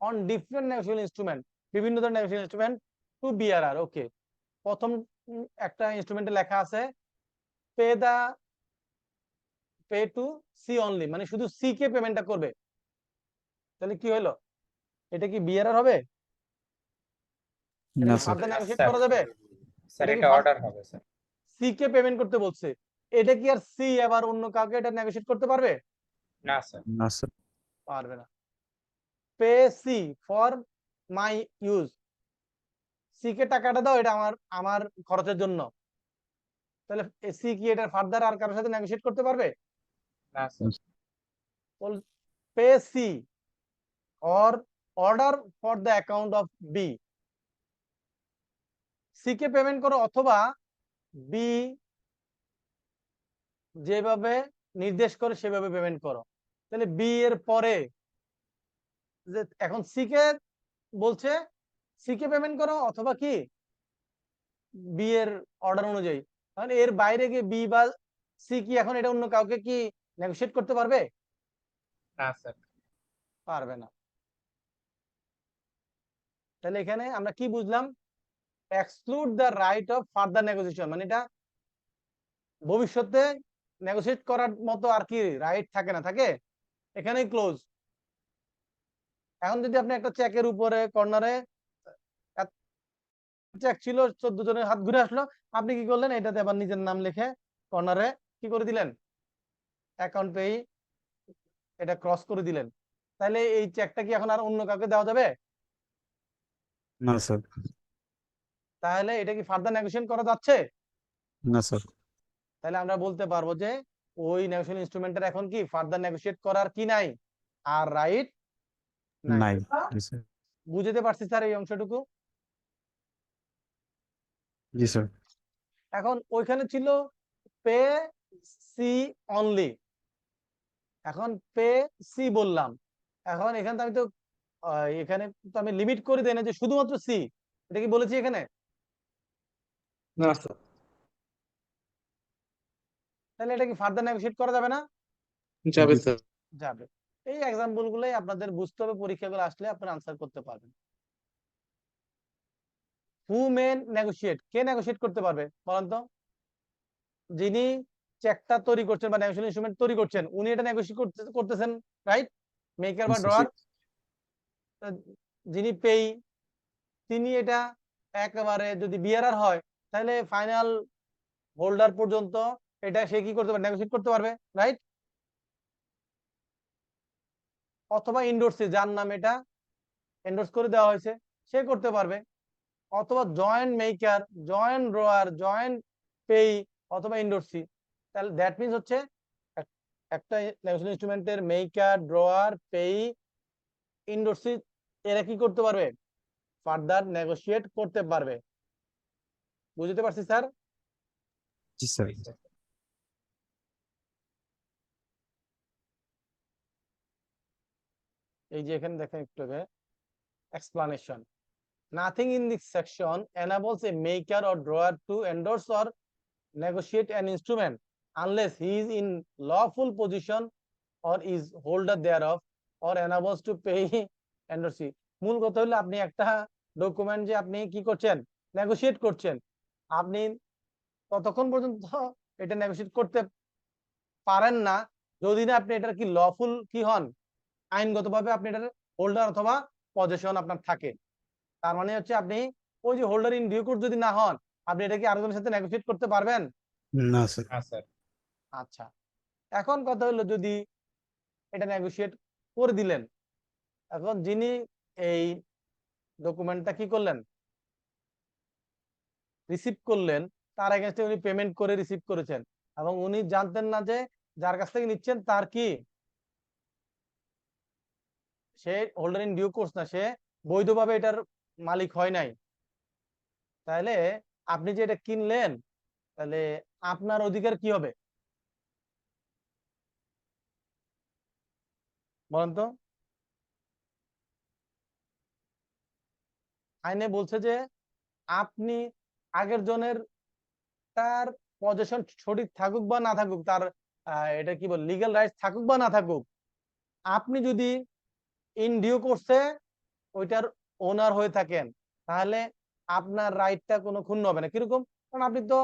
on different negotiable instrument, বিভিন্ন ধরনের negotiable instrument to bearer. Okay, প্রথম একটা ইনস্ট্রুমেন্টে লেখা আছে পে টু সি অনলি, মানে শুধু সি কে পেমেন্টটা করবে। তাহলে কি হলো, এটা কি বিআরআর হবে? এটা না কি স্যার। Further negotiate sir. করা যাবে? স্যার এটা কি এটা অর্ডার হবে স্যার। সি কে পেমেন্ট করতে বলছে, এটা কি আর সি আবার অন্য কাউকে এটা নেগোশিয়েট করতে পারবে? না স্যার। না স্যার। পারবে না। Pay C for my use, C কে টাকাটা দাও, এটা আমার আমার খরচের জন্য। তাহলে সি কি এটা ফার্দার আর কারোর সাথে নেগোশিয়েট করতে পারবে? না স্যার। Pay C or order for the account of B, C কে পেমেন্ট করো অথবা বি যেভাবে নির্দেশ করে সেভাবে পেমেন্ট করো। তাহলে বি এর পরে যে এখন সি কে বলছে সি কে পেমেন্ট করো অথবা কি বি এর অর্ডার অনুযায়ী। কারণ এর বাইরে গিয়ে বি বা সি কি এখন এটা অন্য কাউকে কি নেগোশিয়েট করতে পারবে? না স্যার। পারবে না। তাহলে এখানে আমরা কি বুঝলাম, exclude the right of further negotiation, মানে এটা ভবিষ্যতে নেগোসিয়েট করার মতো আর কি রাইট থাকে না, থাকে এখানেই ক্লোজ। এখন যদি আপনি একটা চেকের উপরে কর্নারে চেক ছিল, 14 জনের হাত ঘুরে আসলো, আপনি কি করলেন, এটাতে আবার নিজের নাম লিখে কর্নারে কি করে দিলেন, অ্যাকাউন্ট পেই এটা ক্রস করে দিলেন। তাহলে এই চেকটা কি এখন আর অন্য কাউকে দেওয়া যাবে? না স্যার। তাহলে এটা কি ফার্দার নেগোসিয়েশন করা যাচ্ছে? না স্যার। তাহলে আমরা বলতে পারবো যে ওই নেগোসিয়েশন ইনস্ট্রুমেন্টের এখন কি ফার্দার নেগোসিয়েট করার কি নাই, আর রাইট নাই। নাই। জি স্যার। বুঝতে পারছি স্যার এই অংশটুকু? জি স্যার। এখন ওইখানে ছিল পে সি অনলি, এখন পে সি বললাম, এখন এখানে তো আমি তো এখানে তো আমি লিমিট করে দেই না যে শুধুমাত্র সি, এটা কি বলেছি এখানে? না স্যার। তাহলে এটা কি ফার্দার নেগোসিয়েট করা যাবে না? যাবে জি স্যার। যাবে। এই এক্সাম্পল গুলোই আপনাদের বুঝতে হবে, পরীক্ষাগুলো আসলে আপনারা আনসার করতে পারবেন। হু মেন নেগোশিয়েট, কে নেগোশিয়েট করতে পারবে বলেন তো? যিনি চেকটা তৈরি করছেন বা নেগোশিয়েশন ইনস্ট্রুমেন্ট তৈরি করছেন, উনি এটা নেগোশিয়েট করতেছেন, রাইট? মেকার বা ড্রয়ার। যিনি পেই তিনি এটা একেবারে যদি বিয়ারার হয়, তাহলে ফাইনাল হোল্ডার পর্যন্ত এটা সে কি করতে পারবে, নেগোশিয়েট করতে পারবে, রাইট? অথবা ইন্ডোর্সি, যার নাম এটা এন্ডোর্স করে দেওয়া হয়েছে, সে করতে পারবে। অথবা joint maker, joint drawer, joint payee, অথবা ইন্ডোর্সি। তাহলে দ্যাট মিনস হচ্ছে একটা নেগোশিয়েশন ইনস্ট্রুমেন্টের মেকার, ড্রয়ার, পেই, ইন্ডোর্সি এরা কি করতে পারবে, ফার্দার নেগোশিয়েট করতে পারবে। বুঝতে পারছি স্যার? জি স্যার। এই যে এখানে দেখেন একটু আগে explanation. Nothing in this section enables a maker or drawer to endorse or negotiate an instrument unless he is in lawful position or is holder thereof or enables to pay endorsee. মূল কথা হলো আপনি একটা ডকুমেন্ট যে আপনি কি করছেন, নেগোশিয়েট করছেন, আপনি ততক্ষণ পর্যন্ত এটা নেগোশিয়েট করতে পারেন না যদি না আপনি এটার কি লফুল কি হন, আইনগতভাবে আপনি এটার হোল্ডার অথবা পজেশন আপনার থাকে। তার মানে হচ্ছে আপনি ওই যে হোল্ডার ইন ডিউ কোর্স যদি না হন, আপনি এটা কি আরেকজনের সাথে নেগোশিয়েট করতে পারবেন? না স্যার। আচ্ছা, এখন কথা হলো যদি এটা নেগোশিয়েট করে দিলেন, এখন যিনি এই ডকুমেন্টটা কি করলেন, রিসিভ করলেন, তার এগেইনস্টে উনি পেমেন্ট করে রিসিভ করেছেন এবং উনি জানতেন না যে যার কাছ থেকে নিচ্ছেন তার কি, সে হোল্ডার ইন ডিউ কোর্স না, সে বৈধভাবে এটার মালিক হয় নাই। তাহলে আপনি যে এটা কিনলেন, তাহলে আপনার অধিকার কি হবে বলেন তো? আইনে বলছে যে আপনি আগের জনের তার পজেশন সঠিক থাকুক বা না থাকুক, তার এটা কি বল লিগ্যাল রাইটস থাকুক বা না থাকুক, আপনি যদি ইন ডিউ কোর্সে ওইটার ওনার হয়ে থাকেন, তাহলে আপনার রাইটটা কোনো ক্ষুণ্ণ হবে না। কিরকম? কারণ আপনি তো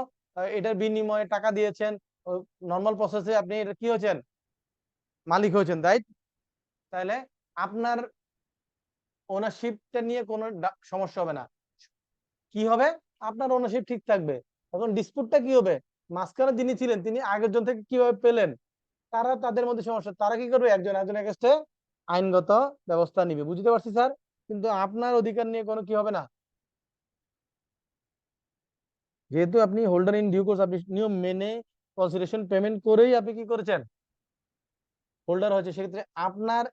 এটার বিনিময়ে টাকা দিয়েছেন, নর্মাল প্রসেসে আপনি এটা কি হয়েছেন, মালিক হয়েছেন, রাইট? তাহলে আপনার ওনারশিপটা নিয়ে কোনো সমস্যা হবে না। কি হবে, আপনার ওনারশিপ ঠিক থাকবে। এখন ডিসপুটটা কি হবে, মাঝখানে যিনি ছিলেন তিনি আগের জন থেকে কিভাবে পেলেন, তারা তাদের মধ্যে সমস্যা, তারা কি করবে, একজন এগেইনস্টে আইনগত ব্যবস্থা নিবে। বুঝতে পারছি স্যার? কিন্তু আপনার অধিকার নিয়ে কোনো কি হবে না, যেহেতু আপনি হোল্ডার ইন ডিউ কোর্স, আপনি নিয়ম মেনে কনসিডারেশন পেমেন্ট করেই আপনি কি করেছেন, হোল্ডার হয়েছে, সেক্ষেত্রে আপনার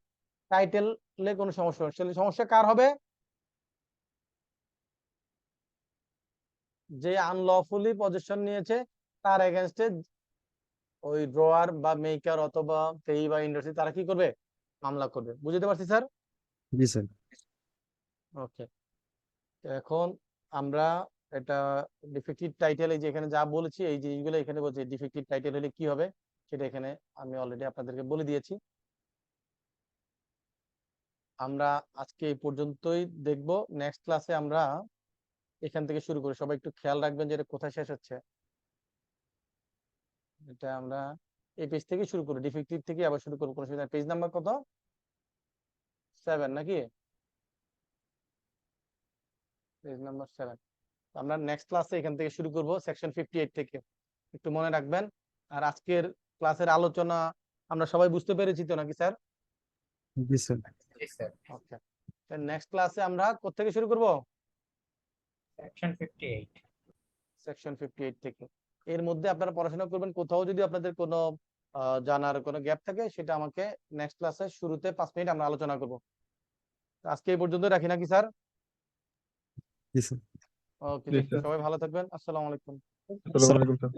টাইটেলে কোনো সমস্যা হবে। সেটা সমস্যা কার হবে, যে আনলফুলি পজিশন নিয়েছে তার এগেইনস্টে ওই ড্রয়ার বা মেকার অথবা পেই বা ইন্ডাস্ট্রি তারা কি করবে, মামলা করবে। বুঝতে পারছি স্যার? জি স্যার। ওকে, এখন আমরা এটা ডিফেক্টিভ টাইটেল, এই যে এখানে যা বলেছি এই জিনিসগুলো এখানে বলছি, ডিফেক্টিভ টাইটেল হলে কি হবে সেটা এখানে আমি অলরেডি আপনাদেরকে বলে দিয়েছি। আমরা আজকে এই পর্যন্তই দেখব। নেক্সট ক্লাসে আমরা এখান থেকে শুরু করি। সবাই একটু খেয়াল রাখবেন যে এটা কোথায় শেষ হচ্ছে। এটা আমরা এই পেজ থেকে শুরু করি, ডিফেক্টিভ থেকে আবার শুরু করবো, কোনো অসুবিধা নেই। পেজ নাম্বার কত? 7 নাকি? Page number 7। আমরা নেক্সট ক্লাসে এখান থেকে শুরু করব, সেকশন 58 থেকে। একটু মনে রাখবেন। আর আজকের ক্লাসের আলোচনা আমরা সবাই বুঝতে পেরেছি তো নাকি স্যার? জি স্যার। জি স্যার। ওকে, নেক্সট ক্লাসে আমরা কোত্থেকে শুরু করব? সেকশন 58। সেকশন 58 থেকে। এর মধ্যে আপনারা পড়াশোনা করবেন। কোথাও যদি আপনাদের কোনো জানার কোনো গ্যাপ থাকে সেটা আমাকে নেক্সট ক্লাসে শুরুতে 5 মিনিট আমরা আলোচনা করব। আজকে এই পর্যন্ত রাখি নাকি স্যার? জি স্যার। ওকে, সবাই ভালো থাকবেন। আসসালামু আলাইকুম। আসসালামু আলাইকুম স্যার।